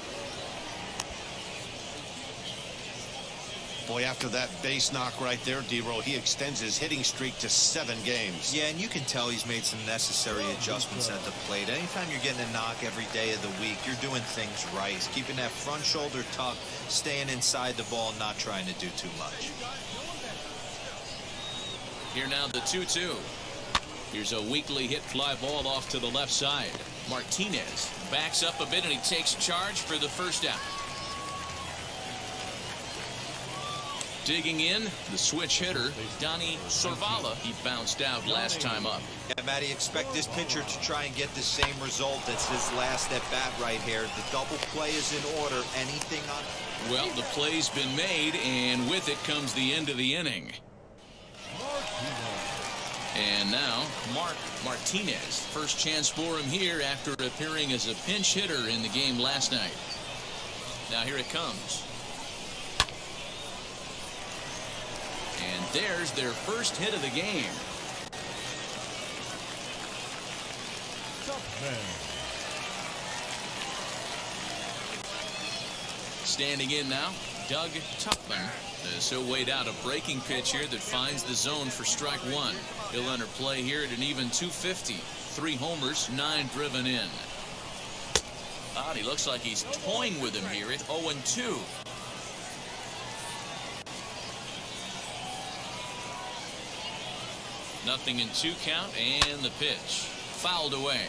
Boy, after that base knock right there, D-Roll, he extends his hitting streak to 7 games. Yeah, and you can tell he's made some necessary adjustments at the plate. Anytime you're getting a knock every day of the week, you're doing things right. He's keeping that front shoulder tucked, staying inside the ball, not trying to do too much. Here now the 2-2. Here's a weakly hit fly ball off to the left side. Martinez backs up a bit and he takes charge for the first out. Digging in, the switch hitter, Donnie Sorvala. He bounced out last time up. Yeah, Matty, expect this pitcher to try and get the same result as his last at bat right here. The double play is in order. Anything on... Well, the play's been made, and with it comes the end of the inning. And now, Mark Martinez. First chance for him here after appearing as a pinch hitter in the game last night. Now here it comes. And there's their first hit of the game. Standing in now, Doug Tupman. So weighed out a breaking pitch here that finds the zone for strike 1. He'll enter play here at an even 250. 3 homers, 9 driven in. He looks like he's toying with him here at 0-2. Nothing in 2 count, and the pitch fouled away.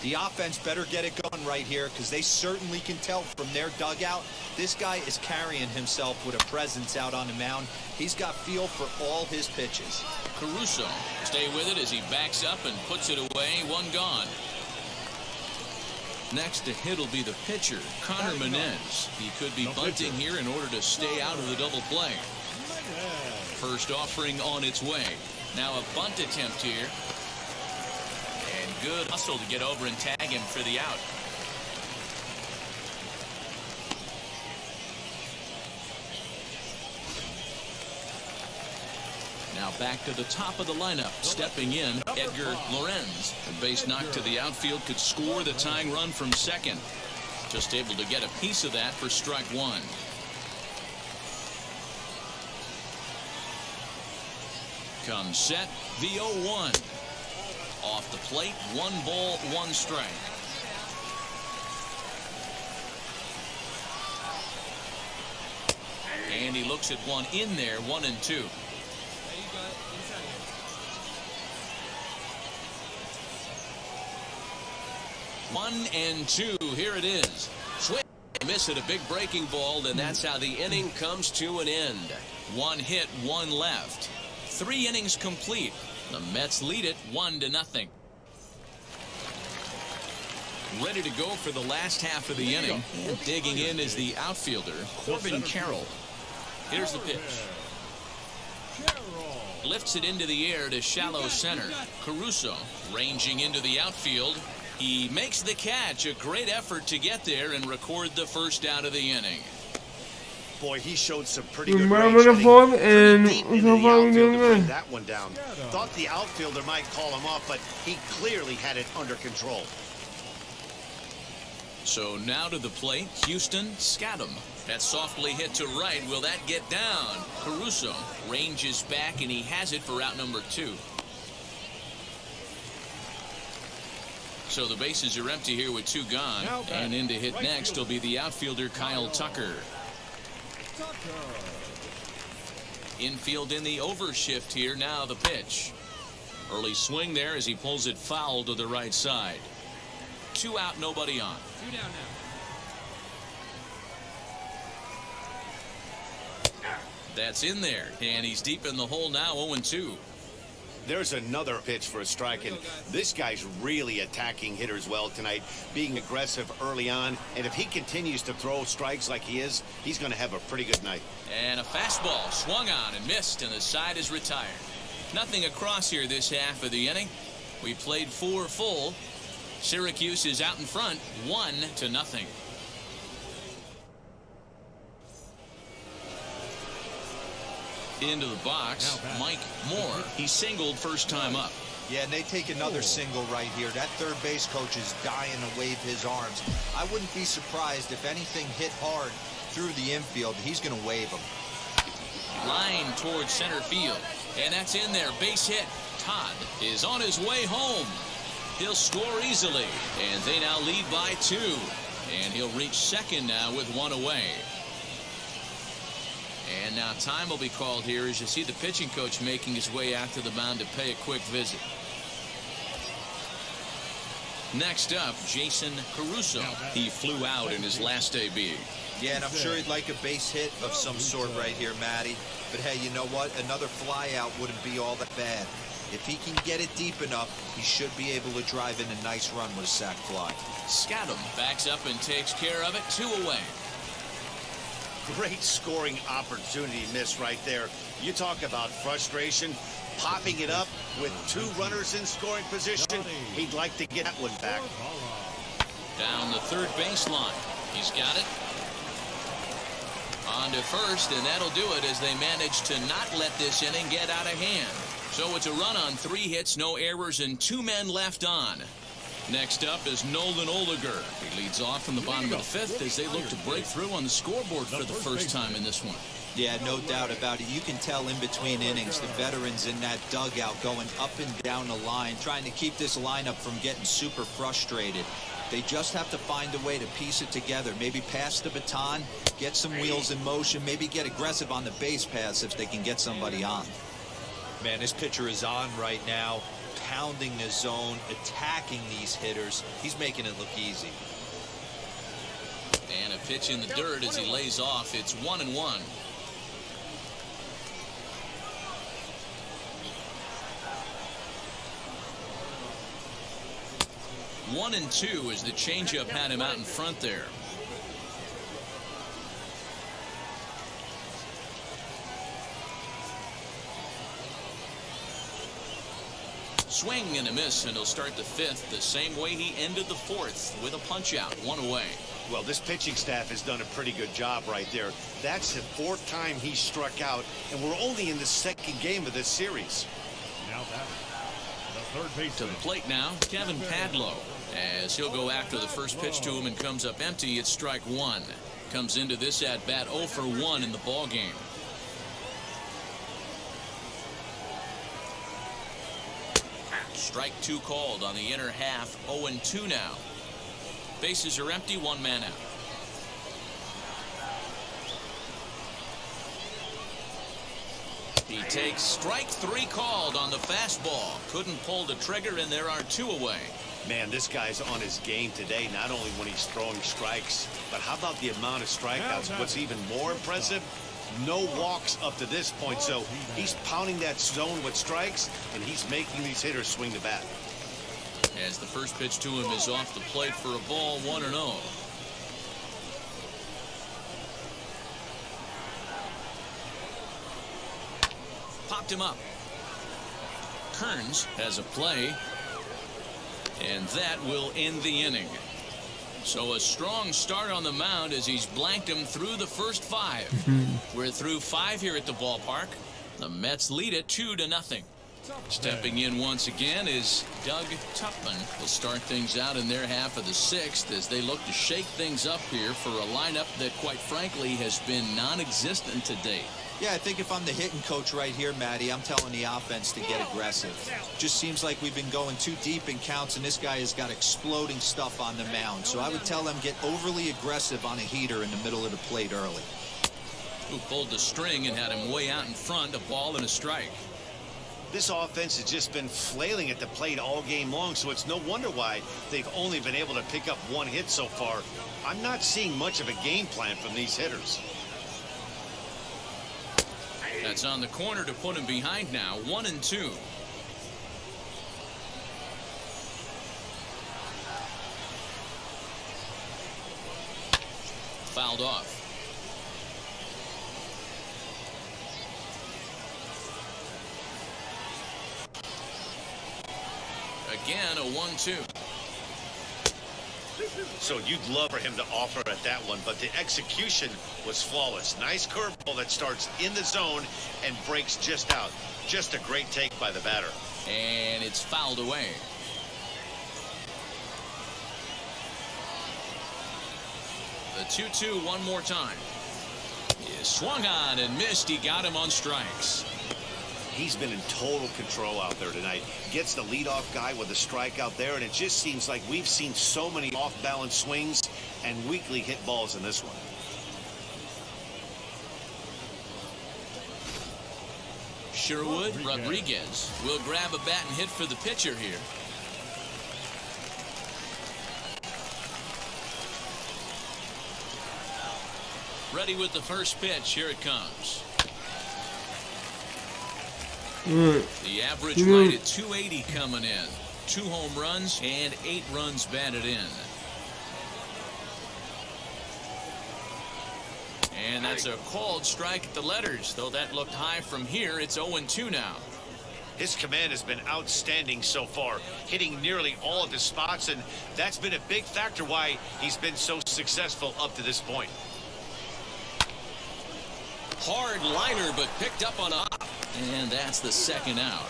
The offense better get it going right here because they certainly can tell from their dugout this guy is carrying himself with a presence out on the mound. He's got feel for all his pitches. Caruso stay with it as he backs up and puts it away. 1 gone. Next to hit will be the pitcher, Connor Menez. He could be bunting here in order to stay out of the double play. First offering on its way. Now a bunt attempt here. And good hustle to get over and tag him for the out. Now back to the top of the lineup. Stepping in, Edgar Lorenz. A base knock to the outfield could score the tying run from second. Just able to get a piece of that for strike 1. Comes set, the 0-1. Off the plate, 1 ball, 1 strike. And he looks at one in there, 1-2. One and 2, here it is. Swing, miss at a big breaking ball, and that's how the inning comes to an end. 1 hit, 1 left. 3 innings complete. The Mets lead it 1-0. Ready to go for the last half of the inning. And digging in is the outfielder, Corbin Carroll. Here's the pitch. Lifts it into the air to shallow center. Caruso ranging into the outfield. He makes the catch. A great effort to get there and record the first out of the inning. Boy, he showed some pretty good We're range. in the fourth, Pretty and deep into so the far we're outfield doing to good. bring that one down. Thought the outfielder might call him off, but he clearly had it under control. So now to the plate, Houston Scadam. That softly hit to right. Will that get down? Caruso ranges back, and he has it for out number 2. So the bases are empty here with 2 gone. And in to hit next will be the outfielder Kyle Tucker. Infield in the overshift here. Now the pitch. Early swing there as he pulls it foul to the right side. 2 out, nobody on. 2 down now. That's in there, and he's deep in the hole now, 0-2. There's another pitch for a strike, and this guy's really attacking hitters well tonight, being aggressive early on, and if he continues to throw strikes like he is, he's going to have a pretty good night. And a fastball swung on and missed, and the side is retired. Nothing across here this half of the inning. We played 4 full. Syracuse is out in front, 1-0. Into the box, Mike Moore. He singled first time up. Yeah, and they take another single right here. That third base coach is dying to wave his arms. I wouldn't be surprised if anything hit hard through the infield. He's going to wave them. Line towards center field. And that's in there. Base hit. Todd is on his way home. He'll score easily. And they now lead by 2. And he'll reach second now with 1 away. And now time will be called here as you see the pitching coach making his way out to the mound to pay a quick visit. Next up, Jason Caruso. He flew out in his last AB. Yeah, and I'm sure he'd like a base hit of some sort right here, Matty. But hey, you know what? Another fly out wouldn't be all that bad. If he can get it deep enough, he should be able to drive in a nice run with a sac fly. Scadam backs up and takes care of it. 2 away. Great scoring opportunity missed right there. You talk about frustration, popping it up with 2 runners in scoring position. He'd like to get that one back. Down the third baseline. He's got it. On to first, and that'll do it as they manage to not let this inning get out of hand. So it's a run on 3 hits, no errors, and 2 men left on. Next up is Nolan Oliger. He leads off in the bottom of the 5th as they look to break through on the scoreboard for the first time in this one. Yeah, no doubt about it. You can tell in between innings the veterans in that dugout going up and down the line, trying to keep this lineup from getting super frustrated. They just have to find a way to piece it together. Maybe pass the baton, get some wheels in motion, maybe get aggressive on the base paths if they can get somebody on. Man, this pitcher is on right now, pounding the zone, attacking these hitters. He's making it look easy. And a pitch in the dirt as he lays off. It's 1-1. One and 2 as the changeup had him out in front there. Swing and a miss, and he'll start the 5th the same way he ended the 4th with a punch out, 1 away. Well, this pitching staff has done a pretty good job right there. That's the 4th time he struck out, and we're only in the 2nd game of this series. Now that the third base To the plate now, Kevin Padlo, as he'll go after the first pitch to him and comes up empty. It's strike 1. Comes into this at bat 0 for 1 in the ball game. Strike 2 called on the inner half. 0-2 now. Bases are empty, 1 man out. He takes strike 3 called on the fastball. Couldn't pull the trigger, and there are 2 away. Man, this guy's on his game today, not only when he's throwing strikes, but how about the amount of strikeouts? What's even more impressive, no walks up to this point. So he's pounding that zone with strikes, and he's making these hitters swing the bat. as the first pitch to him is off the plate for a ball, 1-0. Popped him up. Kearns has a play, and that will end the inning. So a strong start on the mound as he's blanked him through the first 5. We're through 5 here at the ballpark. The Mets lead it 2-0. Stepping in once again is Doug Tupman. Will start things out in their half of the 6th as they look to shake things up here for a lineup that, quite frankly, has been non-existent to date. Yeah, I think if I'm the hitting coach right here, Matty, I'm telling the offense to get aggressive. Just seems like we've been going too deep in counts, and this guy has got exploding stuff on the mound. So I would tell them get overly aggressive on a heater in the middle of the plate early. Who pulled the string and had him way out in front, a ball and a strike. This offense has just been flailing at the plate all game long, so it's no wonder why they've only been able to pick up 1 hit so far. I'm not seeing much of a game plan from these hitters. That's on the corner to put him behind now, 1-2. Fouled off. Again, a 1-2. So you'd love for him to offer at that one, but the execution was flawless. Nice curveball that starts in the zone and breaks just out. Just a great take by the batter. And it's fouled away. The 2-2 one more time. He swung on and missed. He got him on strikes. He's been in total control out there tonight. Gets the leadoff guy with a strikeout there, and it just seems like we've seen so many off-balance swings and weakly hit balls in this one. Sherwood Rodriguez will grab a bat and hit for the pitcher here. Ready with the first pitch. Here it comes. The average right at 280 coming in. 2 home runs and 8 runs batted in. And that's a called strike at the letters, though that looked high from here. It's 0-2 now. His command has been outstanding so far, hitting nearly all of his spots, and that's been a big factor why he's been so successful up to this point. Hard liner, but picked up on up. And that's the second out.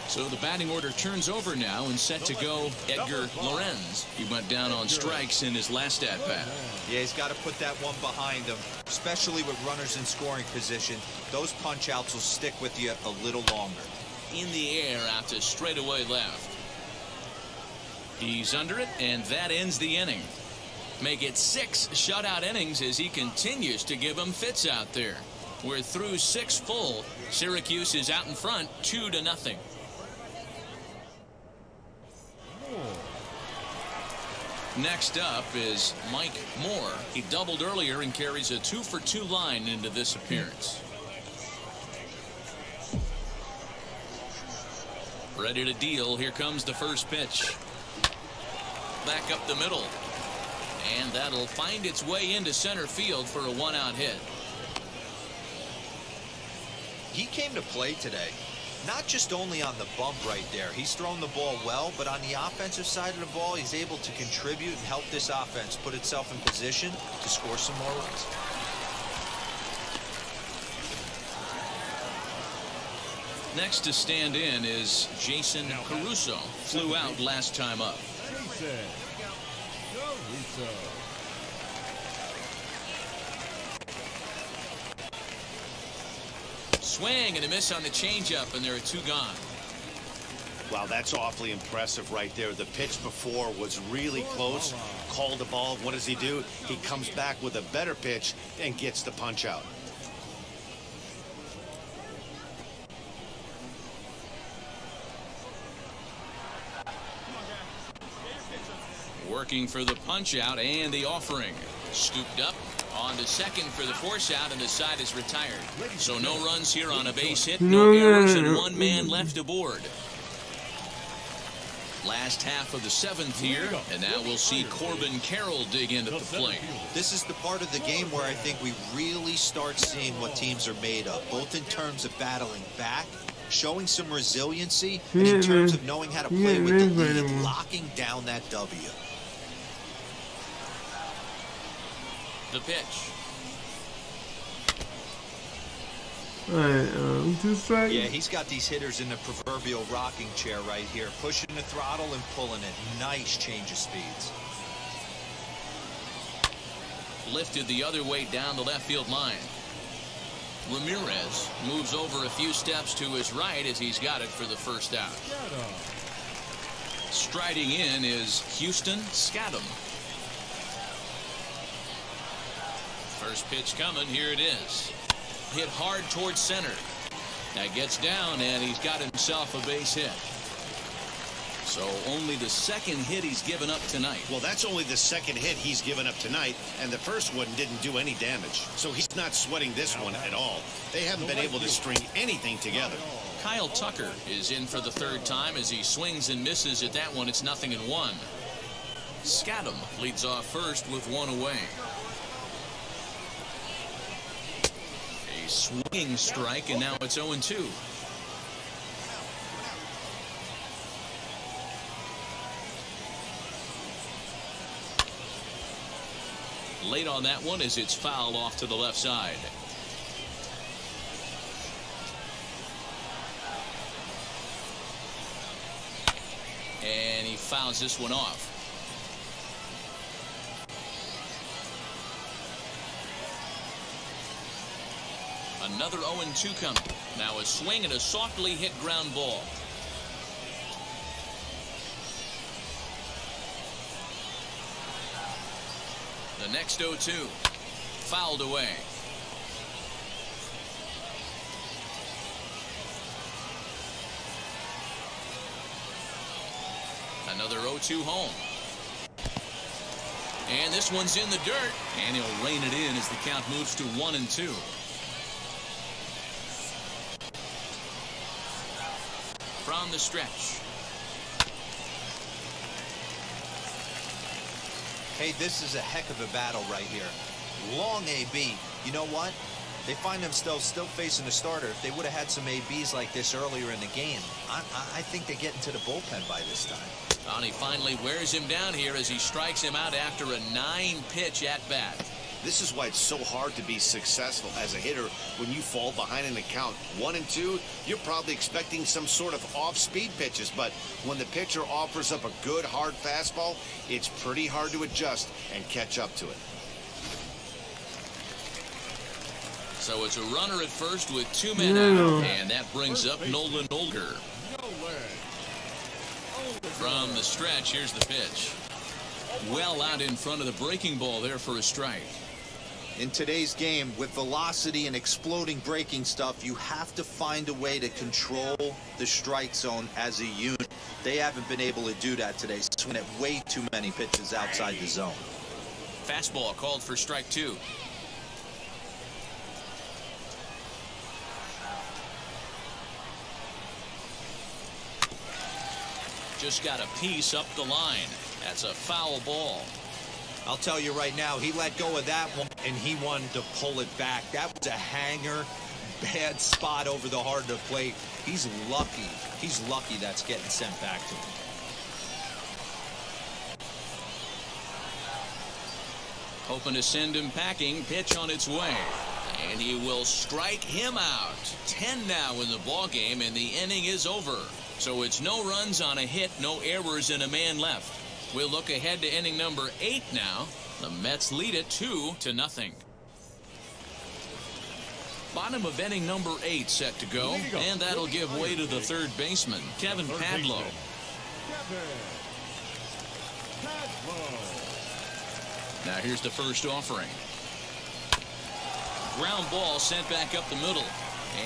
So the batting order turns over now and set to go Edgar Lorenz. He went down on strikes in his last at-bat. Yeah, he's got to put that one behind him, especially with runners in scoring position. Those punch-outs will stick with you a little longer. In the air out to straightaway left. He's under it, and that ends the inning. Make it 6 shutout innings as he continues to give them fits out there. We're through 6 full. Syracuse is out in front 2-0. Next up is Mike Moore. He doubled earlier and carries a 2-for-2 line into this appearance. Ready to deal. Here comes the first pitch. Back up the middle. And that'll find its way into center field for a 1-out hit. He came to play today, not just only on the bump right there. He's thrown the ball well, but on the offensive side of the ball, he's able to contribute and help this offense put itself in position to score some more runs. Next to stand in is Jason Caruso. Flew out last time up. Swing and a miss on the changeup, and there are 2 gone. Wow, that's awfully impressive right there. The pitch before was really close. Called the ball. What does he do? He comes back with a better pitch and gets the punch out. Working for the punch out and the offering. Scooped up On to second for the force out, and the side is retired. So no runs here on a base hit, No, no errors, and no. one man left aboard. Last half of the seventh here, and now we'll see Corbin Carroll dig in at the plate. This is the part of the game where I think we really start seeing what teams are made of, both in terms of battling back, showing some resiliency, and in terms of knowing how to play with the lead, locking down that W. The pitch. Alright, 2 strikes. Yeah, he's got these hitters in the proverbial rocking chair right here, pushing the throttle and pulling it. Nice change of speeds. Lifted the other way down the left field line. Ramirez moves over a few steps to his right as he's got it for the first out. Striding in is Houston Scadam. First pitch coming, here it is. Hit hard towards center. That gets down, and he's got himself a base hit. So only the second hit he's given up tonight. Well, that's only the second hit he's given up tonight, and the first one didn't do any damage. So he's not sweating this one at all. They haven't been able to string anything together. Kyle Tucker is in for the third time as he swings and misses at that one. It's 0-1. Scadam leads off first with one away. A swinging strike, and now it's 0-2. Late on that one as it's fouled off to the left side. And he fouls this one off. Another 0-2 coming. Now a swing and a softly hit ground ball. The next 0-2. Fouled away. Another 0-2 home. And this one's in the dirt. And he'll rein it in as the count moves to 1-2. From the stretch. Hey, this is a heck of a battle right here. Long AB. You know what? They find themselves still facing a starter. If they would have had some ABs like this earlier in the game, I think they get into the bullpen by this time. And he finally wears him down here as he strikes him out after a 9-pitch at-bat. This is why it's so hard to be successful as a hitter when you fall behind in the count. 1-2, you're probably expecting some sort of off-speed pitches, but when the pitcher offers up a good hard fastball, it's pretty hard to adjust and catch up to it. So it's a runner at first with 2 men out, and that brings up Nolan Olger. From the stretch, here's the pitch. Well out in front of the breaking ball there for a strike. In today's game, with velocity and exploding breaking stuff, you have to find a way to control the strike zone as a unit. They haven't been able to do that today, swinging at way too many pitches outside the zone. Fastball called for strike 2. Just got a piece up the line. That's a foul ball. I'll tell you right now, he let go of that one, and he wanted to pull it back. That was a hanger, bad spot over the heart of the plate. He's lucky. He's lucky that's getting sent back to him. Hoping to send him packing. Pitch on its way. And he will strike him out. 10 now in the ball game, and the inning is over. So it's no runs on a hit, no errors, and a man left. We'll look ahead to inning number 8 now. The Mets lead it 2-0. Bottom of inning number 8 set to go, and that'll give way to the third baseman, Kevin Padlo. Now here's the first offering. Ground ball sent back up the middle.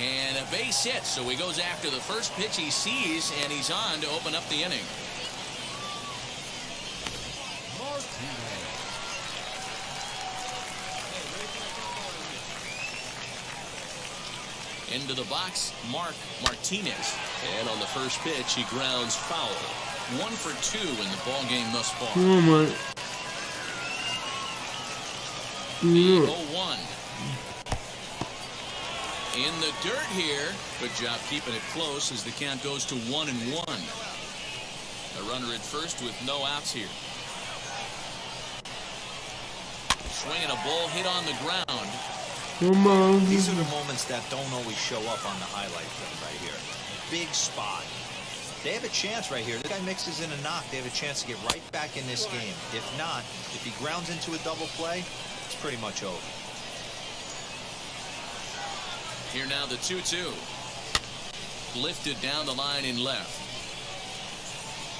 And a base hit, so he goes after the first pitch he sees, and he's on to open up the inning. Into the box, Mark Martinez. And on the first pitch, he grounds foul. 1 for 2 in the ball game thus far. Oh my. The Look. 0-1. In the dirt here. Good job keeping it close as the count goes to 1-1. A runner at first with no outs here. Swinging a ball hit on the ground. Come on. These are the moments that don't always show up on the highlight film right here. Big spot. They have a chance right here. This guy mixes in a knock. They have a chance to get right back in this game. If not, if he grounds into a double play, it's pretty much over. Here now the 2-2. Lifted down the line in left.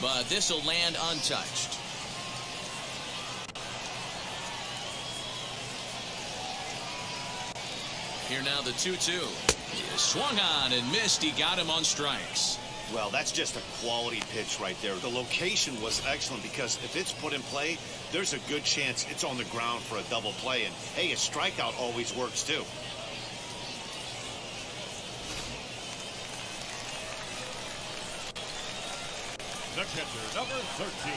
But this will land untouched. Here now the 2-2. He swung on and missed. He got him on strikes. Well, that's just a quality pitch right there. The location was excellent because if it's put in play, there's a good chance it's on the ground for a double play. And, hey, a strikeout always works, too. The catcher, number 13,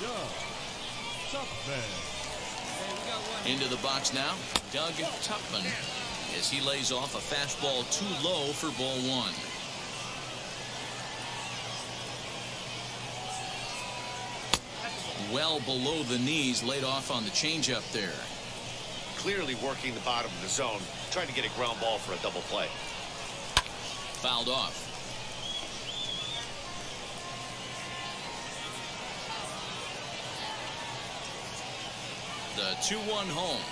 Doug Tupman. Into the box now, Doug Tupman, as he lays off a fastball too low for ball 1. Well below the knees, laid off on the changeup there. Clearly working the bottom of the zone, trying to get a ground ball for a double play. Fouled off. The 2-1 home.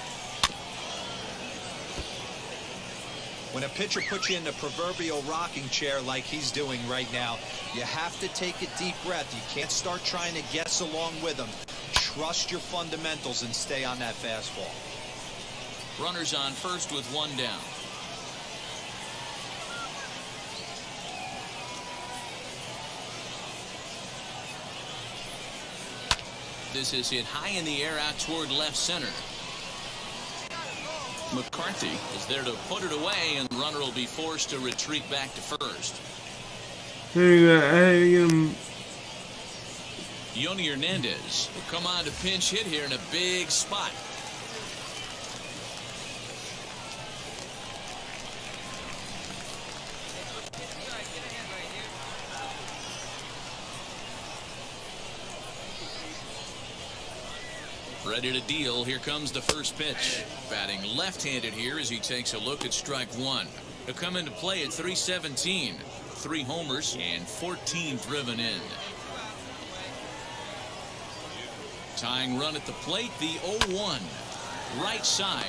When a pitcher puts you in the proverbial rocking chair like he's doing right now, you have to take a deep breath. You can't start trying to guess along with him. Trust your fundamentals and stay on that fastball. Runners on first with 1 down. This is hit high in the air out toward left center. McCarthy is there to put it away, and the runner will be forced to retreat back to first. Hey, get him. Yoni Hernandez will come on to pinch hit here in a big spot. Ready to deal. Here comes the first pitch. Batting left-handed here as he takes a look at strike 1. He'll come into play at 317. 3 homers and 14 driven in. Tying run at the plate, the 0-1. Right side.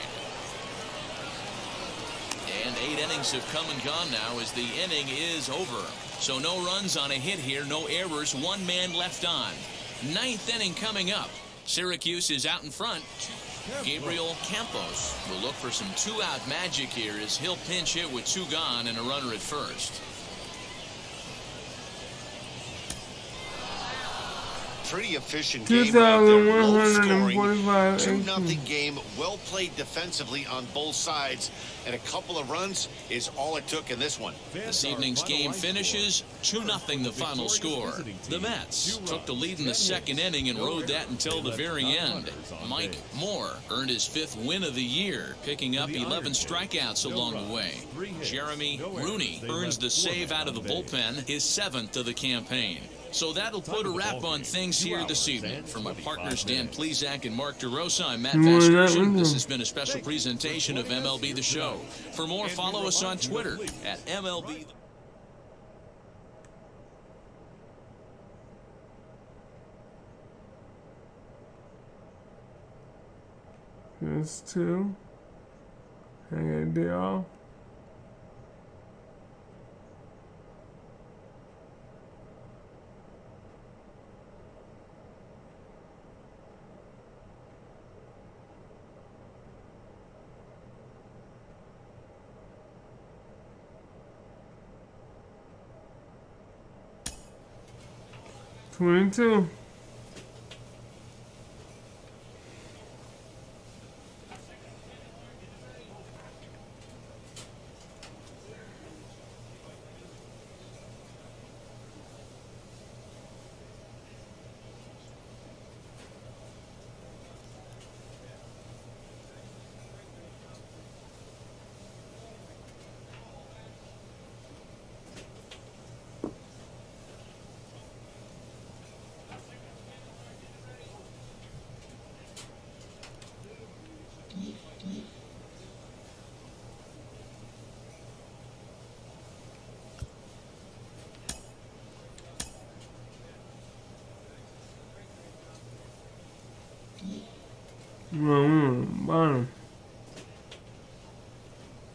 And 8 innings have come and gone now as the inning is over. So no runs on a hit here, no errors, 1 man left on. 9th inning coming up. Syracuse is out in front. Gabriel Campos will look for some 2-out magic here as he'll pinch hit with 2 gone and a runner at first. Pretty efficient game out there, low scoring, 2,145 2-0 game, well played defensively on both sides, and a couple of runs is all it took in this one. This evening's game finishes 2-0 the final score. The Mets took the lead in the 2nd inning and rode that until the very end. Mike Moore earned his 5th win of the year, picking up 11 strikeouts along the way. Jeremy Rooney earns the save out of the bullpen, his 7th of the campaign. So that'll put a wrap on things here this evening. For my partners Dan Plesac and Mark DeRosa, I'm Matt Vasgersian. This has been a special presentation of MLB The Show. For more, follow us on Twitter at MLB. Here's 2. Hang it deal. $22. On the bottom.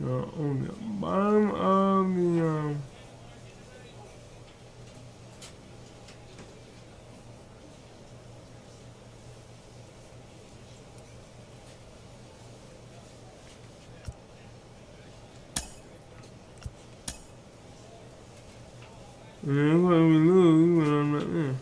On the bottom of the and that's why we lose when I'm not there.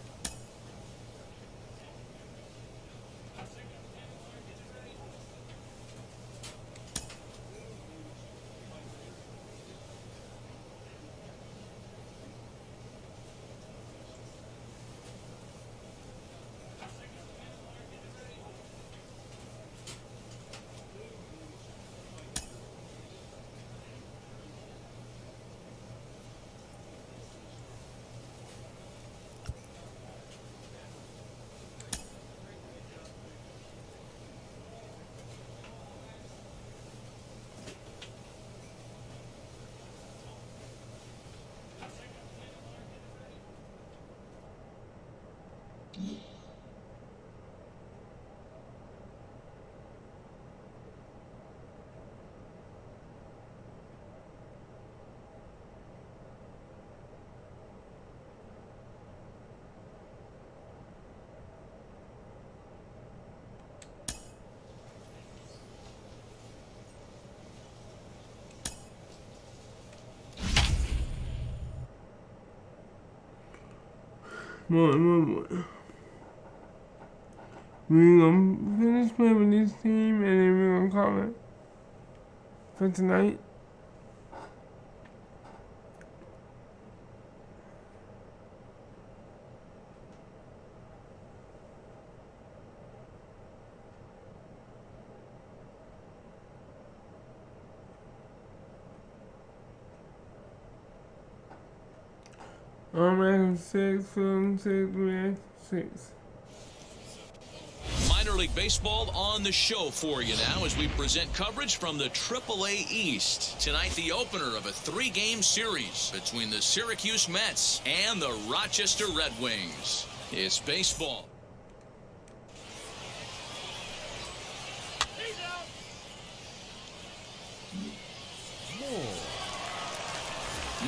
Boy. We're gonna finish playing with this team and then we're gonna call it for tonight. I'm 6, 7, 6, 3, 6. Minor League Baseball on the show for you now as we present coverage from the AAA East. Tonight, the opener of a 3-game series between the Syracuse Mets and the Rochester Red Wings. It's baseball.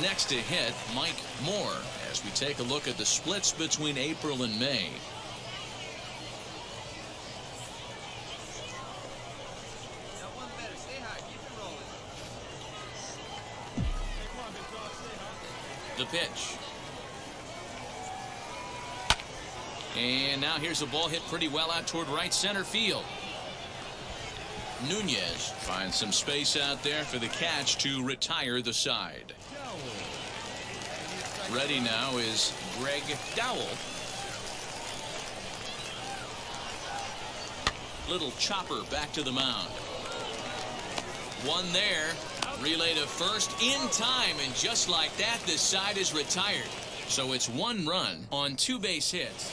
Next to hit, Mike Moore, as we take a look at the splits between April and May. The pitch. And now here's a ball hit pretty well out toward right center field. Nunez finds some space out there for the catch to retire the side. Ready now is Greg Dowell. Little chopper back to the mound. One there. Relay to first in time, and just like that, this side is retired. So it's 1 run on 2 base hits.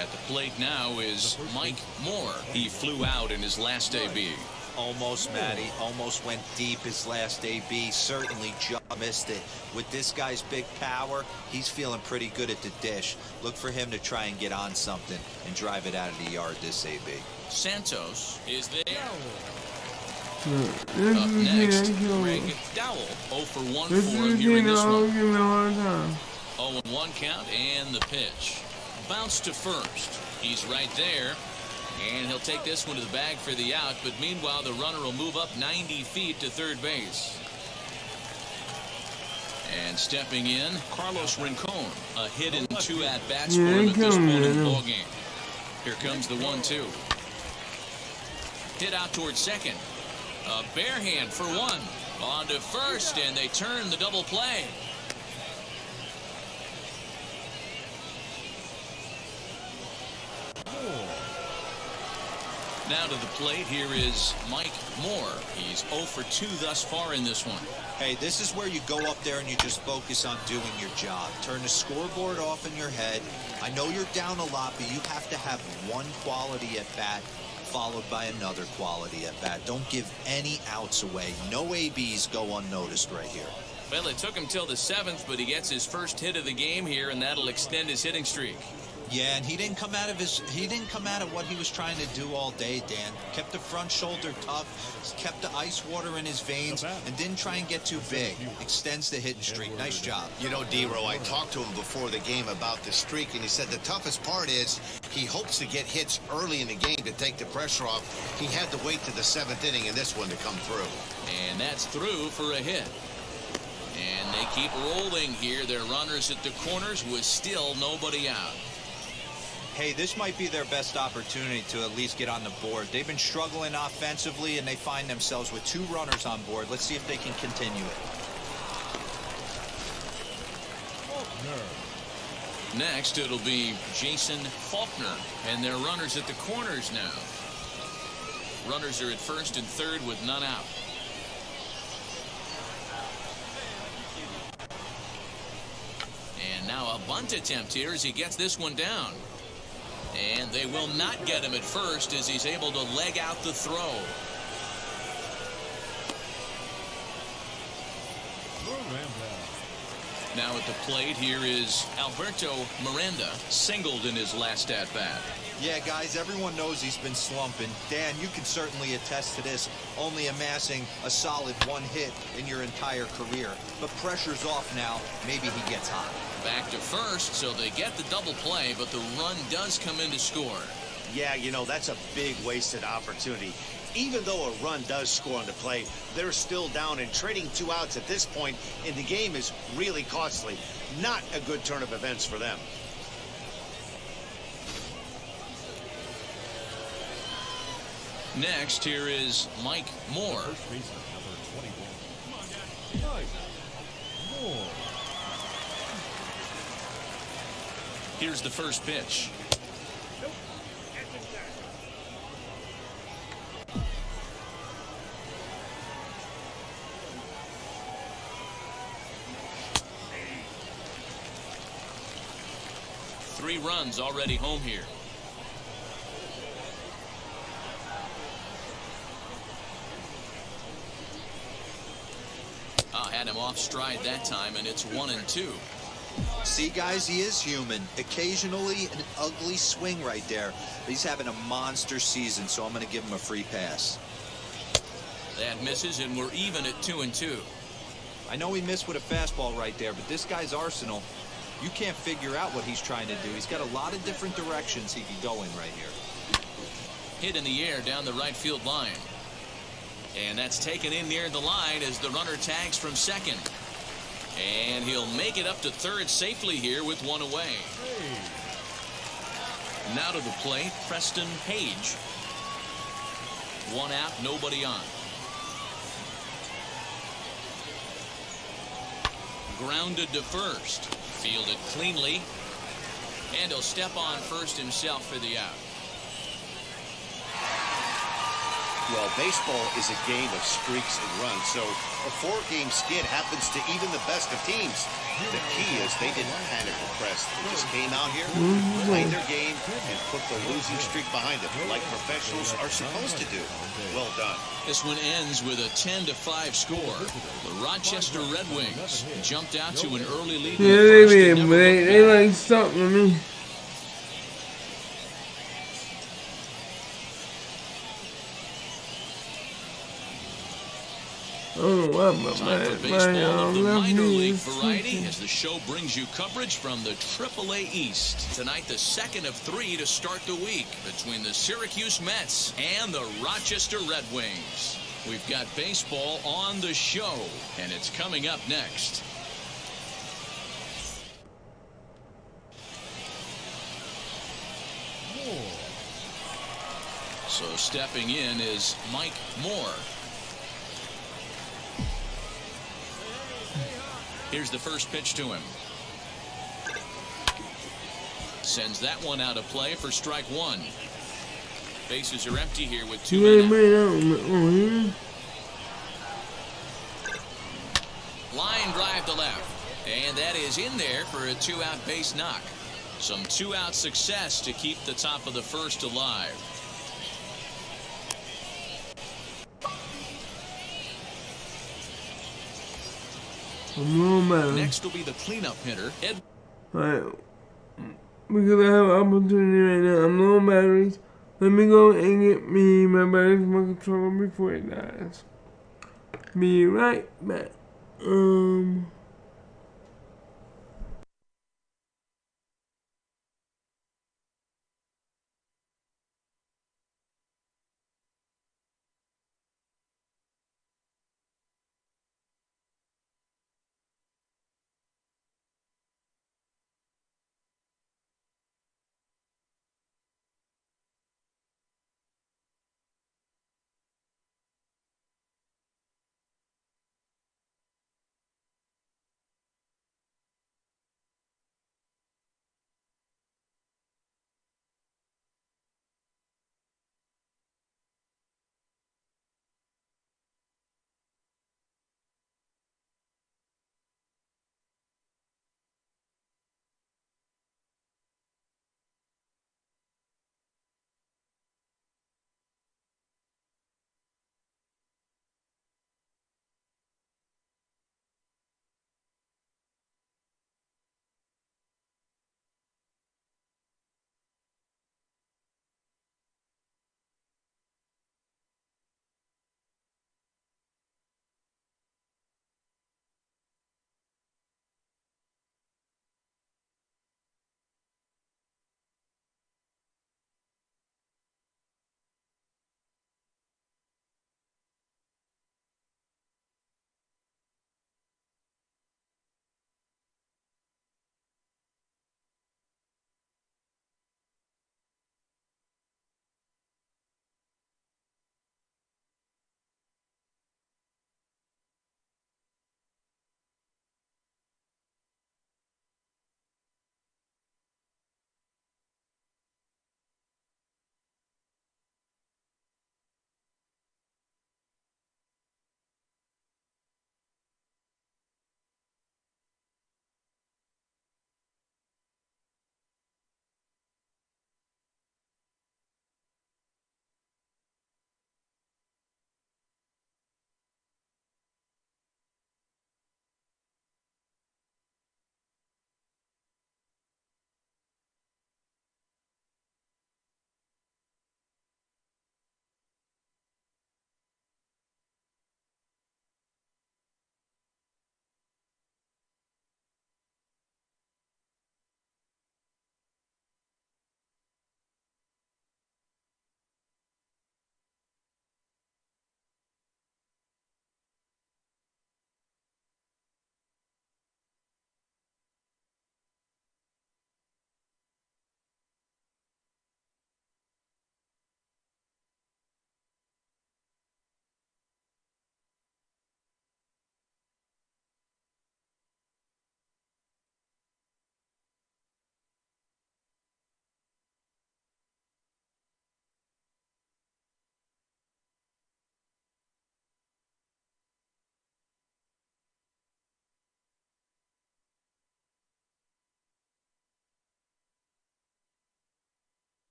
At the plate now is Mike Moore. He flew out in his last AB. Almost, Matty. Almost went deep his last AB. Certainly just missed it. With this guy's big power, he's feeling pretty good at the dish. Look for him to try and get on something and drive it out of the yard this AB. Santos is there. Up next, Greg Dowell. 0 for 1 for him here in this one. 0-1 count and the pitch. Bounce to first. He's right there. And he'll take this one to the bag for the out. But meanwhile, the runner will move up 90 feet to third base. And stepping in, Carlos Rincon. A hit in 2 at-bats for him at this point in the ballgame. Here comes the 1-2. Hit out towards second. A bare hand for 1. On to first, and they turn the double play. Now to the plate, here is Mike Moore. He's 0 for 2 thus far in this one. Hey, this is where you go up there and you just focus on doing your job. Turn the scoreboard off in your head. I know you're down a lot, but you have to have one quality at bat followed by another quality at bat. Don't give any outs away. No ABs go unnoticed right here. Well, it took him till the 7th, but he gets his first hit of the game here, and that'll extend his hitting streak. Yeah, and he didn't come out of what he was trying to do all day, Dan. Kept the front shoulder tough, kept the ice water in his veins, and didn't try and get too big. Extends the hitting streak. Nice job. You know, D-Row, I talked to him before the game about the streak, and he said the toughest part is he hopes to get hits early in the game to take the pressure off. He had to wait to the 7th inning in this one to come through. And that's through for a hit. And they keep rolling here. Their runners at the corners with still nobody out. Hey, this might be their best opportunity to at least get on the board. They've been struggling offensively, and they find themselves with 2 runners on board. Let's see if they can continue it. Next, it'll be Jason Faulkner, and their runners at the corners now. Runners are at first and third with none out. And now a bunt attempt here as he gets this one down. And they will not get him at first as he's able to leg out the throw. Now at the plate here is Alberto Miranda, singled in his last at-bat. Yeah, guys, everyone knows he's been slumping. Dan, you can certainly attest to this, only amassing a solid 1 hit in your entire career. But pressure's off now. Maybe he gets hot. Back to first, so they get the double play, but the run does come in to score. Yeah, you know, that's a big wasted opportunity. Even though a run does score on the play, they're still down, and trading 2 outs at this point in the game is really costly. Not a good turn of events for them. Next, here is Mike Moore. First baseman, number 21. Mike Moore. Here's the first pitch. Three runs already home here. Had him off stride that time, and it's 1-2. See, guys, he is human. Occasionally an ugly swing right there. But he's having a monster season, so I'm going to give him a free pass. That misses, and we're even at 2-2. I know he missed with a fastball right there, but this guy's arsenal, you can't figure out what he's trying to do. He's got a lot of different directions he can go in right here. Hit in the air down the right field line. And that's taken in near the line as the runner tags from second. And he'll make it up to third safely here with 1 away. Now to the plate, Preston Page. 1 out, nobody on. Grounded to first. Fielded cleanly. And he'll step on first himself for the out. Well, baseball is a game of streaks and runs, so a 4-game skid happens to even the best of teams. The key is they didn't panic or press. They just came out here, played their game, and put the losing streak behind them, like professionals are supposed to do. Well done. This one ends with a 10-5 score. The Rochester Red Wings jumped out to an early lead. Yeah, they like something to me. Time for baseball of the minor league variety as the show brings you coverage from the AAA East. Tonight, the second of 3 to start the week between the Syracuse Mets and the Rochester Red Wings. We've got baseball on the show, and it's coming up next. So stepping in is Mike Moore. Here's the first pitch to him. Sends that one out of play for strike 1. Bases are empty here with 2 men out. Line drive to left. And that is in there for a 2-out base knock. Some 2-out success to keep the top of the first alive. No, man. Next will be the cleanup hitter, Ed. Right. because I have an opportunity right now. I'm low on batteries. Let me go and get me my batteries from my controller before it dies. Be right back.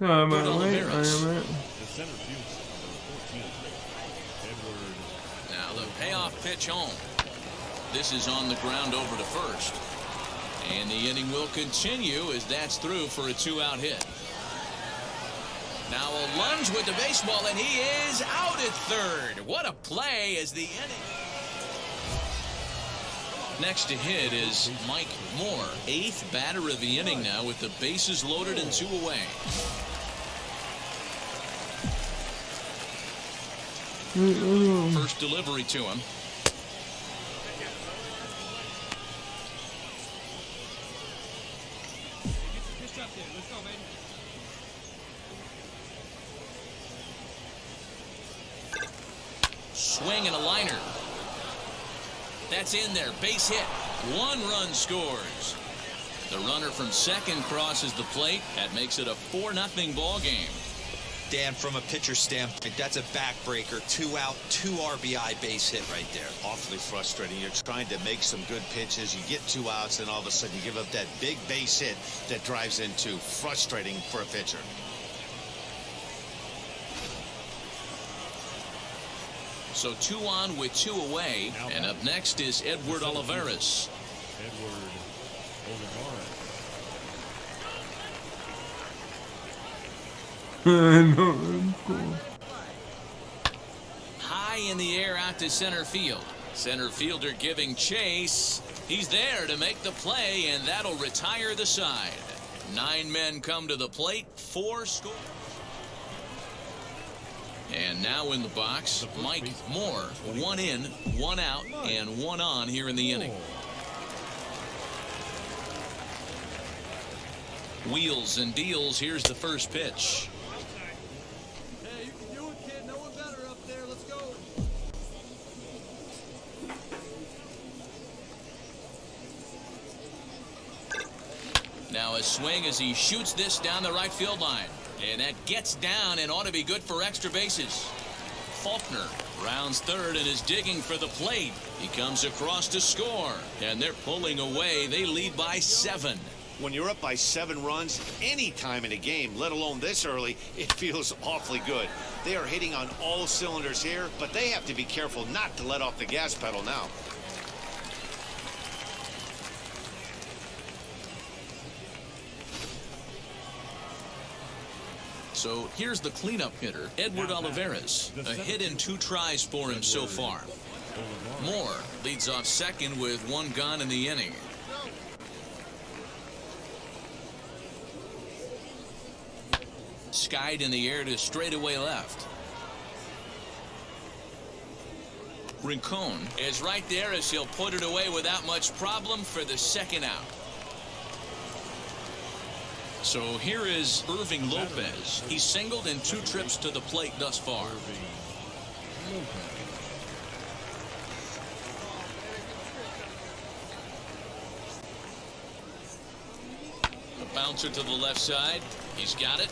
Sorry about Bruno the wait. I Ramirez. am at. The center fields number 14. Edward. Now the payoff pitch home. This is on the ground over to first. And the inning will continue as that's through for a 2-out hit. Now a lunge with the baseball, and he is out at third. What a play as the inning. Next to hit is Mike Moore, 8th batter of the inning now with the bases loaded and 2 away. First delivery to him. Swing and a liner. That's in there. Base hit. 1 run scores. The runner from second crosses the plate. That makes it a 4-0 ball game. Dan, from a pitcher standpoint, that's a backbreaker. 2 out, 2 RBI base hit right there. Awfully frustrating. You're trying to make some good pitches. You get 2 outs, and all of a sudden you give up that big base hit that drives in 2. Frustrating for a pitcher. So 2 on with 2 away. And up next is Edward Olivares. Edward Olivares. No, cool. High in the air out to center field. Center fielder giving chase. He's there to make the play, and that'll retire the side. 9 men come to the plate, 4 score. And now in the box, Mike Moore. 1 in, 1 out, and 1 on here in the inning. Wheels and deals. Here's the first pitch. Hey, you can do it, kid. No one better up there. Let's go. Now a swing as he shoots this down the right field line. And that gets down and ought to be good for extra bases. Faulkner rounds third and is digging for the plate. He comes across to score. And they're pulling away. They lead by 7. When you're up by 7 runs any time in a game, let alone this early, it feels awfully good. They are hitting on all cylinders here, but they have to be careful not to let off the gas pedal now. So here's the cleanup hitter, Edward Olivares. A hit in 2 tries for him so far. Moore leads off second with 1 gone in the inning. Skied in the air to straightaway left. Rincon is right there as he'll put it away without much problem for the 2nd out. So here is Irving Lopez. He's singled in 2 trips to the plate thus far. The bouncer to the left side. He's got it.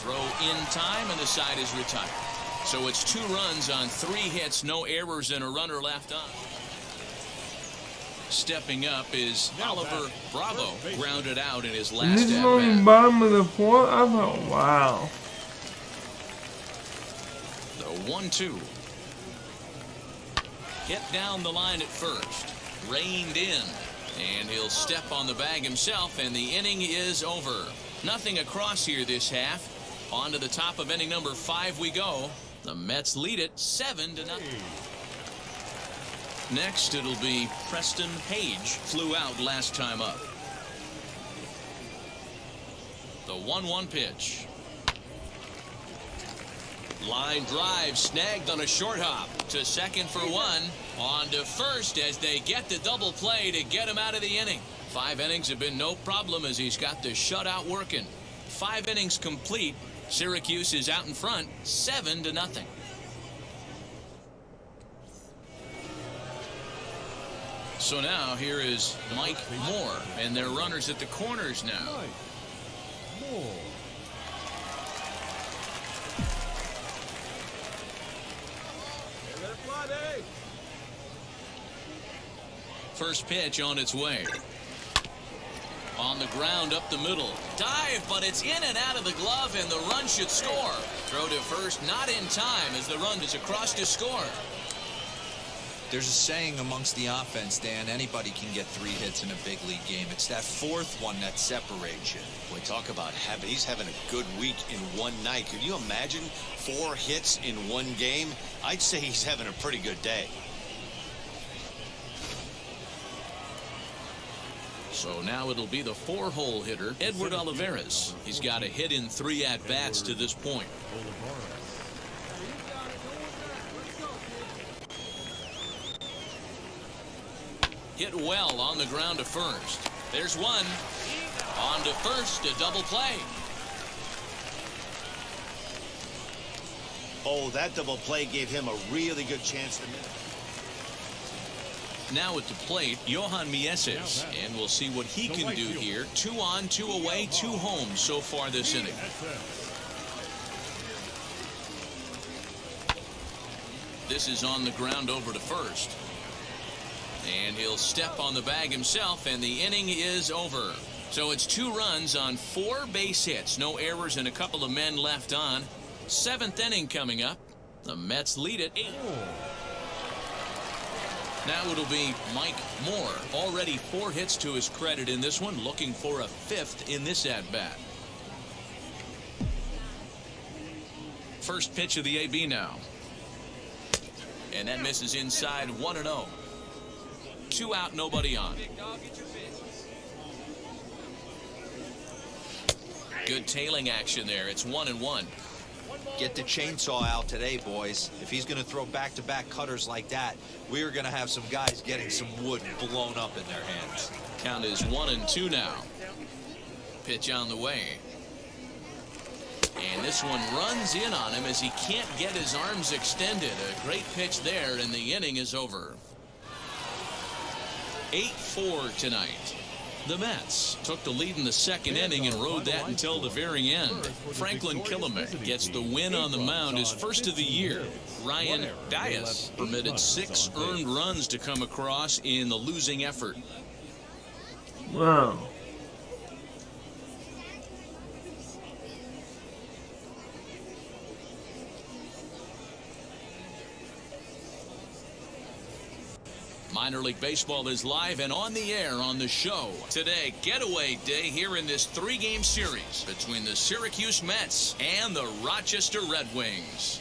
Throw in time, and the side is retired. So it's 2 runs on 3 hits, no errors, and a runner left on. Stepping up is Oliver Bravo, grounded out in his last This is at on the bat. bottom of the 4th. I thought, wow. The 1-2. Hit down the line at first. Reined in. And he'll step on the bag himself, and the inning is over. Nothing across here this half. On to the top of inning number 5 we go. The Mets lead it 7-0. Next, it'll be Preston Page. Flew out last time up. The 1-1 pitch. Line drive snagged on a short hop to second for 1. On to first as they get the double play to get him out of the inning. 5 innings have been no problem as he's got the shutout working. 5 innings complete. Syracuse is out in front 7-0. So now here is Mike Moore, and they're runners at the corners now. Moore. First pitch on its way. On the ground up the middle. Dive, but it's in and out of the glove, and the run should score. Throw to first, not in time as the run is across to score. There's a saying amongst the offense, Dan, anybody can get 3 hits in a big league game. It's that 4th one that separates you. Boy, talk about he's having a good week in one night. Could you imagine 4 hits in 1 game? I'd say he's having a pretty good day. So now it'll be the 4-hole hitter, Edward Olivares. He's got a hit in 3 at-bats to this point. Hit well on the ground to first. There's 1. On to first, a double play. Oh, that double play gave him a really good chance to miss. Now at the plate, Johan Mieses, and we'll see what he can do here. 2 on, 2 away, 2 home so far this inning. This is on the ground over to first. And he'll step on the bag himself, and the inning is over. So it's 2 runs on 4 base hits. No errors and a couple of men left on. 7th inning coming up. The Mets lead it 8. Now it'll be Mike Moore. Already 4 hits to his credit in this one. Looking for a 5th in this at-bat. First pitch of the AB now. And that misses inside 1-0. 2 out, nobody on. Good tailing action there. It's 1-1. Get the chainsaw out today, boys. If he's going to throw back-to-back cutters like that, we are going to have some guys getting some wood blown up in their hands. Count is 1-2 now. Pitch on the way. And this one runs in on him as he can't get his arms extended. A great pitch there, and the inning is over. 8-4 tonight. The Mets took the lead in the 2nd inning and rode that until the very end. Franklin Killimek gets the win on the mound, his first of the year. Ryan Dias permitted 6 earned runs to come across in the losing effort. Wow. Minor League Baseball is live and on the air on the show. Today, getaway day here in this 3-game series between the Syracuse Mets and the Rochester Red Wings.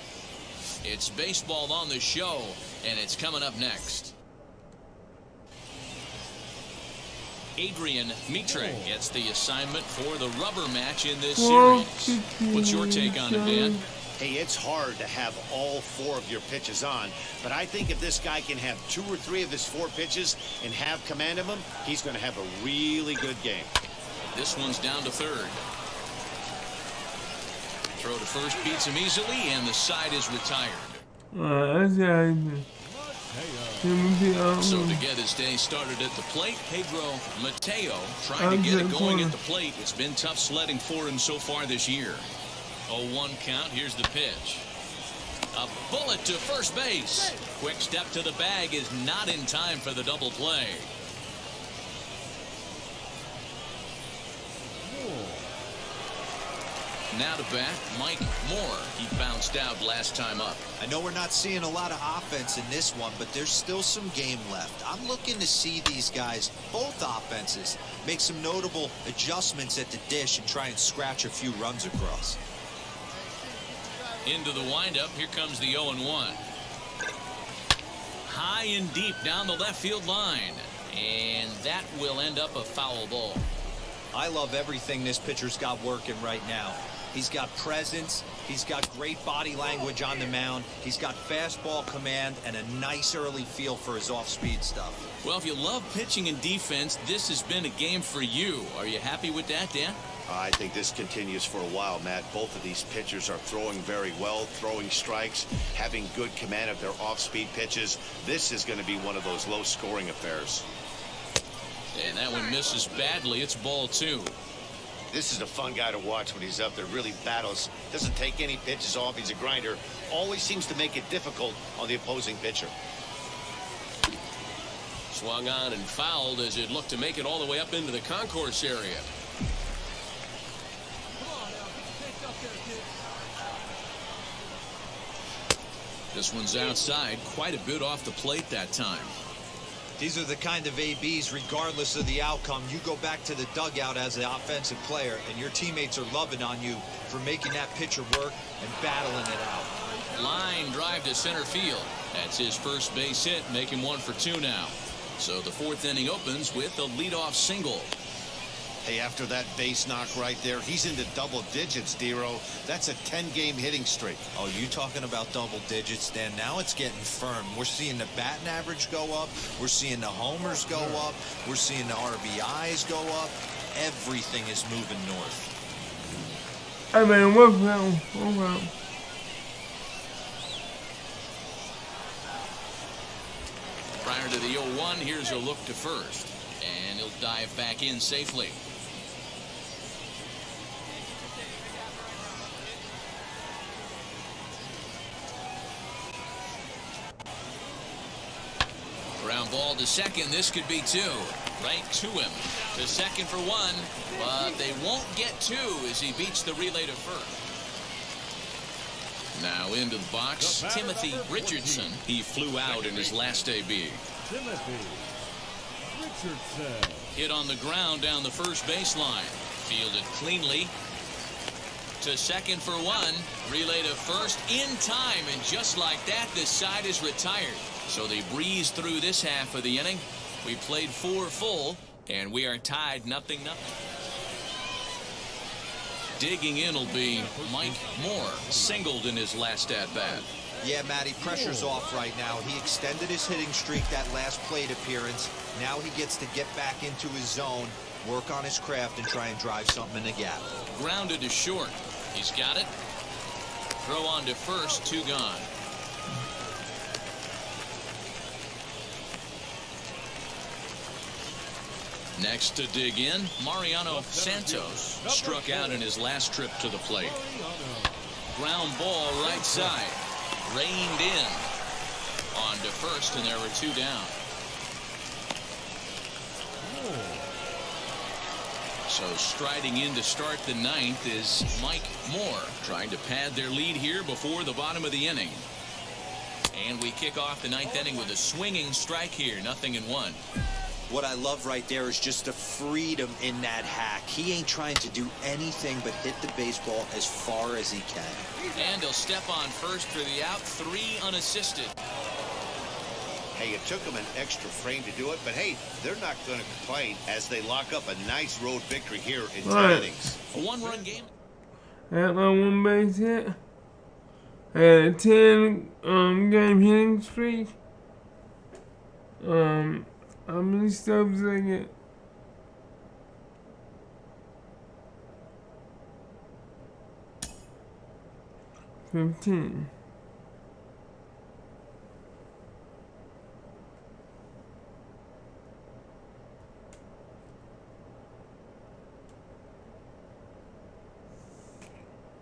It's baseball on the show, and it's coming up next. Adrian Mitre gets the assignment for the rubber match in this series. What's your take on it, Dan? Hey, it's hard to have all 4 of your pitches on, but I think if this guy can have 2 or 3 of his 4 pitches and have command of them, he's going to have a really good game. This one's down to third. Throw to first beats him easily, and the side is retired. So to get his day started at the plate, Pedro Mateo trying to get it going at the plate. It's been tough sledding for him so far this year. 0-1 count. Here's the pitch. A bullet to first base. Quick step to the bag is not in time for the double play. Now to bat, Mike Moore. He bounced out last time up. I know we're not seeing a lot of offense in this one, but there's still some game left. I'm looking to see these guys, both offenses, make some notable adjustments at the dish and try and scratch a few runs across. Into the windup. Here comes the 0-1. High and deep down the left field line. And that will end up a foul ball. I love everything this pitcher's got working right now. He's got presence. He's got great body language on the mound. He's got fastball command and a nice early feel for his off-speed stuff. Well, if you love pitching and defense, this has been a game for you. Are you happy with that, Dan? I think this continues for a while, Matt. Both of these pitchers are throwing very well, throwing strikes, having good command of their off-speed pitches. This is going to be one of those low-scoring affairs. And that one misses badly. It's ball 2. This is a fun guy to watch when he's up there. Really battles. Doesn't take any pitches off. He's a grinder. Always seems to make it difficult on the opposing pitcher. Swung on and fouled as it looked to make it all the way up into the concourse area. This one's outside, quite a bit off the plate that time. These are the kind of ABs, regardless of the outcome, you go back to the dugout as an offensive player, and your teammates are loving on you for making that pitcher work and battling it out. Line drive to center field. That's his first base hit, making 1 for 2 now. So the 4th inning opens with a leadoff single. Hey, after that base knock right there, he's into double digits, Dero. That's a 10-game hitting streak. Oh, you talking about double digits, Dan? Now it's getting firm. We're seeing the batting average go up. We're seeing the homers go up. We're seeing the RBIs go up. Everything is moving north. Hey, man, what's wrong? Prior to to the 0-1. Here's a look to first. And he'll dive back in safely. Ground ball to second. This could be two. Right to him. To second for one. But they won't get two as he beats the relay to first. Now into the box, Timothy Richardson. He flew out in his last AB. Timothy Richardson. Hit on the ground down the first baseline. Fielded cleanly. To second for one. Relay to first in time. And just like that, this side is retired. So they breeze through this half of the inning. We played 4 full, and we are tied 0-0. Digging in will be Mike Moore, singled in his last at-bat. Yeah, Matty, pressure's off right now. He extended his hitting streak that last plate appearance. Now he gets to get back into his zone, work on his craft, and try and drive something in the gap. Grounded to short. He's got it. Throw on to first, 2 gone. Next to dig in, Mariano Santos struck out in his last trip to the plate. Ground ball right side. Reined in. On to first, and there were 2 down. So striding in to start the 9th is Mike Moore, trying to pad their lead here before the bottom of the inning. And we kick off the 9th inning with a swinging strike here, 0-1. What I love right there is just the freedom in that hack. He ain't trying to do anything but hit the baseball as far as he can. And he'll step on first for the out, 3 unassisted. Hey, it took them an extra frame to do it, but hey, they're not going to complain as they lock up a nice road victory here in 10 innings. A 1-run game. Had my 1 base hit. Had a 10 game hitting streak. How many stubs did I get? $15.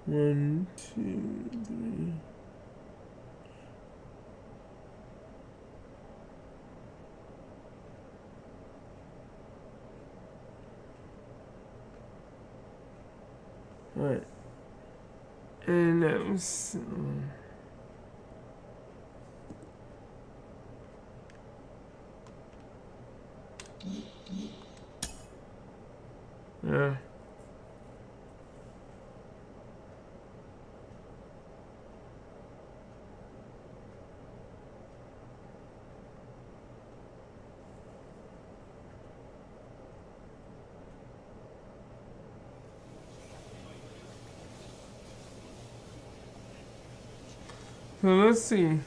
One, two, three. All right, and that was yeah. So let's see.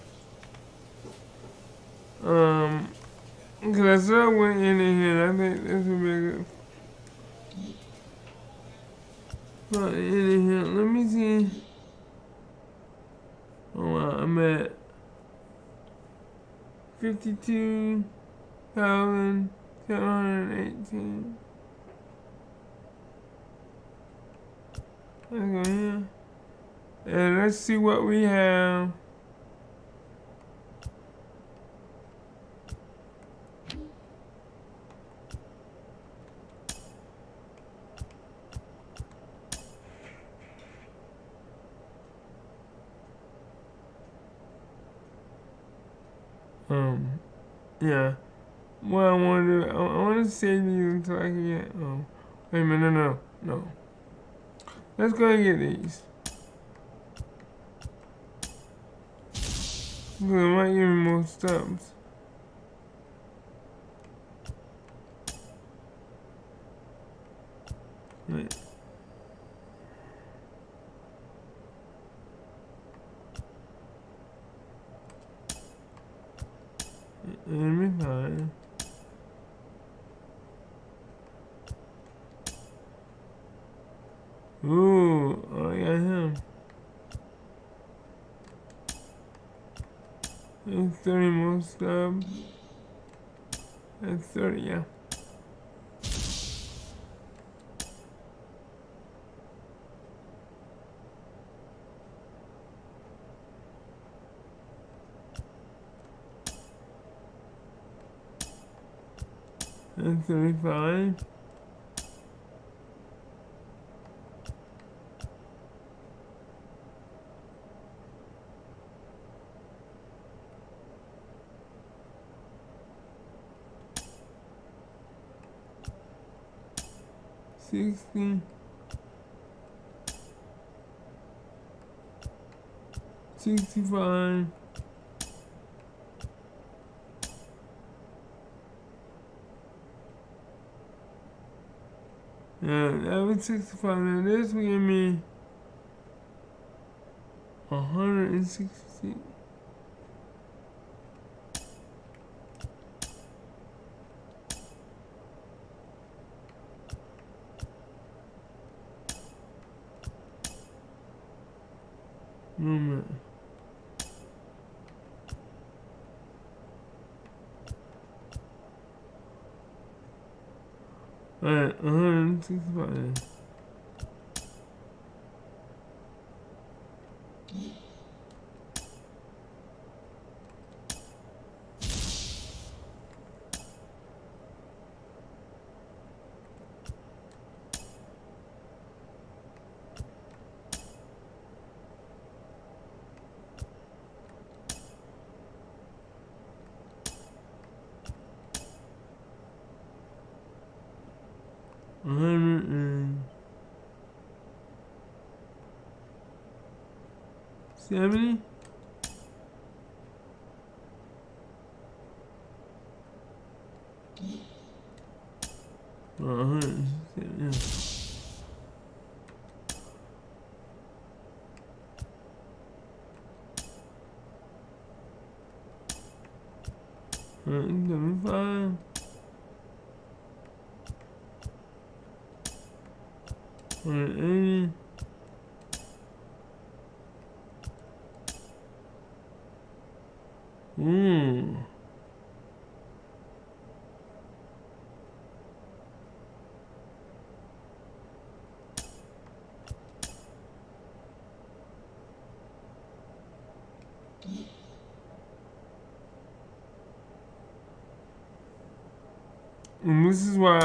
Cause I went in here. I think this would be a good. Put in here. Let me see. Oh wow, I'm at 52,718. Let's go here. And let's see what we have. Yeah. What I want to do, I want to save these until I can get, wait a minute, no. Let's go and get these. Because it might give me more stubs. Wait. Enemy fine. Ooh, oh, I got him. There's 30 more stubs. That's 30, yeah. That's 35. $60, $65, yeah, that was 65. Now this will give me 160. Moment. Alright, 165. $170. Yeah. $175. $180. Ooh. And this is why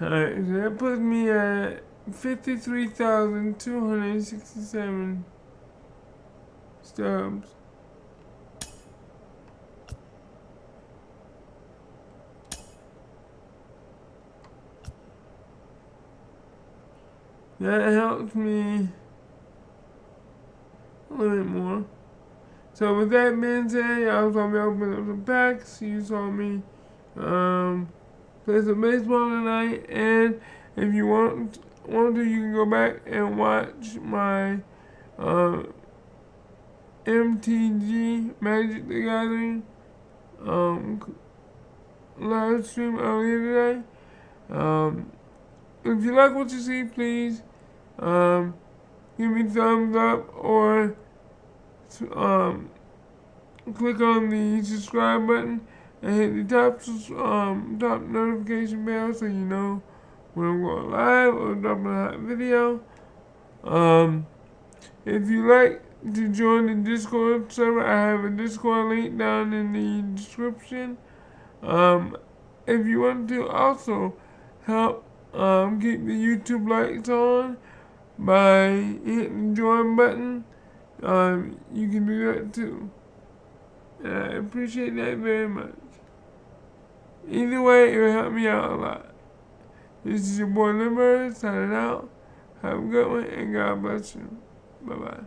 alright, so that puts me at 53,267 stubs. That helps me a little bit more. So with that being said, I was gonna be opening up some packs. You saw me play some baseball tonight, and if you want to, you can go back and watch my MTG Magic the Gathering live stream earlier today. If you like what you see, please give me a thumbs up or click on the subscribe button and hit the top notification bell so you know when I'm going live or dropping a hot video. If you like to join the Discord server, I have a Discord link down in the description. If you want to also help keep the YouTube lights on by hitting the join button, you can do that too. And I appreciate that very much. Either way, it will help me out a lot. This is your boy Limber signing out. Have a good one and God bless you. Bye bye.